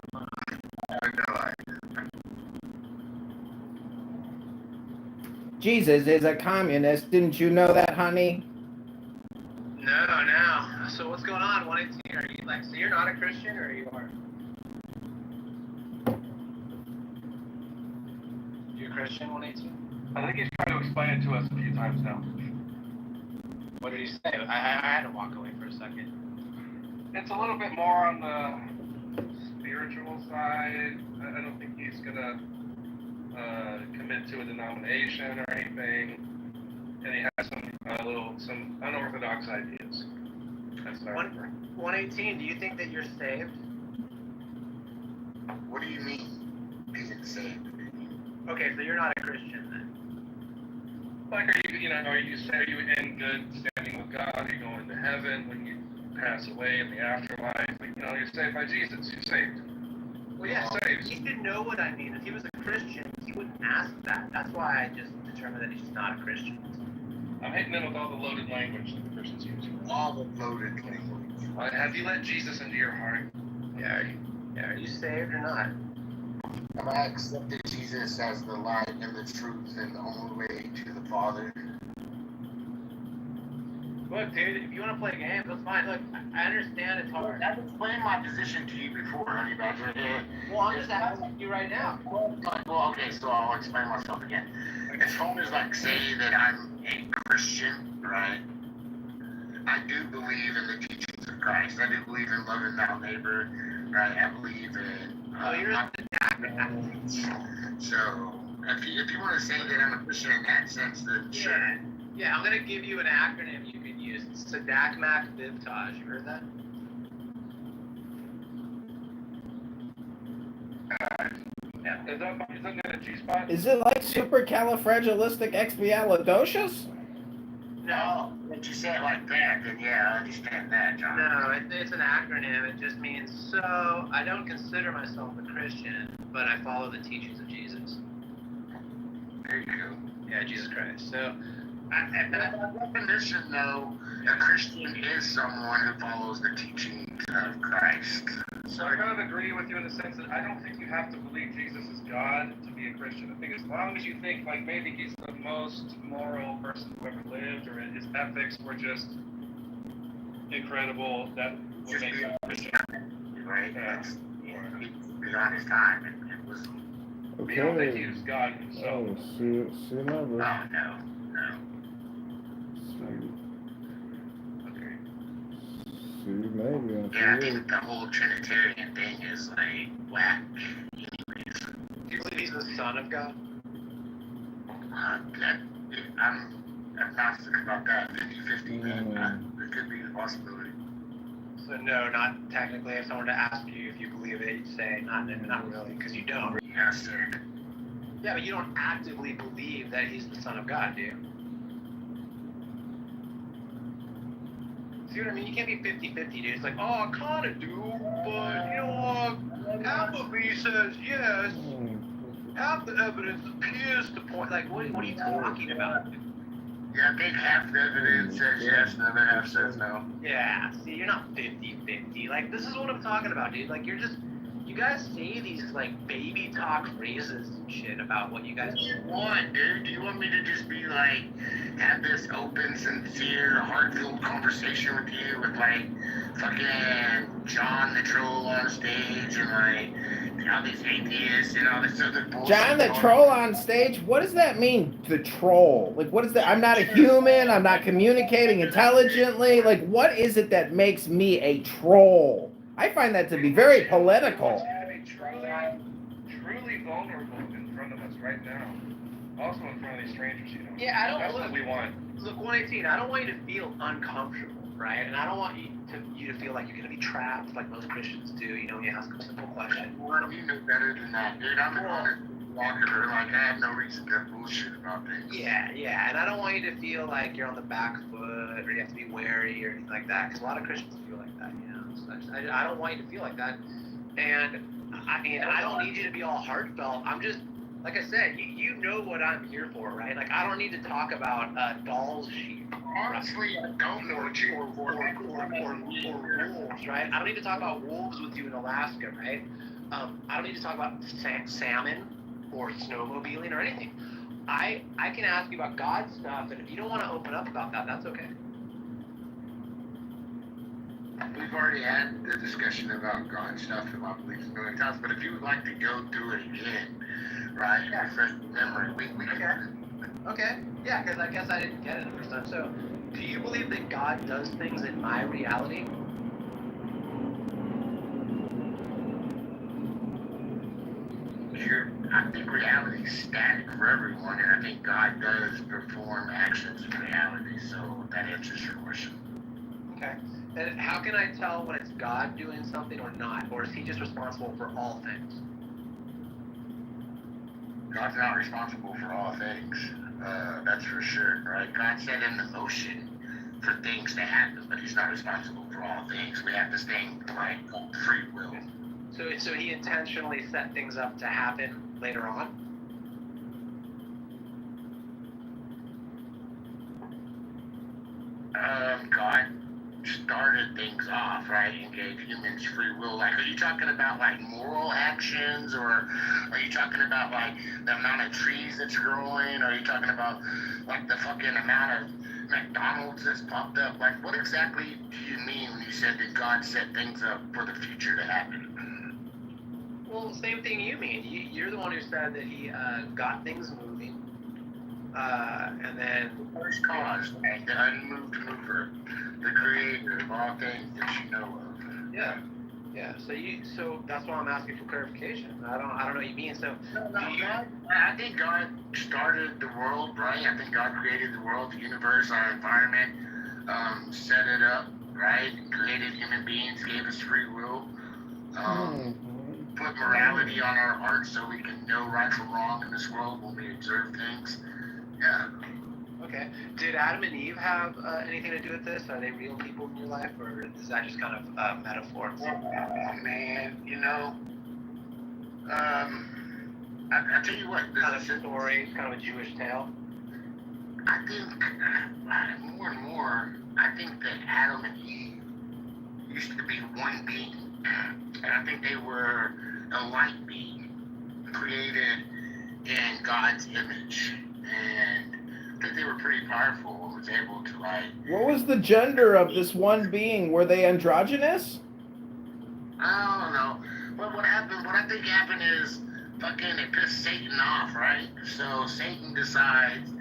Jesus is a communist. Didn't you know that, honey? No. So what's going on? 118, are you like, so you're not a Christian or you are? You a Christian, 118? I think he's trying to explain it to us a few times now. What did he say? I had to walk away for a second. It's a little bit more on the spiritual side. I don't think he's gonna commit to a denomination or anything, and he has some unorthodox ideas. That's what I remember. 118, do you think that you're saved? What do you mean being saved? Okay, so you're not a Christian then. Like, are you in good standing with God? Are you going to heaven when you pass away in the afterlife? Like, you're saved by Jesus. You're saved. Well, yeah, so he didn't know what I mean. If he was a Christian, he wouldn't ask that. That's why I just determined that he's just not a Christian. I'm hitting him with all the loaded language that the Christians use. All the loaded language. Have you let Jesus into your heart? Yeah, are you saved or not? Have I accepted Jesus as the light and the truth and the only way to the Father? Look, dude, if you want to play games, that's fine. Look, I understand it's hard. I've explained my position to you before, Honey Badger. Well, I'm just asking you right now. Well, okay, so I'll explain myself again. As long as, say that I'm a Christian, right? I do believe in the teachings of Christ. I do believe in loving thy neighbor, right? I believe in... So, if you want to say that I'm a Christian in that sense, then sure. Yeah, I'm going to give you an acronym you can use. It's Sadakmak Bivtaj. You heard that? Yeah. Is that a G-spot? Is it like supercalifragilisticexpialidocious? No, if you say it like that, then yeah, I understand that, John. No, it's an acronym. It just means, so, I don't consider myself a Christian, but I follow the teachings of Jesus. There you go. Yeah, Jesus Christ. So, by definition, though, a Christian is someone who follows the teachings of Christ. So I kind of agree with you in the sense that I don't think you have to believe Jesus is God to be a Christian. I think as long as you think maybe he's the most moral person who ever lived, or his ethics were just incredible, that would make him a Christian. Right? That's beyond his time. It was. Okay. You don't think he was God himself? Oh, see number. Oh, no. Maybe. Yeah, I think the whole Trinitarian thing is whack. Anyways. Do you believe he's the Son of God? I'm agnostic about that. 50-50. It could be a possibility. So no, not technically. If someone were to ask you if you believe it, you'd say not really, because you don't. Yes, sir. Yeah, but you don't actively believe that he's the Son of God, do you? See what I mean? You can't be 50-50, dude. It's like, oh, I kind of do, but, you know, half of me says yes. Half the evidence appears to point, like, what are you talking about? Yeah, I think half the evidence says yes, and the other half says no. Yeah, see, you're not 50-50. Like, this is what I'm talking about, dude. Like, you guys say these, baby talk phrases and shit about what you guys do. What do you want, dude? Do you want me to just be, have this open, sincere, heart-filled conversation with you with, fucking John the Troll on stage and, all these atheists and all this other bullshit? John the Troll on stage? What does that mean, the troll? What is that? I'm not a human. I'm not communicating intelligently. What is it that makes me a troll? I find that to be very political. Truly vulnerable in front of us right now. Also in front of these strangers, Yeah, I don't. That's what we want. Look, 118. I don't want you to feel uncomfortable, right? And I don't want you to feel like you're gonna be trapped, like most Christians do. You ask a simple question. Well, you know better than that, dude. I'm an honest walker. I have no reason to bullshit about things. Yeah, and I don't want you to feel like you're on the back foot or you have to be wary or anything like that. Because a lot of Christians feel like that, you know. So I don't want you to feel like that. And I mean, I don't need you to be all heartfelt. I'm just, like I said, you know what I'm here for, right? Like, I don't need to talk about doll's sheep. Honestly, I don't know what you or wolves, right? I don't need to talk about wolves with you in Alaska, right? I don't need to talk about salmon or snowmobiling or anything. I can ask you about God stuff, and if you don't want to open up about that, that's okay. We've already had the discussion about God stuff and my beliefs a million times, but if you would like to go through it again, right, refresh the memory, we can. Okay, yeah, because I guess I didn't get it the first time. So, do you believe that God does things in my reality? I think reality is static for everyone, and I think God does perform actions in reality, so that answers your question. Okay. And how can I tell when it's God doing something or not? Or is he just responsible for all things? God's not responsible for all things. That's for sure, right? God set in the motion for things to happen, but he's not responsible for all things. We have this thing like free will. So he intentionally set things up to happen later on? God started things off, right, and gave humans free will. Like, are you talking about like moral actions, or are you talking about like the amount of trees that's growing? Or are you talking about like the fucking amount of McDonald's that's popped up? Like, what exactly do you mean when you said that God set things up for the future to happen? Well, same thing you mean. You're the one who said that he got things moving, and then first cause, the unmoved mover, the creator of all things that you know of. Yeah. Yeah. So that's why I'm asking for clarification. I don't know what you mean. So I think God started the world, right? I think God created the world, the universe, our environment, set it up, right? Created human beings, gave us free will. Put morality on our hearts so we can know right from wrong in this world when we observe things. Yeah. Okay. Did Adam and Eve have anything to do with this? Are they real people in your life, or is that just kind of metaphor? Oh, man, you know, I tell you what, kind of story, kind of a Jewish tale. I think more and more, I think that Adam and Eve used to be one being, and I think they were a light being created in God's image, and I think they were pretty powerful and was able to like. What was the gender of this one being? Were they androgynous? I don't know. But what I think happened is fucking it pissed Satan off, right? So Satan decides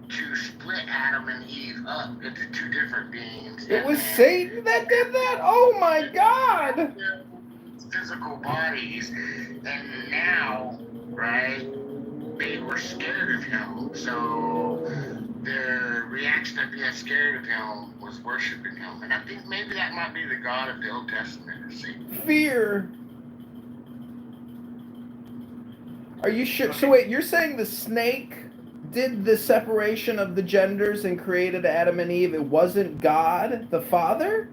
to split Adam and Eve up into two different beings. It was Satan that did that? Oh my God! Physical bodies, and now, right, they were scared of him, so their reaction of being scared of him was worshiping him. And I think maybe that might be the God of the Old Testament, or Satan. Fear. Are you sure? So wait, you're saying the snake did the separation of the genders and created Adam and Eve? It wasn't God, the Father?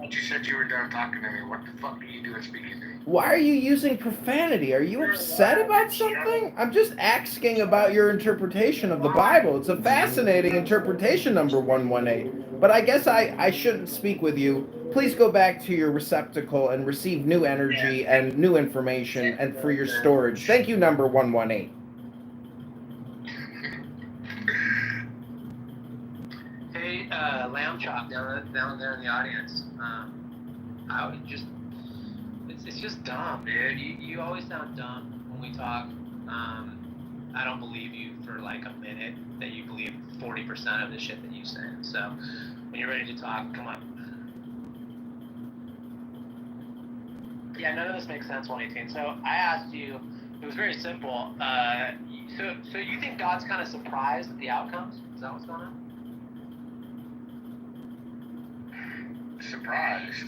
You said you were done talking to me. What the fuck are you doing speaking to me? Why are you using profanity? Are you upset about something? I'm just asking about your interpretation of the Bible. It's a fascinating interpretation, number 118. But I guess I shouldn't speak with you. Please go back to your receptacle and receive new energy and new information and for your storage. Thank you, number 118. Hey, Lamb Chop down there in the audience. I would just, it's just dumb, dude. You always sound dumb when we talk. I don't believe you for like a minute that you believe 40% of the shit that you say. So when you're ready to talk, come on. Yeah, none of this makes sense, 118. So I asked you, it was very simple. So you think God's kind of surprised at the outcomes? Is that what's going on? Surprised?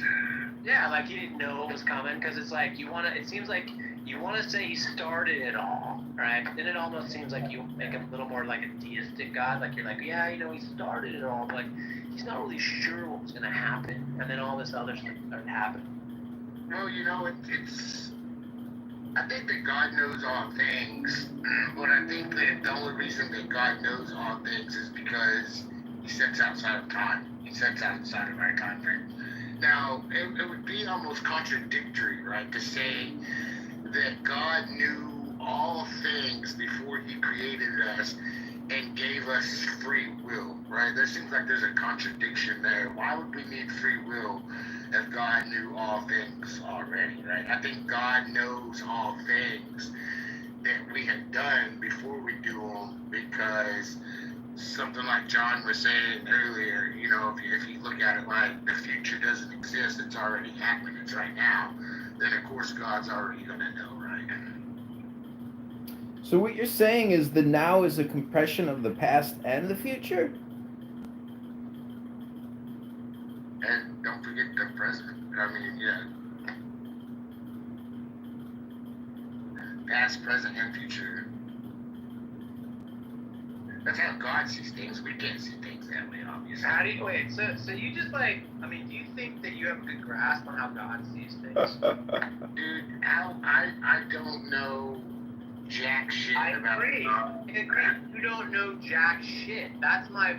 Yeah, like he didn't know what was coming, because it's like it seems like you want to say he started it all, right? Then it almost seems like you make him a little more like a deistic God, like you're like, yeah, he started it all, but like, he's not really sure what was going to happen, and then all this other stuff started happening. Well, I think that God knows all things, but I think that the only reason that God knows all things is because he sets outside of time. He sets outside of our time frame. Now, it would be almost contradictory, right, to say that God knew all things before he created us and gave us free will, right? There seems like there's a contradiction there. Why would we need free will if God knew all things already, right? I think God knows all things that we have done before we do them, because something like John was saying earlier, if you look at it like the future doesn't exist, it's already happening, it's right now, then of course God's already going to know, right? So what you're saying is the now is a compression of the past and the future? And don't forget the present. Past, present, and future. That's how God sees things. We can't see things that way, obviously. How do you wait? So you just do you think that you have a good grasp on how God sees things? Dude, I don't know jack shit about agree. God. I agree. You don't know jack shit. That's my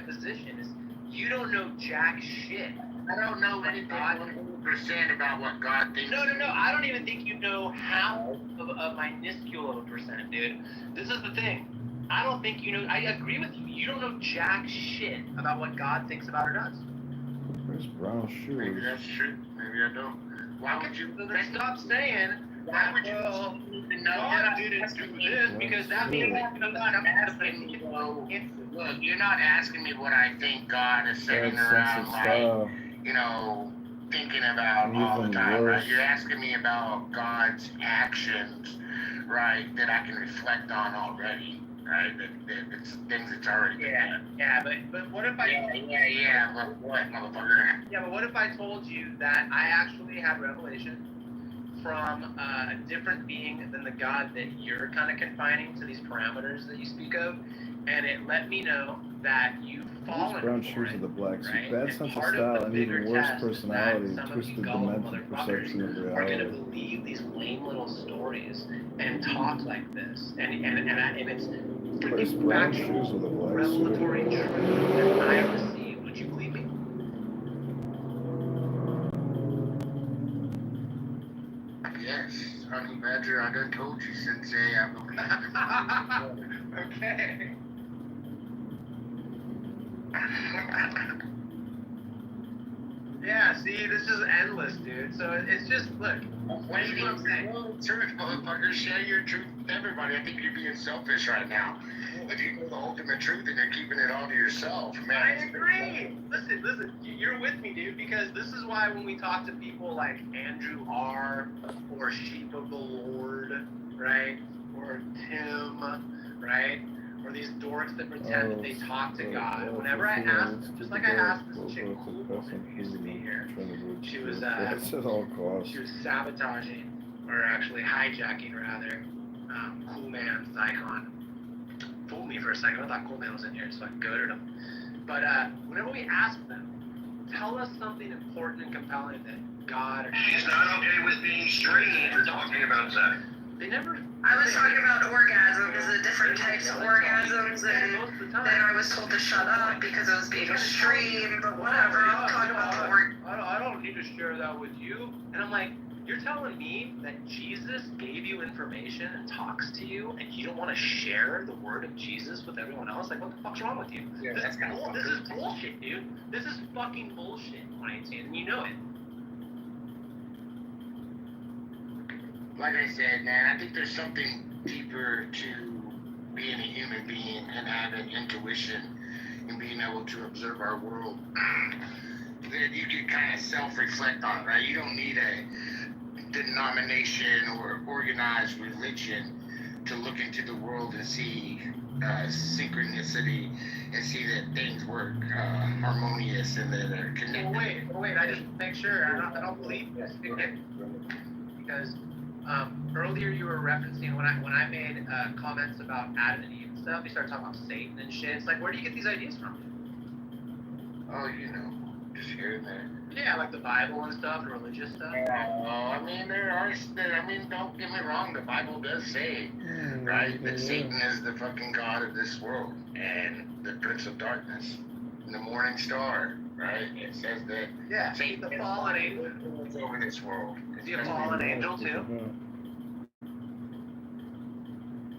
position. Is you don't know jack shit. I don't know anything 100% about what God thinks. No. I don't even think you know half of a minuscule of a percent, dude. This is the thing. I don't think you know. I agree with you. You don't know jack shit about what God thinks about or does. Where's brown shoes? Maybe that's true. Maybe I don't. Why would you? So then stop saying. Why would you even know that I didn't do this? Because that means that you're not asking me. Look, you're not asking me what I think God is sitting around like, thinking about all the time, right? You're asking me about God's actions, right, that I can reflect on already. Right, that it's things that's already been done. Yeah, but what if I? Yeah, but what, motherfucker? Yeah, but what if I told you that I actually had revelation from a different being than the God that you're kind of confining to these parameters that you speak of, and it let me know that you've fallen. These brown shoes of the black suit. Right? Bad And sense of part style the and bigger even worse test is personality, that some twisted of you gullible demented perception of motherfuckers are going to reality. believe these lame little stories and talk like this, and it's Where's brown shoes with a black revelatory suit? truth that I received. Would you believe me? Yes, honey badger, I done told you, Sensei, I believe in Okay. Yeah, see, this is endless, dude. So it's just, look. What do you saying? Truth, motherfucker, share your truth with everybody. I think you're being selfish right now. If you know the ultimate truth and you're keeping it all to yourself, man. I agree. Listen, you're with me, dude, because this is why when we talk to people like Andrew R. or Sheep of the Lord, right, or Tim, right, or these dorks that pretend that they talk to God. Whenever I ask them, just like I asked this chick Cool Woman who used to be here, she was sabotaging, or actually hijacking rather, Cool Man's icon. Fooled me for a second. I thought Cool Man was in here, so I goaded him. But whenever we ask them, tell us something important and compelling that God or He's not okay with being straight for talking about that. They never. I was talking about orgasms, the different types of orgasms, and then I was told to shut up because it was being extreme, but whatever, I'm talking about the I don't need to share that with you. And I'm like, you're telling me that Jesus gave you information and talks to you, and you don't want to share the word of Jesus with everyone else? Like, what the fuck's wrong with you? Yeah, this is bullshit, dude. This is fucking bullshit, Weinstein, and you know it. Like I said, man, I think there's something deeper to being a human being and having intuition and being able to observe our world that you can kind of self-reflect on, right? You don't need a denomination or organized religion to look into the world and see synchronicity and see that things work harmonious and that they're connected. Wait, I just make sure. I don't believe this. Because earlier you were referencing when I made comments about Adam and Eve and stuff, you started talking about Satan and shit. It's like, where do you get these ideas from? Oh, just here and there. Yeah, like the Bible and stuff, and religious stuff. I mean, don't get me wrong, the Bible does say, right, that Satan is the fucking god of this world and the prince of darkness, and the morning star, right? It says that Satan the fallen angel over this world. Is he a fallen angel too?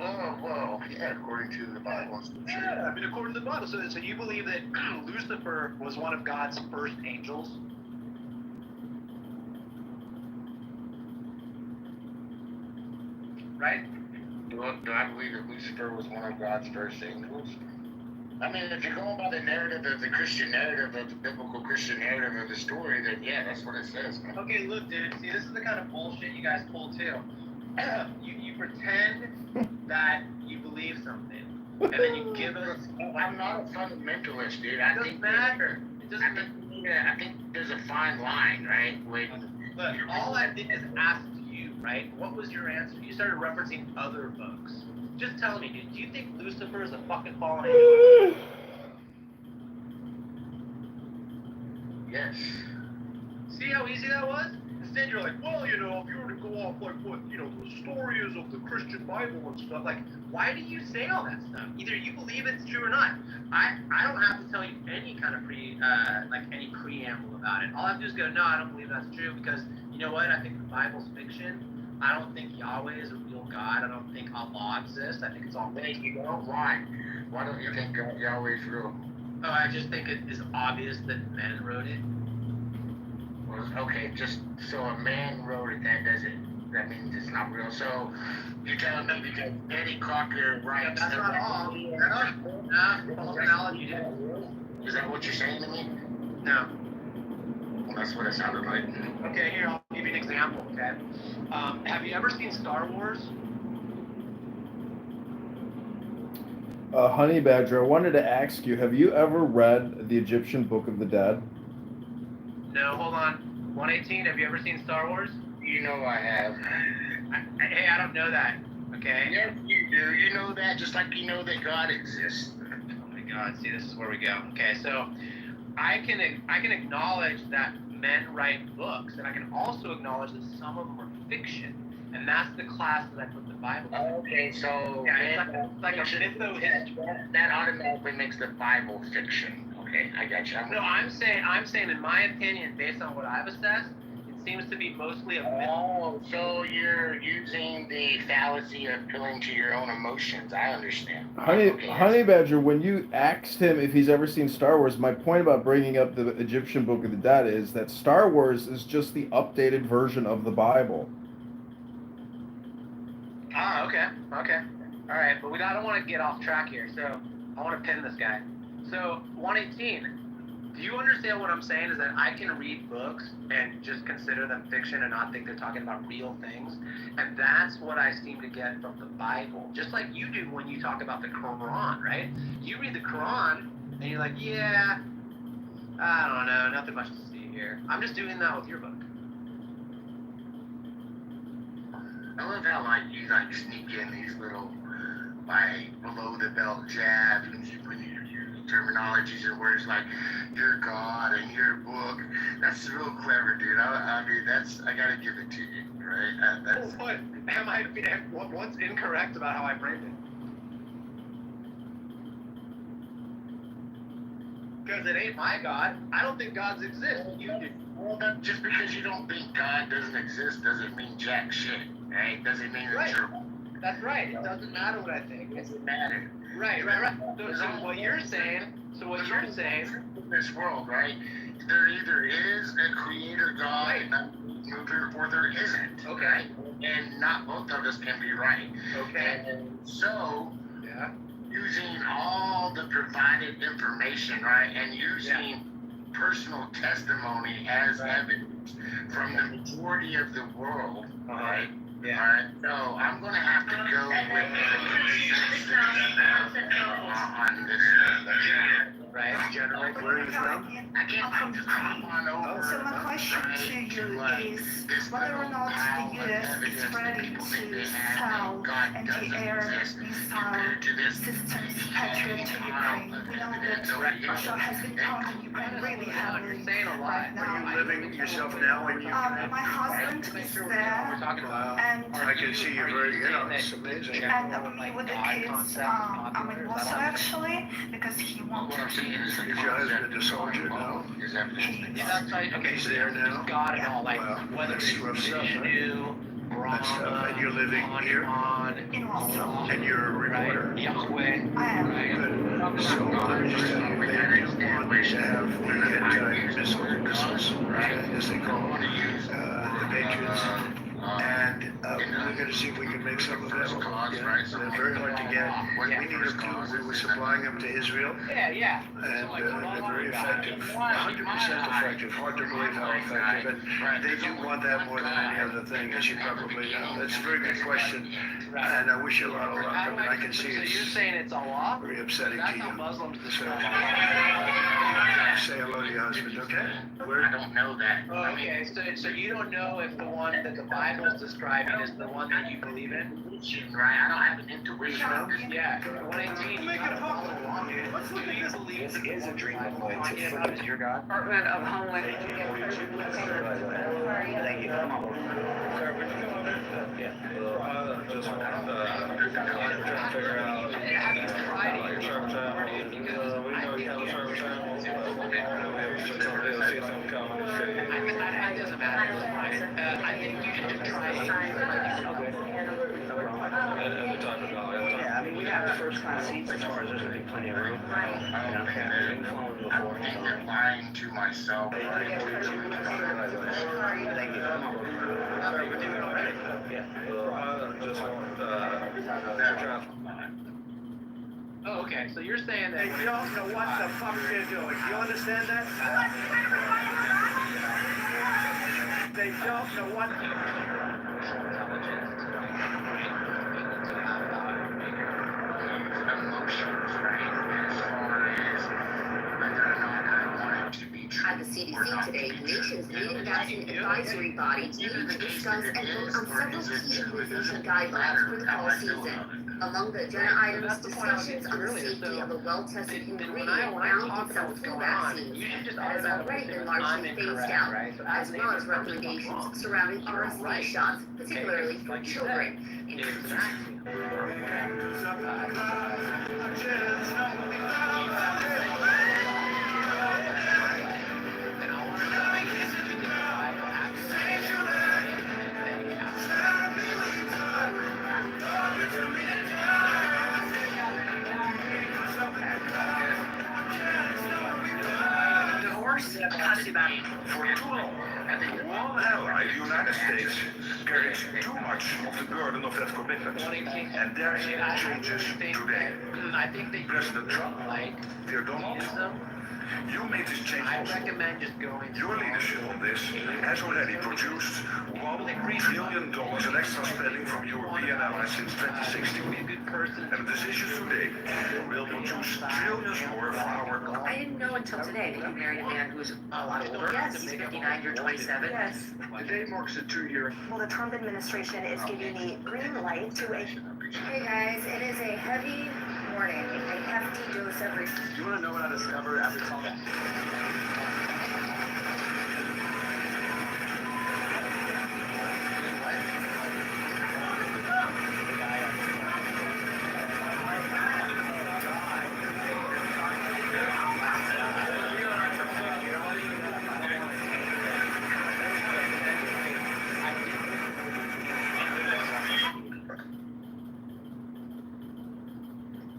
Oh, well, yeah, according to the Bible and Scripture. Yeah, I mean, according to the Bible. So you believe that Lucifer was one of God's first angels? Right? Do I believe that Lucifer was one of God's first angels? I mean, if you're going by the narrative of the Christian narrative, of the biblical Christian narrative of the story, then yeah, that's what it says, man. Okay, look, dude, see, this is the kind of bullshit you guys pull too. You pretend that you believe something, and then you give us... I'm not a fundamentalist, dude. It doesn't matter. I think there's a fine line, right? Look, all I did is ask you, right? What was your answer? You started referencing other folks. Just tell me, dude, do you think Lucifer is a fucking fallen angel? Yes. See how easy that was? Instead, you're like, well, if you were to go off like what, the story is of the Christian Bible and stuff, like, why do you say all that stuff? Either you believe it's true or not. I don't have to tell you any kind of any preamble about it. All I have to do is go, no, I don't believe that's true because, you know what, I think the Bible's fiction. I don't think Yahweh is a real God. I don't think Allah exists. I think it's all fake. You know why? Why don't you think Yahweh is real? Oh, I just think it is obvious that men wrote it. Well, okay, just so a man wrote it, that means it's not real. So you're telling me because Eddie Crocker writes... That's not all. False analogy, dude. Is that what you're saying to me? No. Well, that's what it sounded like. Okay, here, I'll give you an example, okay? Have you ever seen Star Wars? Honey Badger, I wanted to ask you, have you ever read the Egyptian Book of the Dead? No, hold on. 118, have you ever seen Star Wars? You know I have. Hey, I don't know that, okay? Yes, you do. You know that just like you know that God exists. Oh my God, see, this is where we go. Okay, so I can acknowledge that men write books, and I can also acknowledge that some of them are fiction, and that's the class that I put the Bible in. Okay, so yeah, it's like a mytho-history. That automatically makes the Bible fiction. Okay, I got you. No, I'm saying, in my opinion, based on what I've assessed, it seems to be mostly a myth. Oh, so you're using the fallacy of appealing to your own emotions. I understand. Honey Badger, when you asked him if he's ever seen Star Wars, my point about bringing up the Egyptian Book of the Dead is that Star Wars is just the updated version of the Bible. Ah, okay. All right, but I don't want to get off track here, so I want to pin this guy. So, 118, do you understand what I'm saying is that I can read books and just consider them fiction and not think they're talking about real things? And that's what I seem to get from the Bible. Just like you do when you talk about the Quran, right? You read the Quran and you're like, yeah, I don't know, nothing much to see here. I'm just doing that with your book. I love how you sneak in these little below the belt jabs when you terminologies and words like your God and your book. That's real clever, dude. I mean, I gotta give it to you, right? What's incorrect about how I framed it? Because it ain't my God. I don't think gods exist. You do. Well, just because you don't think God doesn't exist doesn't mean jack shit, right? Doesn't mean that you're... That's right. It doesn't matter what I think. It doesn't matter. Right. So what you're saying, in this world, right? There either is a creator God or there isn't. Okay. Right? And not both of us can be right. Okay. And so, using all the provided information, right, and using personal testimony as evidence from the majority of the world, right? Yeah. Alright, so I'm gonna have to go with on this right? General, where are you from? I can't come on over. So my question to you is whether or not the U.S. is ready to sell anti-air missile systems Patriot to Ukraine. We know that Russia has been pounding Ukraine really heavily right now. Are you living yourself now in Ukraine? My husband is there, and I can see you're very, it's amazing. and me with the kids. I'm in Warsaw actually because he wanted to. Is your husband a soldier now? He's there now? God and all, like, whether it's rough stuff, new, Brahma, and you're living here? In Warsaw. And you're a reporter? Yahweh. I am. Good. So I'm just telling you, they do want to have the anti-missile missiles, as they call them, the Patriots. And we're going to see if we can make some available. Yeah. They're very hard to get. We need them too. We were supplying them to Israel. Yeah. And they're very effective. 100% effective. Hard to believe how effective. And they do want that more than any other thing, as you probably know. That's a very good question. And I wish you a lot of luck. I mean, I can see it's. So you're saying it's a law? Very upsetting to you. Muslims So, say hello to your husband, okay? I don't know that. Oh, Okay, so you don't know if the one that the Bible is describing is the one that you believe in? Right, I don't have an intuition. Yeah, 118. Make it possible. Let's look at this. This is a dream of mine to flip to your God. Department of Homeland. Thank you. Come on. Sir, would you come over? Yeah. Just trying to figure out your service time. We know you have a service time. See something coming. It doesn't matter. I think you should just try it. Yeah, I mean, we have the first class seats as far as there's going to be plenty of room. I don't think they're lying to myself. Thank you. Oh, okay, so you're saying that. They don't know what the fuck they're doing. You understand that? They don't know what. At the CDC today, the nation's leading vaccine advisory body meeting to discuss and vote on several key immunization guidelines for the fall season. Among the agenda items, discussions on the safety of a well-tested ingredient found in some flu vaccines that has already been largely phased out, as well as recommendations surrounding RSV shots, particularly for children. For too long, one ally, the United States, carries too much of the burden of that commitment. And there are changes today. President Trump, dear Donald, you made this change possible. Your leadership on this has already produced $1 trillion in extra spending from European allies since 2016. And the decisions today will produce trillions more for our. I didn't know until today that you married a man who's a lot older. Yes. He's 59, you're 27. Yes. Today marks a 2-year. Well, the Trump administration is giving the green light to a... Hey guys, it is a heavy morning, a hefty dose of... Do you want to know what I discovered after talking?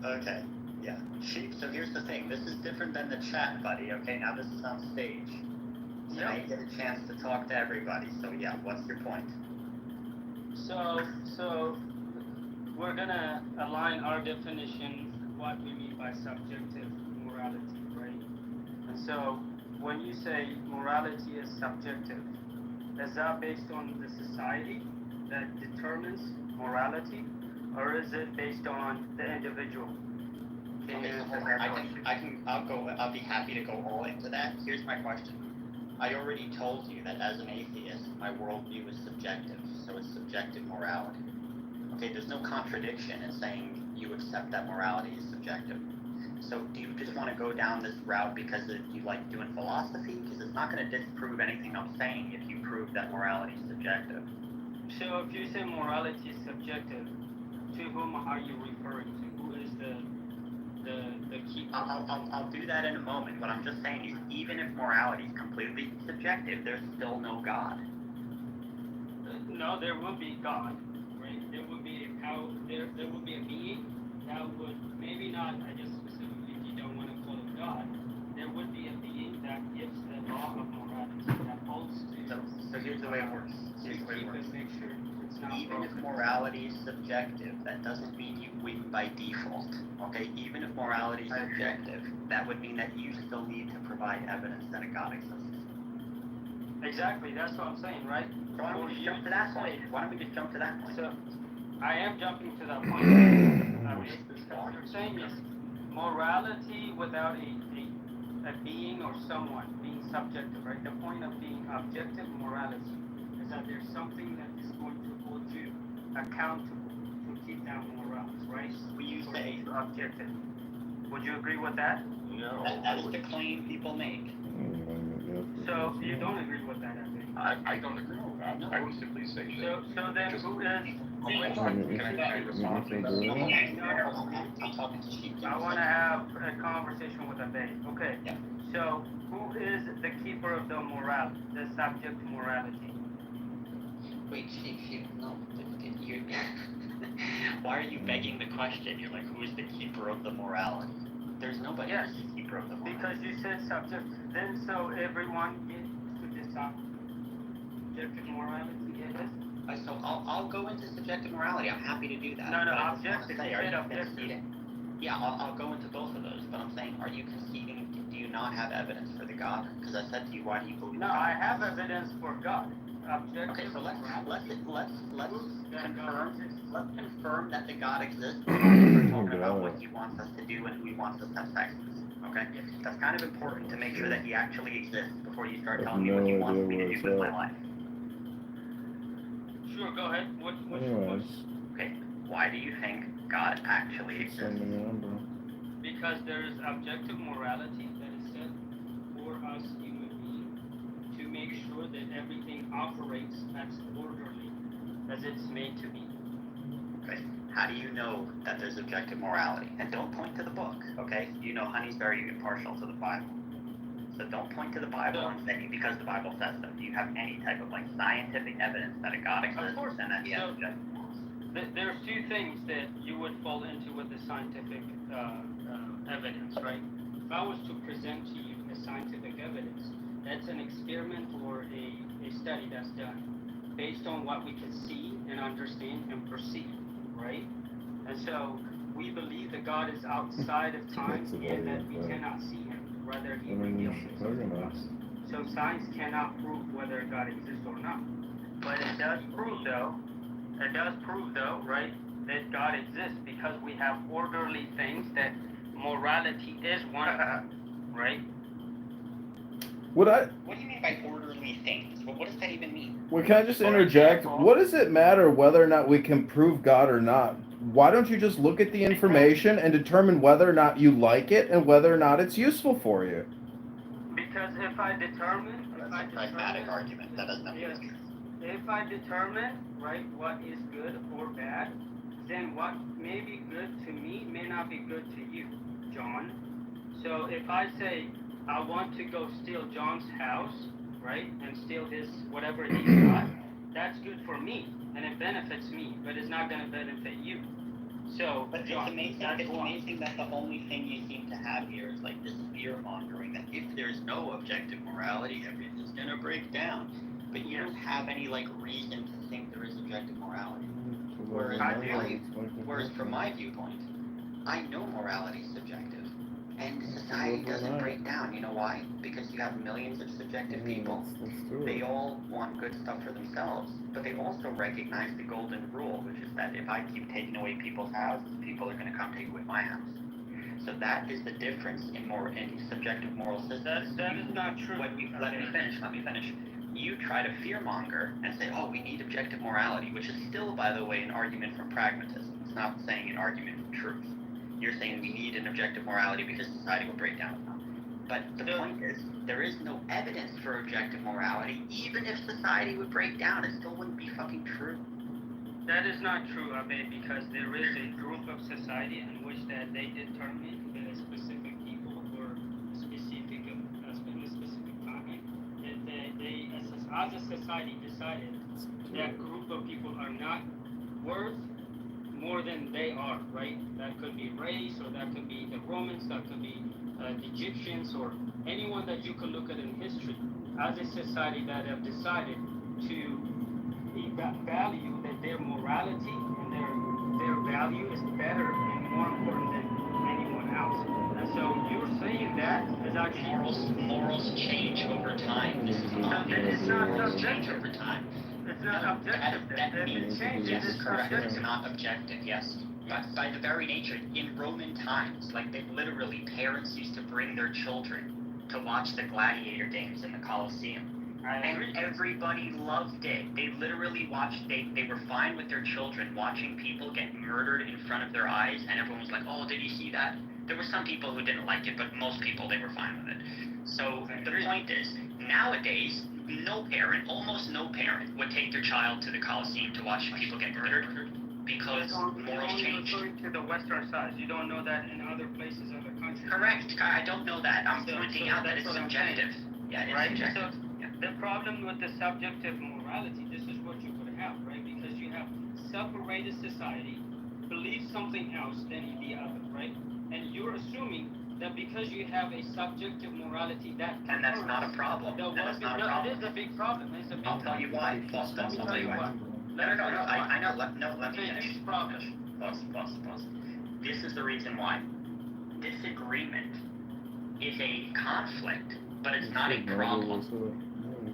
Okay, yeah. So here's the thing. This is different than the chat, buddy. Okay, now this is on stage. So now you get a chance to talk to everybody. So yeah, what's your point? So we're gonna align our definition of what we mean by subjective morality, right? And so when you say morality is subjective, is that based on the society that determines morality, or is it based on the individual? Can you answer that question? I'll be happy to go all into that. Here's my question. I already told you that as an atheist, my worldview is subjective, so it's subjective morality. Okay, there's no contradiction in saying you accept that morality is subjective. So do you just want to go down this route because you like doing philosophy? Because it's not going to disprove anything I'm saying if you prove that morality is subjective. So if you say morality is subjective, to whom are you referring to? Who is the key? I'll do that in a moment. What I'm just saying is, even if morality is completely subjective, there's still no God. No, there will be God, right? There will be there will be a being that would maybe not. I just specifically, if you don't want to call it God, there would be a being that gives the law of morality that holds to. So here's the way it works. Make sure it's not Even broken. if morality is subjective, that doesn't mean you win by default. Okay? Even if morality is subjective, that would mean that you still need to provide evidence that a God exists. Exactly, that's what I'm saying, right? Why don't we just jump to that point? So, I am jumping to that point. What you're saying is morality without a being or someone being subjective, right? The point of being objective morality is that there's something that is going to hold you accountable to keep down morals, right? You say objective. Would you agree with that? No. That is the claim people make. So you don't agree with that, I think. I don't agree with that. I would simply say that. So then who is... I want to have a conversation with Abed. Okay. Yeah. So who is the keeper of the morality, the subject morality? Wait, Chief, no. Why are you begging the question? You're like, who is the keeper of the morality? There's nobody who's the keeper of the morality. Because you said subject. Then so everyone gets to decide subjective morality is? So I'll go into subjective morality. I'm happy to do that. No, But objective. Say, You are said you objective. conceding? Yeah, I'll go into both of those. But I'm saying, are you conceding? Do you not have evidence for the God? Because I said to you, why do you believe? No, I have evidence for God. Objective. Okay, so let's confirm that the God exists. We're talking about what He wants us to do and who He wants us to have sex with. Okay, that's kind of important to make sure that He actually exists before you start telling me what He wants me to do with my life. Sure, go ahead. What? Okay, why do you think God actually exists? Because there is objective morality that is set for us human beings to make sure that everything operates as orderly as it's made to be. Okay, how do you know that there's objective morality? And don't point to the book, okay? You know Honey's very impartial to the Bible. So don't point to the Bible and say, because the Bible says so. Do you have any type of scientific evidence that a God exists and that He has objective morality? There's two things that you would fall into with the scientific evidence, right? If I was to present to you a scientific evidence, that's an experiment or a study that's done based on what we can see and understand and perceive, right? And so we believe that God is outside of time and that we cannot see Him. Rather, He reveals Himself to us. So science cannot prove whether God exists or not. But it does prove, though, right, that God exists because we have orderly things that morality is one of them, right? What do you mean by orderly things? What does that even mean? Well, can I just interject? What does it matter whether or not we can prove God or not? Why don't you just look at the information and determine whether or not you like it and whether or not it's useful for you? Because if I determine... That's a pragmatic argument. That doesn't Yes. If I determine, right, what is good or bad, then what may be good to me may not be good to you, John. So if I say, I want to go steal John's house, right, and steal his, whatever he's got, that's good for me, and it benefits me, but it's not going to benefit you. So, but John, it's amazing that the only thing you seem to have here is this fear-mongering that if there's no objective morality, everything's going to break down. But you don't have any reason to think there is objective morality. Whereas from my viewpoint, I know morality is subjective. And society doesn't break down. You know why? Because you have millions of subjective people. They all want good stuff for themselves, but they also recognize the golden rule, which is that if I keep taking away people's houses, people are going to come take away my house. So that is the difference in subjective moral systems. That is not true. Let me finish. You try to fearmonger and say, oh, we need objective morality, which is still, by the way, an argument from pragmatism. It's not saying an argument from truth. You're saying we need an objective morality because society will break down. But the point is, there is no evidence for objective morality. Even if society would break down, it still wouldn't be fucking true. That is not true, Abe, because there is a group of society in which that they determine that specific people or specific in a specific time, and they as a society decided that group of people are not worth more than they are, right? That could be race, or that could be the Romans, that could be the Egyptians, or anyone that you could look at in history as a society that have decided to value that their morality and their value is better and more important than anyone else. And so you're saying that is actually morals change over time. This is not change over time. It's not objective. That means yes, correct. It's not objective. Yes. But by the very nature, in Roman times, like literally parents used to bring their children to watch the gladiator games in the Colosseum. And everybody loved it. They literally watched, they were fine with their children watching people get murdered in front of their eyes, and everyone was like, oh, did you see that? There were some people who didn't like it, but most people, they were fine with it. So the point is, nowadays, almost no parent would take their child to the Colosseum to watch people get murdered because morals change. To the western side, you don't know that in other places, other countries. Correct. I don't know that. I'm pointing out that it's subjective. Yeah, it's subjective. So, the problem with the subjective morality, this is what you would have, right? Because you have separated society, believes something else than the other, right? And you're assuming that because you have a subjective morality that and that's not a problem. That's not a problem. It is a big problem. It's a big I'll tell you why. I'll tell you why. No, I know. Let me finish. Pause. This is the reason why. Disagreement is a conflict, but it's not a problem.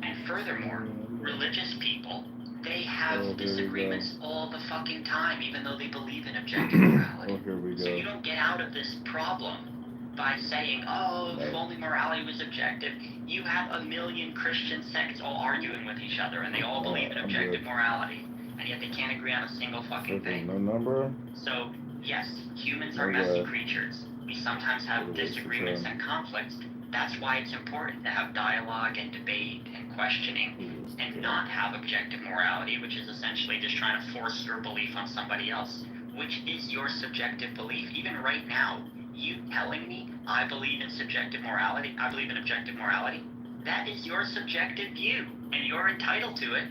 And furthermore, religious people, they have disagreements all the fucking time, even though they believe in objective morality. So you don't get out of this problem by saying, oh, if only morality was objective. You have a million Christian sects all arguing with each other, and they all believe in objective morality, and yet they can't agree on a single fucking thing. No number? So, yes, humans are messy creatures. We sometimes have disagreements and conflicts. That's why it's important to have dialogue and debate and questioning and not have objective morality, which is essentially just trying to force your belief on somebody else, which is your subjective belief. Even right now, you telling me I believe in subjective morality, I believe in objective morality, that is your subjective view, and you're entitled to it.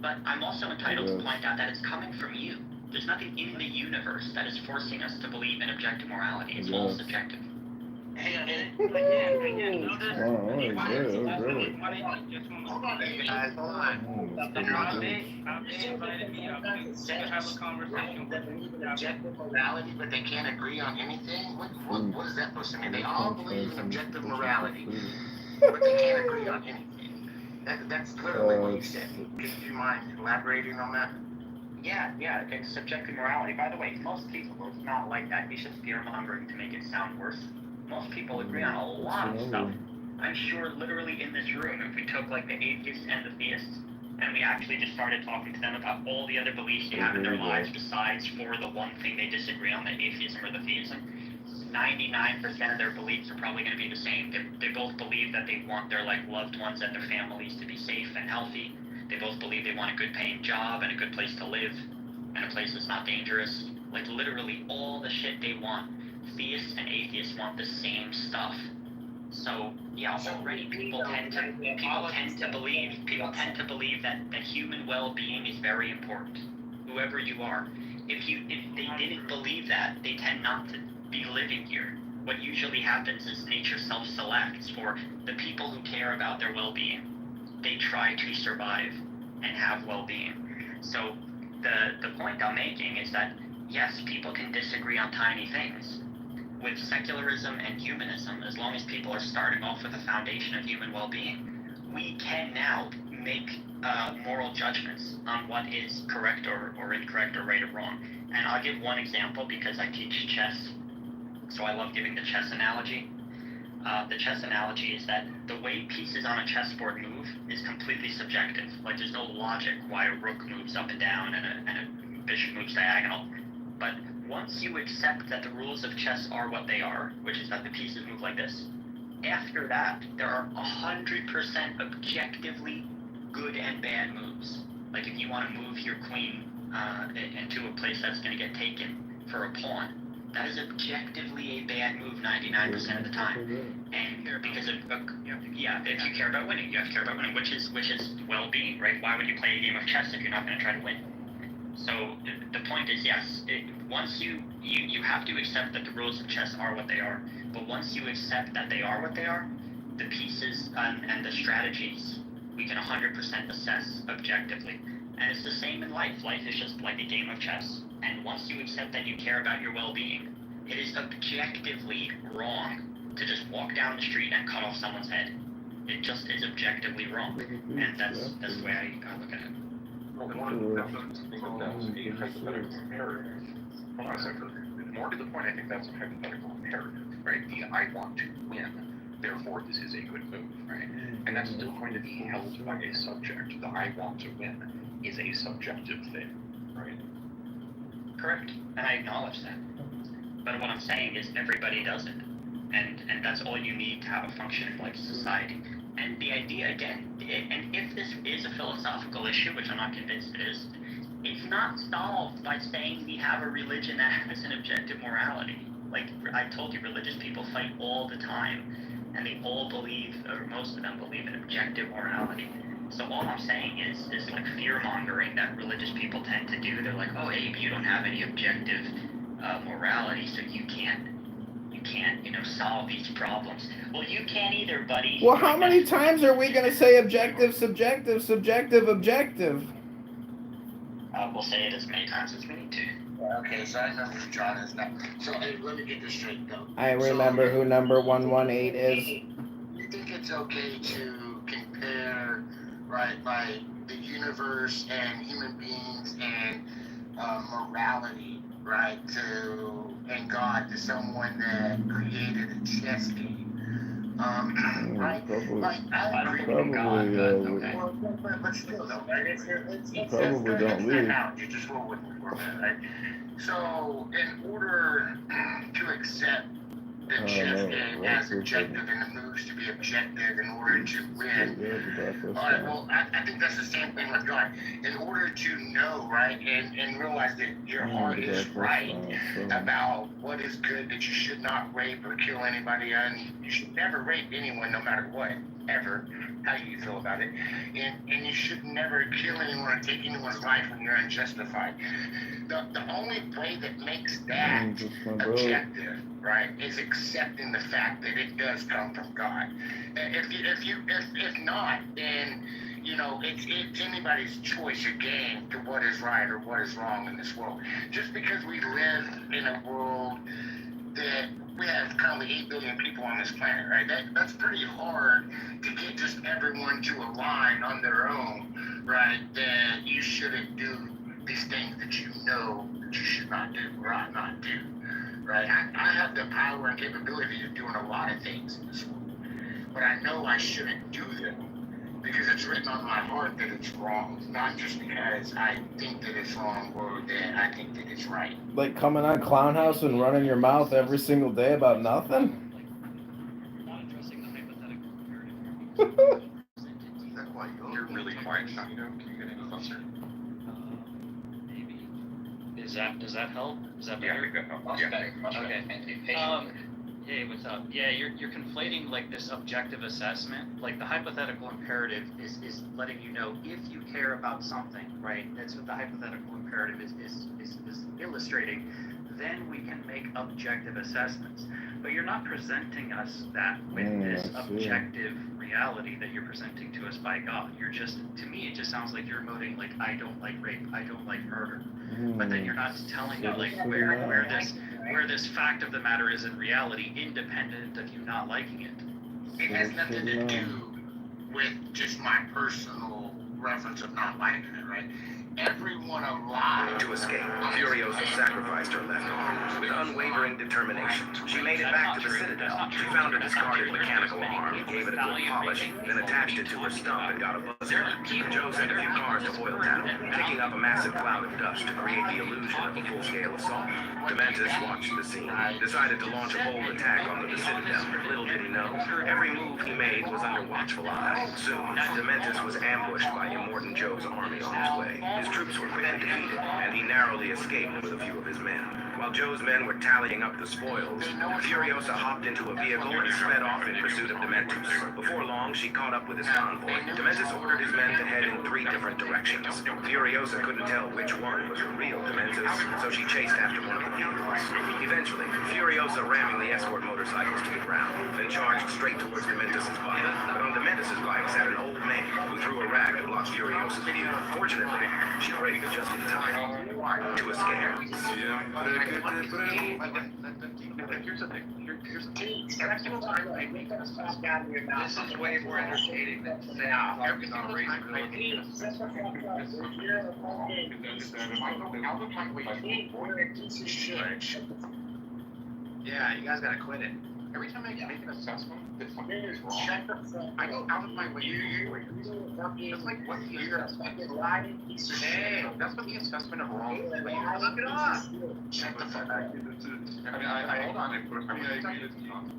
But I'm also entitled to point out that it's coming from you. There's nothing in the universe that is forcing us to believe in objective morality. It's all subjective. Again, notice. Hold on. Abe invited me up to have a conversation with objective morality, but they can't agree on anything? What is that supposed to mean? They all believe in objective morality, but they can't agree on anything. That's literally what you said. Could you mind elaborating on that? Yeah, it's subjective morality. By the way, most people, it's not like that. You should fear-mongering to make it sound worse. Most people agree on a lot of stuff. I'm sure literally in this room, if we took like the atheists and the theists, and we actually just started talking to them about all the other beliefs they have in their lives besides for the one thing they disagree on, the atheism or the theism, 99% of their beliefs are probably going to be the same. They both believe that they want their like loved ones and their families to be safe and healthy. They both believe they want a good paying job and a good place to live and a place that's not dangerous. Like literally all the shit they want. Theists and atheists want the same stuff. So yeah, already people tend to believe that human well-being is very important. Whoever you are, if they didn't believe that, they tend not to be living here. What usually happens is nature self-selects for the people who care about their well-being. They try to survive and have well-being. So the point I'm making is that yes, people can disagree on tiny things, with secularism and humanism, as long as people are starting off with a foundation of human well-being, we can now make moral judgments on what is correct or incorrect or right or wrong. And I'll give one example because I teach chess, so I love giving the chess analogy. The chess analogy is that the way pieces on a chessboard move is completely subjective. Like, there's no logic why a rook moves up and down and a bishop moves diagonal. But once you accept that the rules of chess are what they are, which is that the pieces move like this, after that, there are 100% objectively good and bad moves. Like, if you want to move your queen into a place that's going to get taken for a pawn, that is objectively a bad move 99% of the time. And because if you care about winning, you have to care about winning, which is well-being, right? Why would you play a game of chess if you're not going to try to win? So the point is, yes, once you have to accept that the rules of chess are what they are, but once you accept that they are what they are, the pieces and the strategies we can 100% assess objectively. And it's the same in life. Life is just like a game of chess. And once you accept that you care about your well-being, it is objectively wrong to just walk down the street and cut off someone's head. It just is objectively wrong. And that's the way I look at it. Well, one of the things that's a hypothetical imperative. Hold on a second. More to the point, I think that's a hypothetical imperative, right? The I want to win, therefore this is a good move, right? And that's still going to be held by a subject. The I want to win is a subjective thing, right? Correct, and I acknowledge that. But what I'm saying is everybody does it, and that's all you need to have a functioning like society. And the idea again, and if this is a philosophical issue, which I'm not convinced it is, it's not solved by saying we have a religion that has an objective morality. Like I told you, religious people fight all the time, and they all believe, or most of them believe in objective morality. So all I'm saying is like fear-mongering that religious people tend to do. They're like, oh, Abe, you don't have any objective morality, so you can't, solve these problems. Well, you can't either, buddy. Well, how many times are we going to say objective, subjective, subjective, objective? We'll say it as many times as we need to. Okay, so I know who John is now. So hey, let me get this straight though. I remember who number 118 is. You think it's okay to compare, right, like the universe and human beings and morality, right, and God to someone that created a chess game? Right? Probably, like, I agree probably, with God, but still though, right? It's probably don't leave. You just roll with me for a minute, right? So, in order to accept the chess game as objective and the moves to be objective in order to win, all right, well, I think that's the same thing with God. In order to know, right, and realize that your heart is right about what is good, that you should not rape or kill anybody, and you should never rape anyone no matter what, ever. How do you feel about it? And you should never kill anyone or take anyone's life when you're unjustified. The only way that makes that objective, right, is accepting the fact that it does come from God. If not, then it's anybody's choice or game to what is right or what is wrong in this world. Just because we live in a world that we have currently 8 billion people on this planet, right? That's pretty hard to get just everyone to align on their own, right? That you shouldn't do these things that you know that you should not do or ought not do, right? I have the power and capability of doing a lot of things in this world, but I know I shouldn't do them because it's written on my heart that it's wrong, not just because I think that it's wrong or that I think that it's right. Like coming on Clown House and running your mouth every single day about nothing? You're really quiet, Sean. Can you get any closer? Maybe. Does that help? Is that better? Much better. Okay. Hey, what's up? Yeah, you're conflating like this objective assessment. Like the hypothetical imperative is letting you know if you care about something, right? That's what the hypothetical imperative is illustrating. Then we can make objective assessments. But you're not presenting us that with this objective reality that you're presenting to us by God. You're just, to me, it just sounds like you're emoting like, I don't like rape, I don't like murder. But then you're not telling me like where this fact of the matter is in reality, independent of you not liking it. It has nothing to do with just my personal reference of not liking it, right? Everyone alive. To escape, Furiosa sacrificed her left arm. With unwavering determination, she made it back to the Citadel. She found a discarded mechanical arm, gave it a good polish, then attached it to her stump and got a buzzer. Joe sent a few cars to oil town, kicking up a massive cloud of dust to create the illusion of a full-scale assault. Dementus watched the scene, decided to launch a bold attack onto the Citadel. Little did he know, every move he made was under watchful eye. Soon, Dementus was ambushed by Immortan Joe's army on his way. His troops were quickly defeated, and he narrowly escaped with a few of his men. While Joe's men were tallying up the spoils, Furiosa hopped into a vehicle and sped off in pursuit of Dementus. Before long, she caught up with his convoy. Dementus ordered his men to head in 3 different directions. Furiosa couldn't tell which one was the real Dementus, so she chased after one of the vehicles. Eventually, Furiosa ramming the escort motorcycles to the ground, then charged straight towards Dementus' bike. But on Dementus' bike sat an old man who threw a rag to block Furiosa's view. Fortunately, she braked just in time to escape. Here's the thing. Here's the thing. Every single time I make an assessment, this is way more entertaining than saying, every single time I make an assessment, out of my way to avoid a piece of shit. Yeah, you guys gotta quit it. Every time I make an assessment that something is wrong, I go out of my way to avoid it. That's like what the assessment is. Hey, that's what the assessment of wrong is. Look it up. Check the fuck out.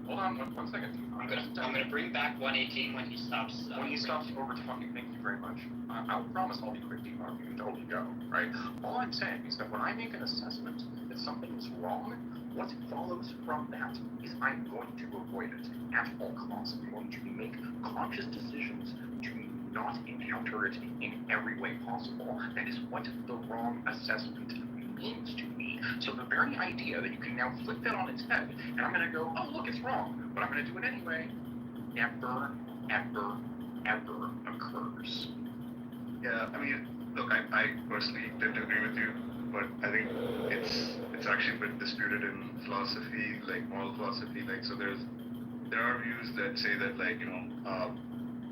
Hold on, one second. I'm gonna bring back 118 when he stops. When he stops over talking, thank you very much. I'll promise I'll be quick to you can totally go, right? All I'm saying is that when I make an assessment that something is wrong, what follows from that is I'm going to avoid it at all costs. I'm going to make conscious decisions to not encounter it in every way possible. That is what the wrong assessment means to me. So the very idea that you can now flip that on its head, and I'm going to go, oh, look, it's wrong, but I'm going to do it anyway, never, ever, ever occurs. Yeah, I mean, look, I personally didn't agree with you, but I think it's actually a bit disputed in philosophy, like moral philosophy. Like, so there are views that say that, like,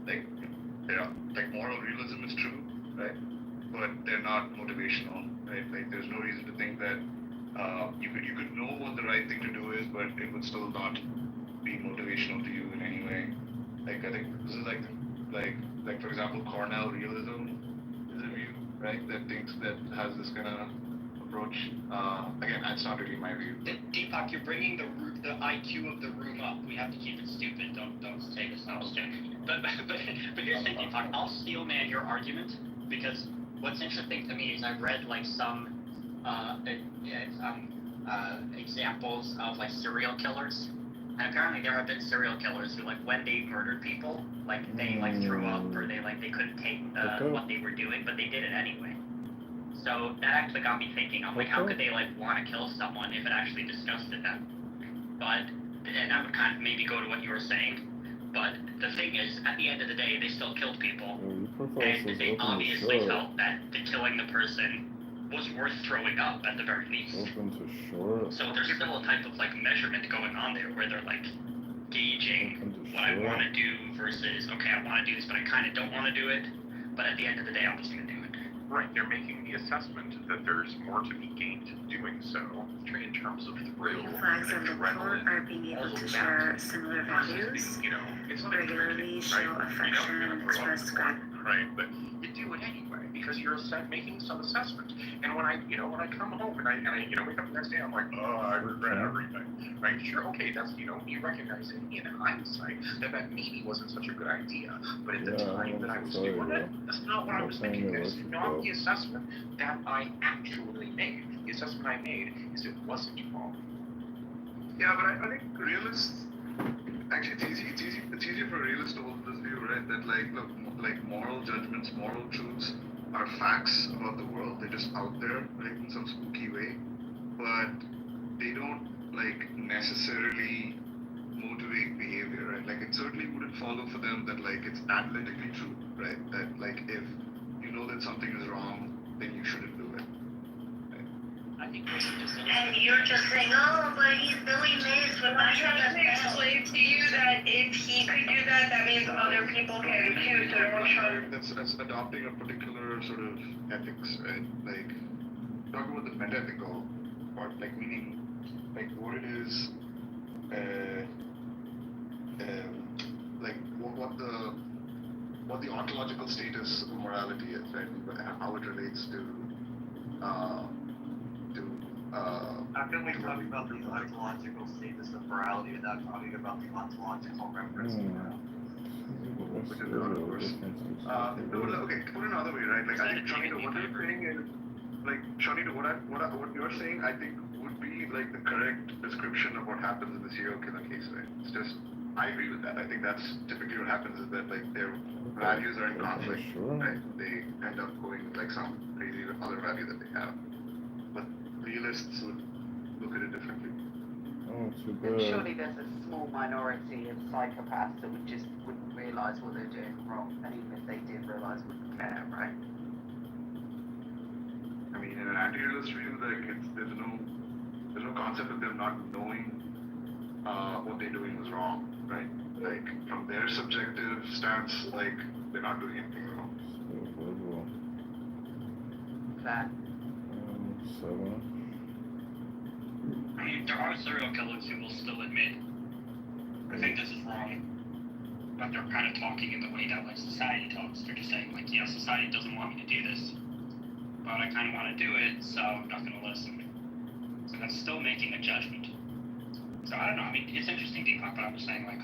like moral realism is true, right? But they're not motivational, right? Like, there's no reason to think that you could know what the right thing to do is, but it would still not be motivational to you in any way. Like, I think this is like for example, Cornell realism is a view, right? That thinks that has this kind of approach. Again, that's not really my view. Deepak, you're bringing the IQ of the room up. We have to keep it stupid. Don't take us out. But here's the thing, Deepak. I'll steel man your argument because what's interesting to me is I've read like some examples of like serial killers. And apparently there have been serial killers who, like, when they murdered people, like, they, like, threw up or they couldn't take what they were doing, but they did it anyway. So that actually got me thinking, I'm like, how could they, like, want to kill someone if it actually disgusted them? But, and that would kind of maybe go to what you were saying, but the thing is, at the end of the day, they still killed people, and they obviously felt that killing the person was worth throwing up at the very least. So there's still a type of like measurement going on there where they're like gauging what I want to do versus, okay, I want to do this, but I kind of don't want to do it. But at the end of the day, I'm just going to do it. Right, they're making the assessment that there's more to be gained doing so in terms of thrill, flags on the court are being able to share similar values, regularly show affection, express gratitude. Right, but you do it anyway because you're making some assessment. And when I come home and I wake up the next day, I'm like, oh, I regret everything. Right? Sure, okay, that's me recognizing in hindsight that maybe wasn't such a good idea. But at the time that I was doing it, that's not what I was thinking. It's not the assessment that I actually made. The assessment I made is it wasn't wrong. Yeah, but I think realists, actually it's easier for a realist to hold this view, right? That like, look, like moral judgments, moral truths are facts about the world. They're just out there, right, in some spooky way. But they don't like necessarily motivate behavior, right? Like certainly wouldn't follow for them that like it's analytically true, right? That like if you know that something is wrong, then you shouldn't do it. I think this is just And you're just saying, oh, but he's Billy Mays, but I'm trying to explain to you that if he could do that, that means other people can too, so don't try. That's adopting a particular sort of ethics, right? Like talk about the meta-ethical part, like meaning like what it is, like what the ontological status of morality is, right? And how it relates to How can we talk about the ontological status of morality without talking about the ontological reference to morality? Which is another verse. Okay, put it another way, right? Like I think Shanita, what you're saying is like Shanita, what you're saying I think would be like the correct description of what happens in the serial killer case, right? It's just I agree with that. I think that's typically what happens is that like their values are in conflict, right? They end up going with like some crazy other value that they have. But realists would look at it differently. Oh, too And bad. surely there's a small minority of psychopaths that wouldn't realise what they're doing wrong, and even if they did realise, wouldn't care, right? I mean, in an anti-realist view, like there's no concept of them not knowing what they're doing was wrong, right? Like from their subjective stance, like they're not doing anything wrong. Fair. 7. I mean, there are serial killers who will still admit, I think this is wrong, but they're kind of talking in the way that like society talks. They're just saying like, yeah, society doesn't want me to do this, but I kind of want to do it, so I'm not going to listen. So that's still making a judgment. So I don't know. I mean, it's interesting, Deepak, but I was saying like,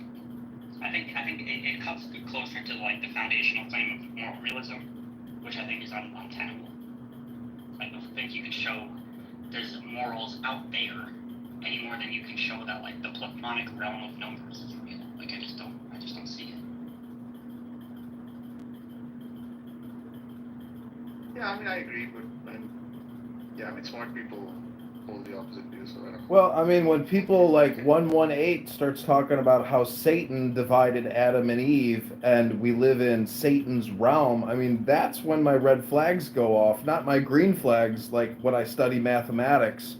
I think it cuts closer to like the foundational claim of moral realism, which I think is untenable. I don't think you can show there's morals out there any more than you can show that like the platonic realm of numbers is real. Like I just don't see it. Yeah, I mean, I agree, but smart people hold the opposite view, so I don't. Well, I mean, when people like 118 starts talking about how Satan divided Adam and Eve and we live in Satan's realm, I mean, that's when my red flags go off, not my green flags like when I study mathematics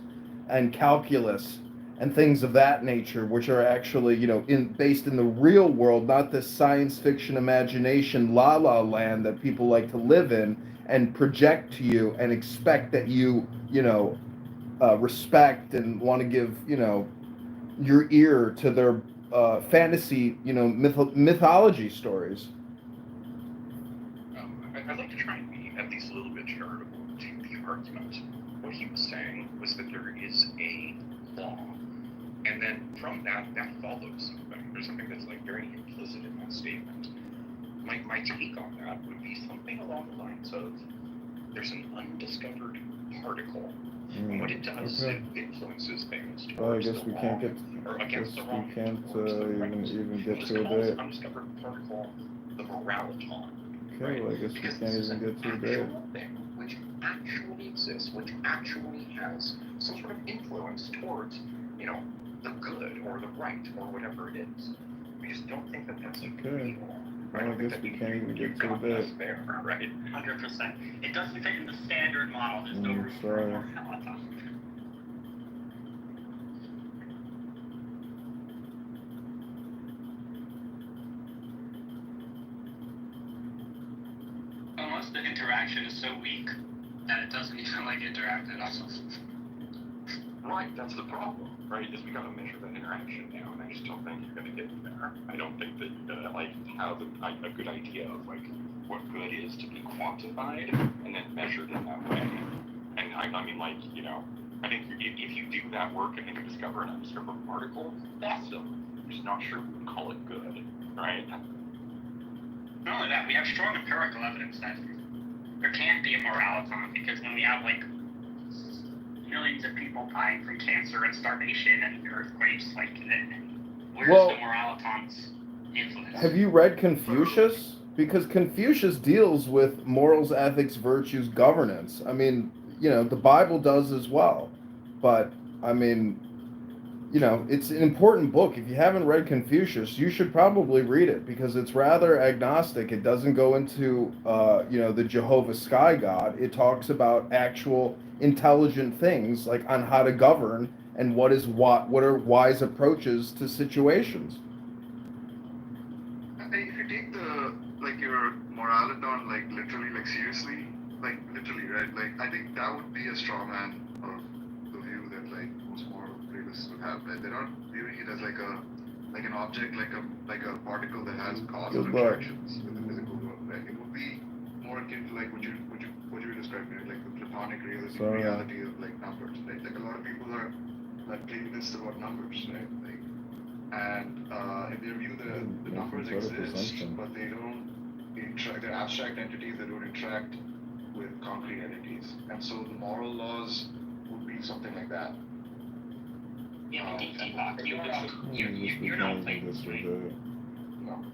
and calculus and things of that nature, which are actually, based in the real world, not this science fiction imagination la la land that people like to live in and project to you and expect that you respect and want to give, your ear to their fantasy, mythology stories. I'd like to try and be at least a little bit charitable to the argument. What he was saying was that there is a law, and then from that follows something. There's something that's like very implicit in that statement. My take on that would be something along the lines of there's an undiscovered particle. And what it does, it influences things towards the wrong, or against the wrong, towards the right. even get Let's to a call this date. undiscovered particle the moraliton. Okay, Right? well, I guess Because we can't this is even an get to a actual date. thing which actually exists, which actually has some sort of influence towards, the good or the right or whatever it is. We just don't think that that's Okay. real. Well, I guess we can't even get to a date. There, right? 100%. It doesn't fit in the standard model. There's no room for sorry. morality. Unless the interaction is so weak that it doesn't even like interact at all. Right, that's the problem, right? Is we gotta measure that interaction now, and I just don't think you're gonna get there. I don't think that you're gonna have a good idea of what good is to be quantified and then measured in that way. And I mean, I think if you do that work and then you discover an undiscovered particle, awesome. I'm just not sure we would call it good, right? Not only that, we have strong empirical evidence that there can't be a moraliton because when we have millions of people dying from cancer and starvation and earthquakes, where's the moraliton's influence? Have you read Confucius? Because Confucius deals with morals, ethics, virtues, governance. I mean, the Bible does as well. But, I mean, it's an important book. If you haven't read Confucius, you should probably read it because it's rather agnostic. It doesn't go into, the Jehovah Sky God. It talks about actual intelligent things like on how to govern and what are wise approaches to situations. If you take your morality literally, seriously, literally, right? I think that would be a straw man of the view that most moral realists would have. Right? They're not viewing it as an object, like a particle that has causal interactions with the physical world. Right? It would be more akin to what you were describing, right? Like the platonic reality of numbers. Right? A lot of people are Platonists about numbers, right? And in their view, the numbers exist, but they don't interact. They're abstract entities that don't interact with concrete entities, and so the moral laws would be something like that. Yeah, Deepak, you're not Platonist, right? No.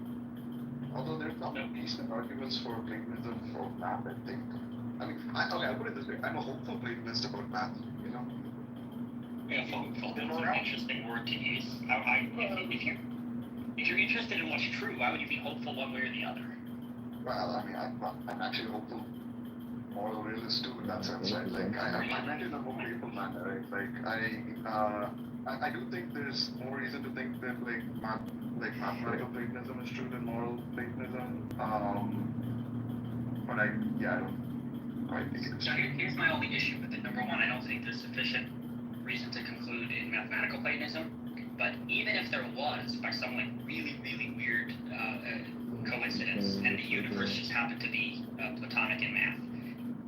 Although there's some decent arguments for Platonism for math, I think. I'll put it this way: I'm a hopeful Platonist about math. Yeah, hopeful. That's an interesting word to use. If you're interested in what's true, why would you be hopeful one way or the other? Well, I'm actually hopeful moral realist too in that sense, right? I meant in a more playful manner, right? I do think there's more reason to think that mathematical Platonism is true than moral Platonism. But I don't quite think it's true. So here's my only issue with it. Number one, I don't think there's sufficient reason to conclude in mathematical Platonism. But even if there was, by some really, really weird coincidence, and the universe just happened to be Platonic in math,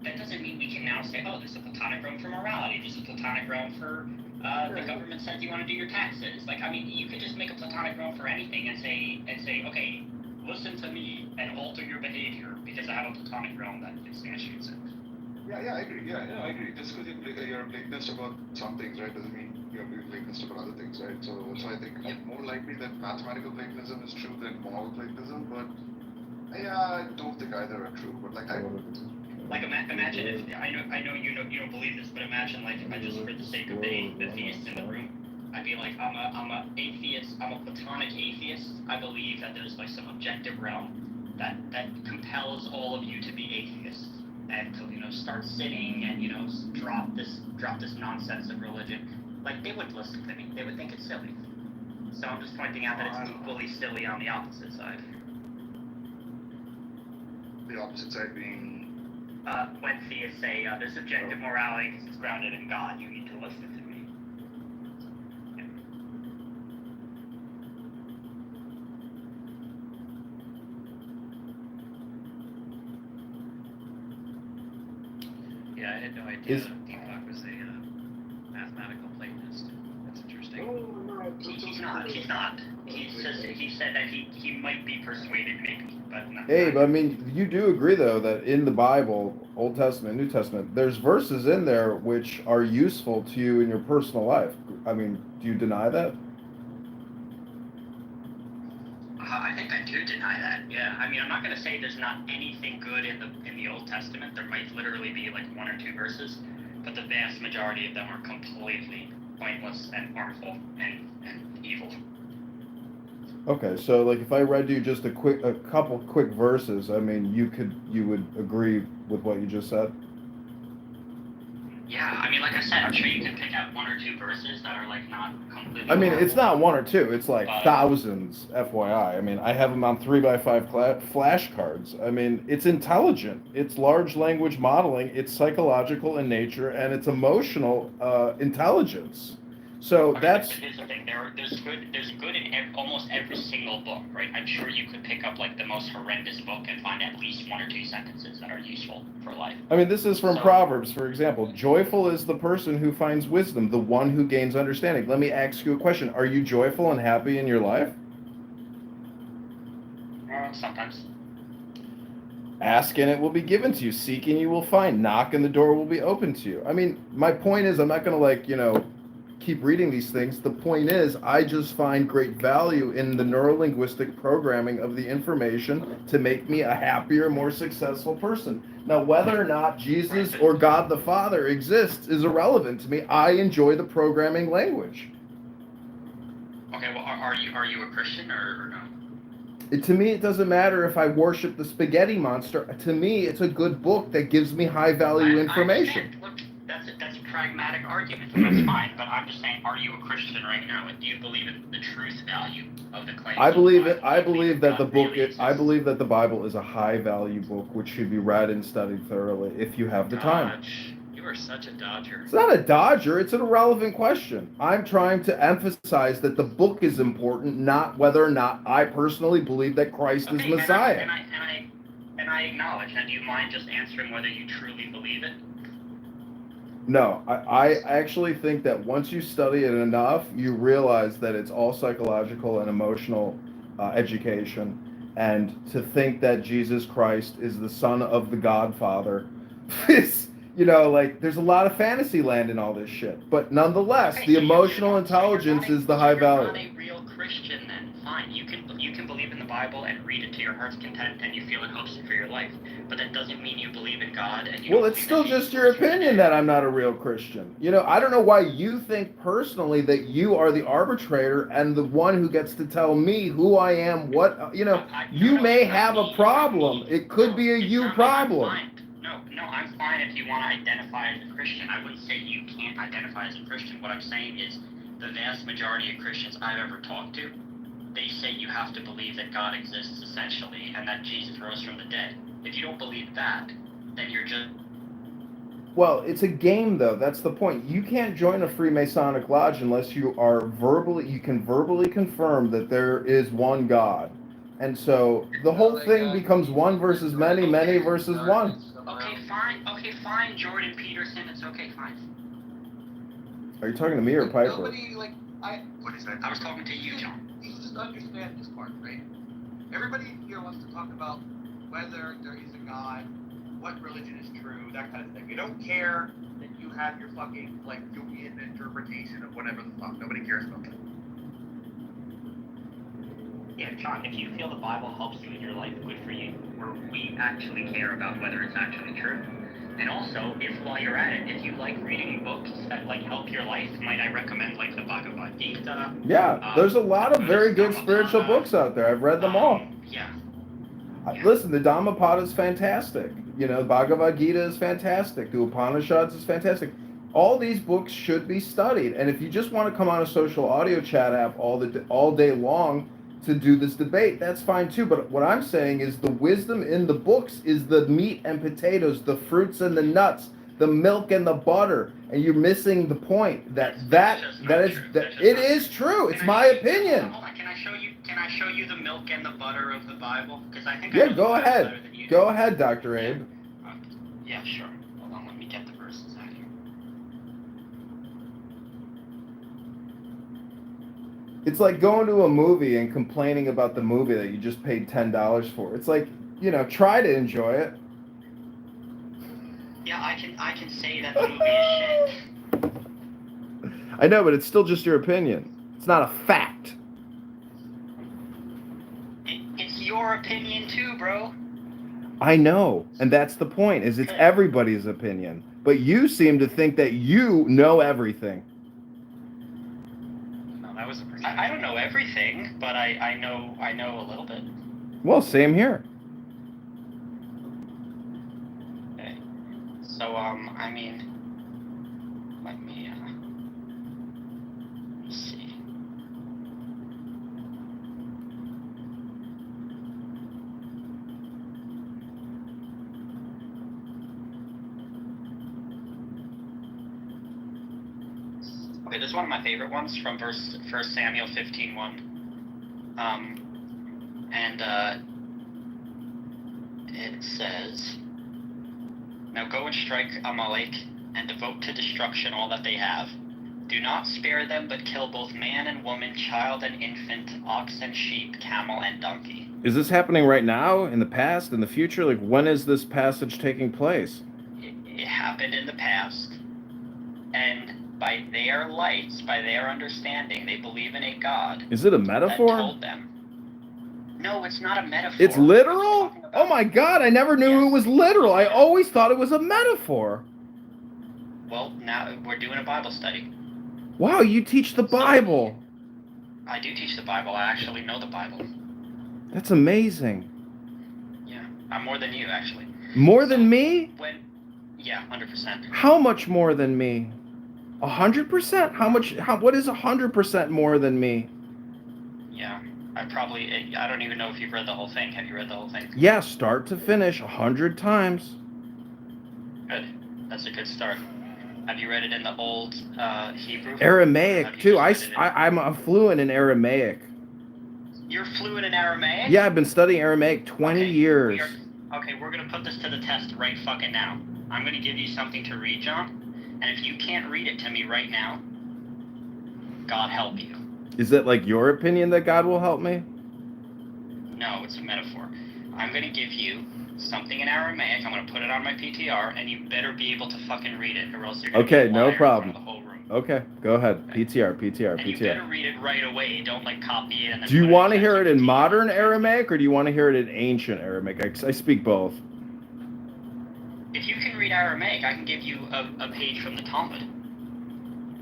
that doesn't mean we can now say, oh, there's a Platonic realm for morality, there's a Platonic realm for the government says you want to do your taxes. You could just make a Platonic realm for anything and say, okay, listen to me and alter your behavior because I have a Platonic realm that instantiates it. Yeah, I agree. I agree. Just because you're a Platonist about some things, right, doesn't mean you're a Platonist about other things, right? So I think it's more likely that mathematical Platonism is true than moral Platonism, but I don't think either are true. But imagine if I know you don't believe this, but imagine if I just for the sake of the theists in the room, I'd be like, I'm a atheist, I'm a Platonic atheist. I believe that there's some objective realm that compels all of you to be atheists. And to start sinning and drop this nonsense of religion, they wouldn't listen to me. They would think it's silly. So I'm just pointing out that it's equally silly on the opposite side. The opposite side being when theists say there's objective morality because it's grounded in God, you need to listen to me. Yeah, I had no idea Deepak was a mathematical Platonist. That's interesting. He's not. He said that he might be persuaded, maybe, but not. Hey, but you do agree though that in the Bible, Old Testament, New Testament, there's verses in there which are useful to you in your personal life. Do you deny that? I think I do deny that. Yeah, I'm not going to say there's not anything good in the Old Testament. There might literally be one or two verses, but the vast majority of them are completely pointless and harmful and evil. Okay, so if I read you just a couple quick verses, you would agree with what you just said? Yeah, like I said, I'm sure you can pick out one or two verses that are not completely. It's not one or two; it's thousands. FYI, I have them on 3x5 flashcards. It's intelligent. It's large language modeling. It's psychological in nature, and it's emotional intelligence. So that's. Here's the thing: there's good in almost every single book, right? I'm sure you could pick up the most horrendous book and find at least one or two sentences that are useful for life. This is from Proverbs, for example. Joyful is the person who finds wisdom, the one who gains understanding. Let me ask you a question: are you joyful and happy in your life? Sometimes. Ask and it will be given to you. Seek and you will find. Knock and the door will be open to you. My point is, I'm not going to keep reading these things. The point is, I just find great value in the neurolinguistic programming of the information to make me a happier, more successful person. Now, whether or not Jesus or God the Father exists is irrelevant to me. I enjoy the programming language. Okay, well, are you a Christian or no? To me, it doesn't matter if I worship the spaghetti monster. To me, it's a good book that gives me high value information. Look, that's a pragmatic argument. That's fine, but I'm just saying, are you a Christian right now? And do you believe in the truth value of the claims? I believe it. I believe that the book. I believe that the Bible is a high value book which should be read and studied thoroughly if you have the time. You are such a dodger. It's not a dodger. It's an irrelevant question. I'm trying to emphasize that the book is important, not whether or not I personally believe that Christ is Messiah. And I acknowledge. Now, do you mind just answering whether you truly believe it? No, I actually think that once you study it enough, you realize that it's all psychological and emotional education. And to think that Jesus Christ is the son of the Godfather is, like, there's a lot of fantasy land in all this shit. But nonetheless, the emotional intelligence is the high value. You're not a real Christian then. Fine, you can believe in the Bible and read it to your heart's content and you feel it helps you for your life. But that doesn't mean you believe in God. And Well, it's still just your opinion that I'm not a real Christian. I don't know why you think personally that you are the arbitrator and the one who gets to tell me who I am, what, you may have a problem. It could be a you problem. No, I'm fine if you want to identify as a Christian. I wouldn't say you can't identify as a Christian. What I'm saying is the vast majority of Christians I've ever talked to, they say you have to believe that God exists essentially and that Jesus rose from the dead. If you don't believe that, then you're just... Well, it's a game, though. That's the point. You can't join a Freemasonic lodge unless you can verbally confirm that there is one God. And so the whole thing becomes one versus many, many versus one. Okay, fine, Jordan Peterson. It's okay, fine. Are you talking to me or Piper? Nobody, What is that? I was talking to you, John. You just understand this part, right? Everybody here wants to talk about whether there is a God, what religion is true, that kind of thing. You don't care that you have your fucking, Jungian interpretation of whatever the fuck. Nobody cares about that. Yeah, John, if you feel the Bible helps you in your life, good for you. We actually care about whether it's actually true. And also, if while you're at it, if you like reading books that help your life, might I recommend the Bhagavad Gita? Yeah, there's a lot of very good spiritual books out there. I've read them all. Yeah. Listen, the Dhammapada is fantastic. Bhagavad Gita is fantastic. The Upanishads is fantastic. All these books should be studied. And if you just want to come on a social audio chat app all day long to do this debate, that's fine too. But what I'm saying is the wisdom in the books is the meat and potatoes, the fruits and the nuts, the milk and the butter. And you're missing the point that it is true. It's my opinion. Hold on, can I show you the milk and the butter of the Bible? Because I think Go ahead. Go ahead, Dr. Abe. Yeah, sure. Hold on, let me get the verses out here. It's like going to a movie and complaining about the movie that you just paid $10 for. It's like, try to enjoy it. Yeah, I can say that the movie is shit. I know, but it's still just your opinion. It's not a fact. It's your opinion too, bro. I know, and that's the point, is it's everybody's opinion. But you seem to think that you know everything. No, that was I don't know everything, but I know a little bit. Well, same here. Okay. So, let me see. Okay, this is one of my favorite ones from 1 Samuel 15:1. It says, "Now go and strike Amalek and devote to destruction all that they have. Do not spare them, but kill both man and woman, child and infant, ox and sheep, camel and donkey." Is this happening right now, in the past, in the future? Like, when is this passage taking place? It happened in the past, and by their lights, by their understanding, they believe in a God. Is it a metaphor? That told them. No, it's not a metaphor. It's literal? Oh my God, I never knew it was literal. I always thought it was a metaphor. Well, now we're doing a Bible study. Wow, you teach the Bible. I do teach the Bible. I actually know the Bible. That's amazing. Yeah, I'm more than you, actually. More than me? Yeah, 100%. How much more than me? 100%? How much? What is 100% more than me? Yeah, I don't even know if you've read the whole thing. Have you read the whole thing? Yeah, start to finish, 100 times. Good. That's a good start. Have you read it in the old Hebrew? Aramaic too. I'm fluent in Aramaic. You're fluent in Aramaic? Yeah, I've been studying Aramaic 20 years. We're gonna put this to the test right fucking now. I'm gonna give you something to read, John, and if you can't read it to me right now, God help you. Is it like your opinion that God will help me? No, it's a metaphor. I'm gonna give you something in Aramaic. I'm gonna put it on my PTR, and you better be able to fucking read it, or else you're gonna be a liar no in problem. front of the whole room. Okay, go ahead. Okay. PTR. And you better read it right away. Don't copy it and then. Do you want to hear it in modern Aramaic or do you want to hear it in ancient Aramaic? I speak both. If you can read Aramaic, I can give you a page from the Talmud.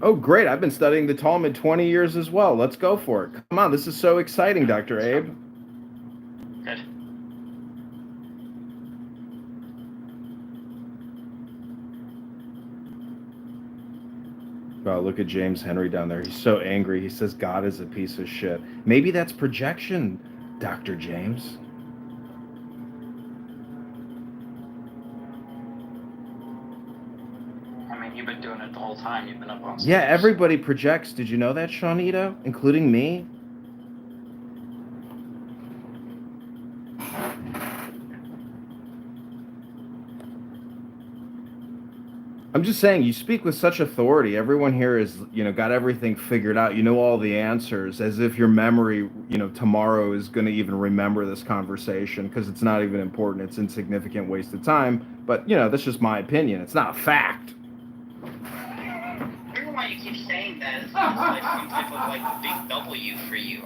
Oh, great. I've been studying the Talmud 20 years as well. Let's go for it. Come on, this is so exciting, Dr. Abe. Good. Wow, look at James Henry down there. He's so angry. He says God is a piece of shit. Maybe that's projection, Dr. James. I mean, you've been doing it the whole time. You've been up on stage. Yeah, everybody projects. Did you know that, Shawnito? Including me? I'm just saying, you speak with such authority. Everyone here is, got everything figured out. You know all the answers, as if your memory, tomorrow is going to even remember this conversation because it's not even important. It's insignificant waste of time. But, that's just my opinion. It's not a fact. I don't know why you keep saying that. It's like some type of big W for you.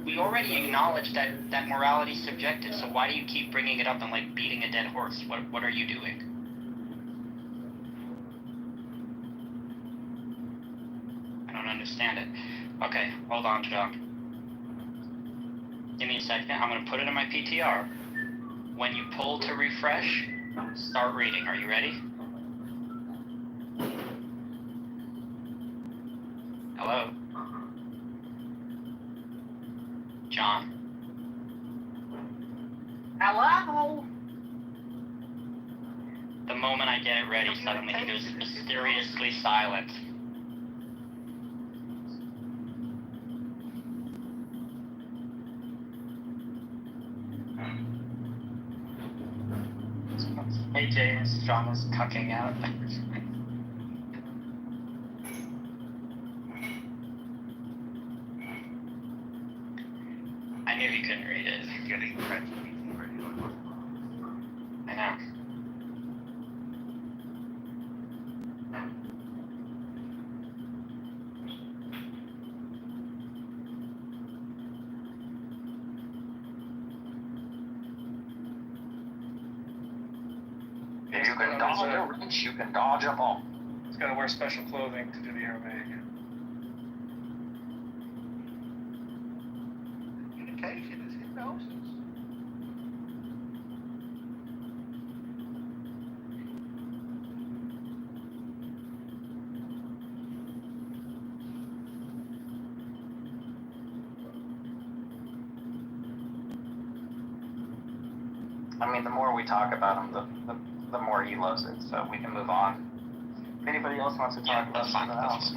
We already acknowledged that morality is subjective. So why do you keep bringing it up and beating a dead horse? What are you doing? I don't understand it. Okay, hold on, John. Give me a second. I'm going to put it in my PTR. When you pull to refresh, start reading. Are you ready? Hello? John? Hello? The moment I get it ready, suddenly he goes mysteriously silent. Hey James, John was cucking out. I knew he couldn't read it. Getting French. I know. You can dodge a ball. He's got to wear special clothing to do the Aramaic. Communication is hypnosis. I mean, the more we talk about him, the more he loves it, so we can move on. If anybody else wants to talk about something else.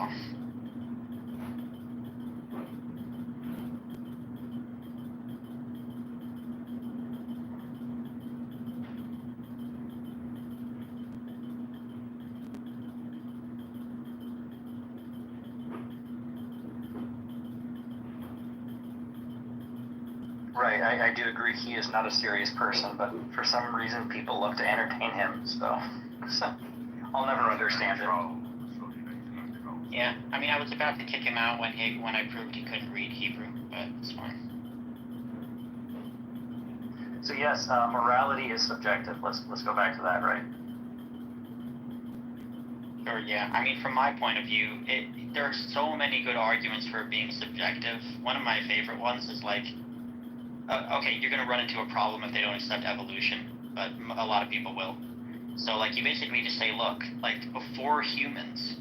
Right, I do agree he is not a serious person, but for some reason people love to entertain him, so I'll never understand it. Yeah, I mean, I was about to kick him out when I proved he couldn't read Hebrew, but it's fine. So yes, morality is subjective. Let's go back to that, right? Or yeah, I mean, from my point of view, there are so many good arguments for it being subjective. One of my favorite ones is like, okay, you're gonna run into a problem if they don't accept evolution, but a lot of people will. So like, you basically just say, look, like before humans,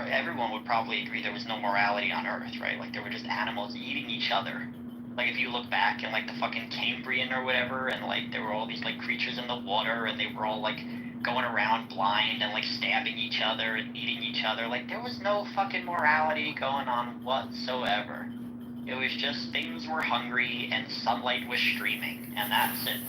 everyone would probably agree there was no morality on Earth, right? Like there were just animals eating each other. Like if you look back in like the fucking Cambrian or whatever, and like there were all these like creatures in the water, and they were all like going around blind and like stabbing each other and eating each other. Like there was no fucking morality going on whatsoever. It was just things were hungry and sunlight was streaming, and that's it.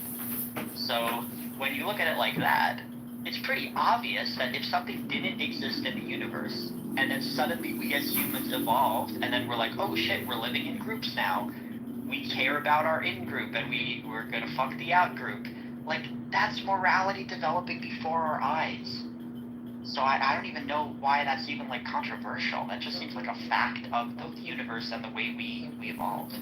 So when you look at it like that, it's pretty obvious that if something didn't exist in the universe, and then suddenly we as humans evolved, and then we're like, oh shit, we're living in groups now. We care about our in-group, and we're gonna fuck the out-group. Like, that's morality developing before our eyes. So I don't even know why that's even, like, controversial. That just seems like a fact of the universe and the way we evolved.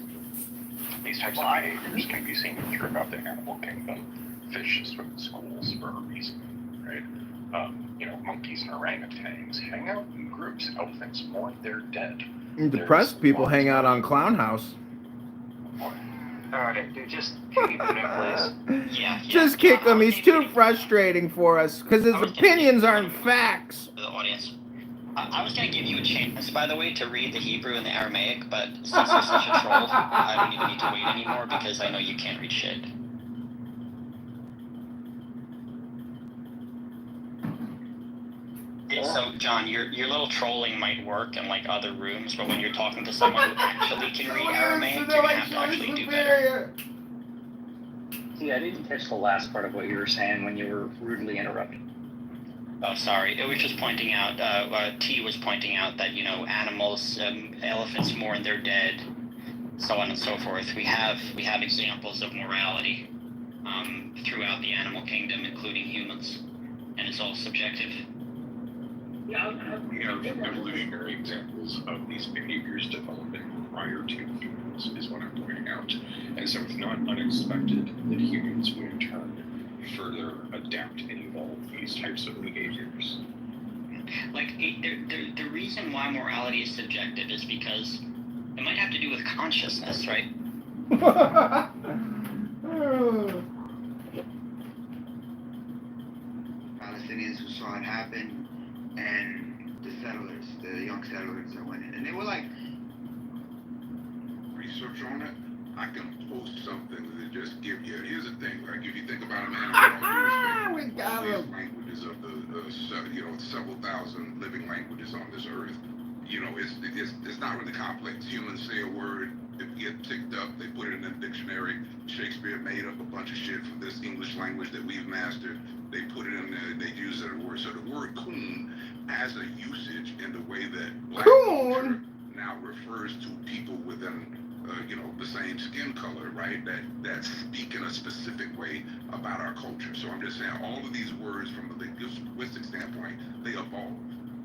These types of behaviors can be seen throughout the animal kingdom. Fish swim in schools for a reason, right? Monkeys and orangutans hang out in groups. Elephants mourn their dead. Depressed people hang out on Clown House. Alright, dude, just kick him, please. Yeah. Just kick him. He's too frustrating for us because his opinions aren't facts. The audience. I was going to give you a chance, by the way, to read the Hebrew and the Aramaic, but since you're such a troll, I don't even need to wait anymore because I know you can't read shit. So, John, your little trolling might work in, like, other rooms, but when you're talking to someone who actually can read Aramaic, you're going to have to actually do better. See, I didn't catch the last part of what you were saying when you were rudely interrupted. Oh, sorry. It was just pointing out, T was pointing out that, animals, elephants mourn their dead, so on and so forth. We have examples of morality throughout the animal kingdom, including humans, and it's all subjective. We have evolutionary examples of these behaviors developing prior to humans, is what I'm pointing out. And so it's not unexpected that humans would in turn further adapt and evolve these types of behaviors. Like, the reason why morality is subjective is because it might have to do with consciousness, right? Palestinians who saw it happen, and the settlers, the young settlers that went in, and they were like, research on it. I can post something to just give you. Here's the thing, like if you think about a man, we got him. Languages of the several thousand living languages on this earth. It's not really complex. Humans say a word, it gets picked up, they put it in a dictionary. Shakespeare made up a bunch of shit for this English language that we've mastered. They put it in there, they use it as a word. So the word coon has a usage in the way that black culture now refers to people within the same skin color, right? That speak in a specific way about our culture. So I'm just saying all of these words from a linguistic standpoint, they evolve.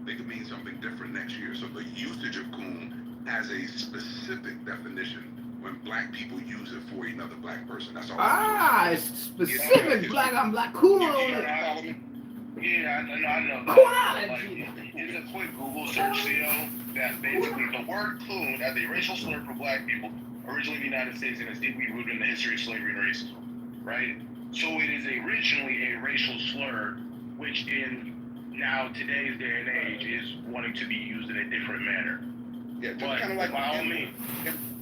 They could mean something different next year. So the usage of coon has a specific definition when black people use it for another black person. That's all. It's specific black on black coon. Yeah, I know. It's a quick Google search, that basically the word coon as a racial slur for black people originally in the United States and is deeply rooted in the history of slavery and racism, right? So it is originally a racial slur, which in now today's day and age is wanting to be used in a different manner. Yeah, just kind of like by all means.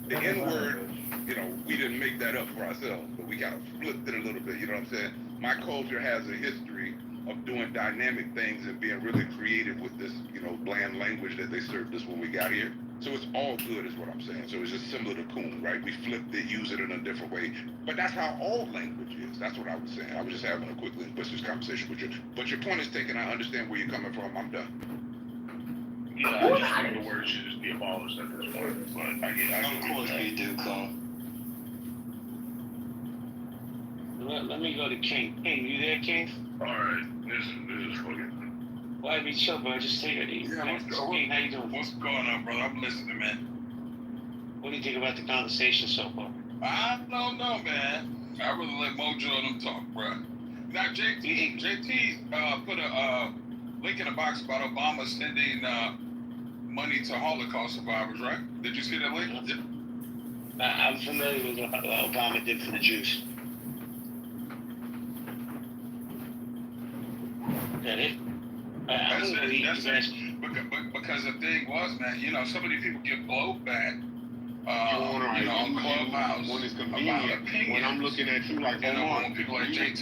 The N-word, we didn't make that up for ourselves, but we kind of flipped it a little bit, you know what I'm saying? My culture has a history of doing dynamic things and being really creative with this, bland language that they served us when we got here. So it's all good is what I'm saying. So it's just similar to coon, right? We flipped it, use it in a different way. But that's how all language is. That's what I was saying. I was just having a quick linguistics conversation with you. But your point is taken. I understand where you're coming from. I'm done. Yeah, I just think the word should just be abolished at this point. But I get of course we do, Cole. Let me go to King. King, you there, King? Alright, this is fucking. Why be chill, bro? Just take it easy. Yeah, King, how you doing? What's going on, brother? I'm listening, man. What do you think about the conversation so far? I don't know, man. I really let Mojo and them talk, bro. Now, JT put a link in the box about Obama sending money to Holocaust survivors, right? Did you see that link? I'm familiar with what Obama did for the Jews. That it? That's it. Because the thing was, man, you know, so many people get blowback, on Clubhouse when it's about convenient. opinions. When I'm looking at you like, you know, when people like JT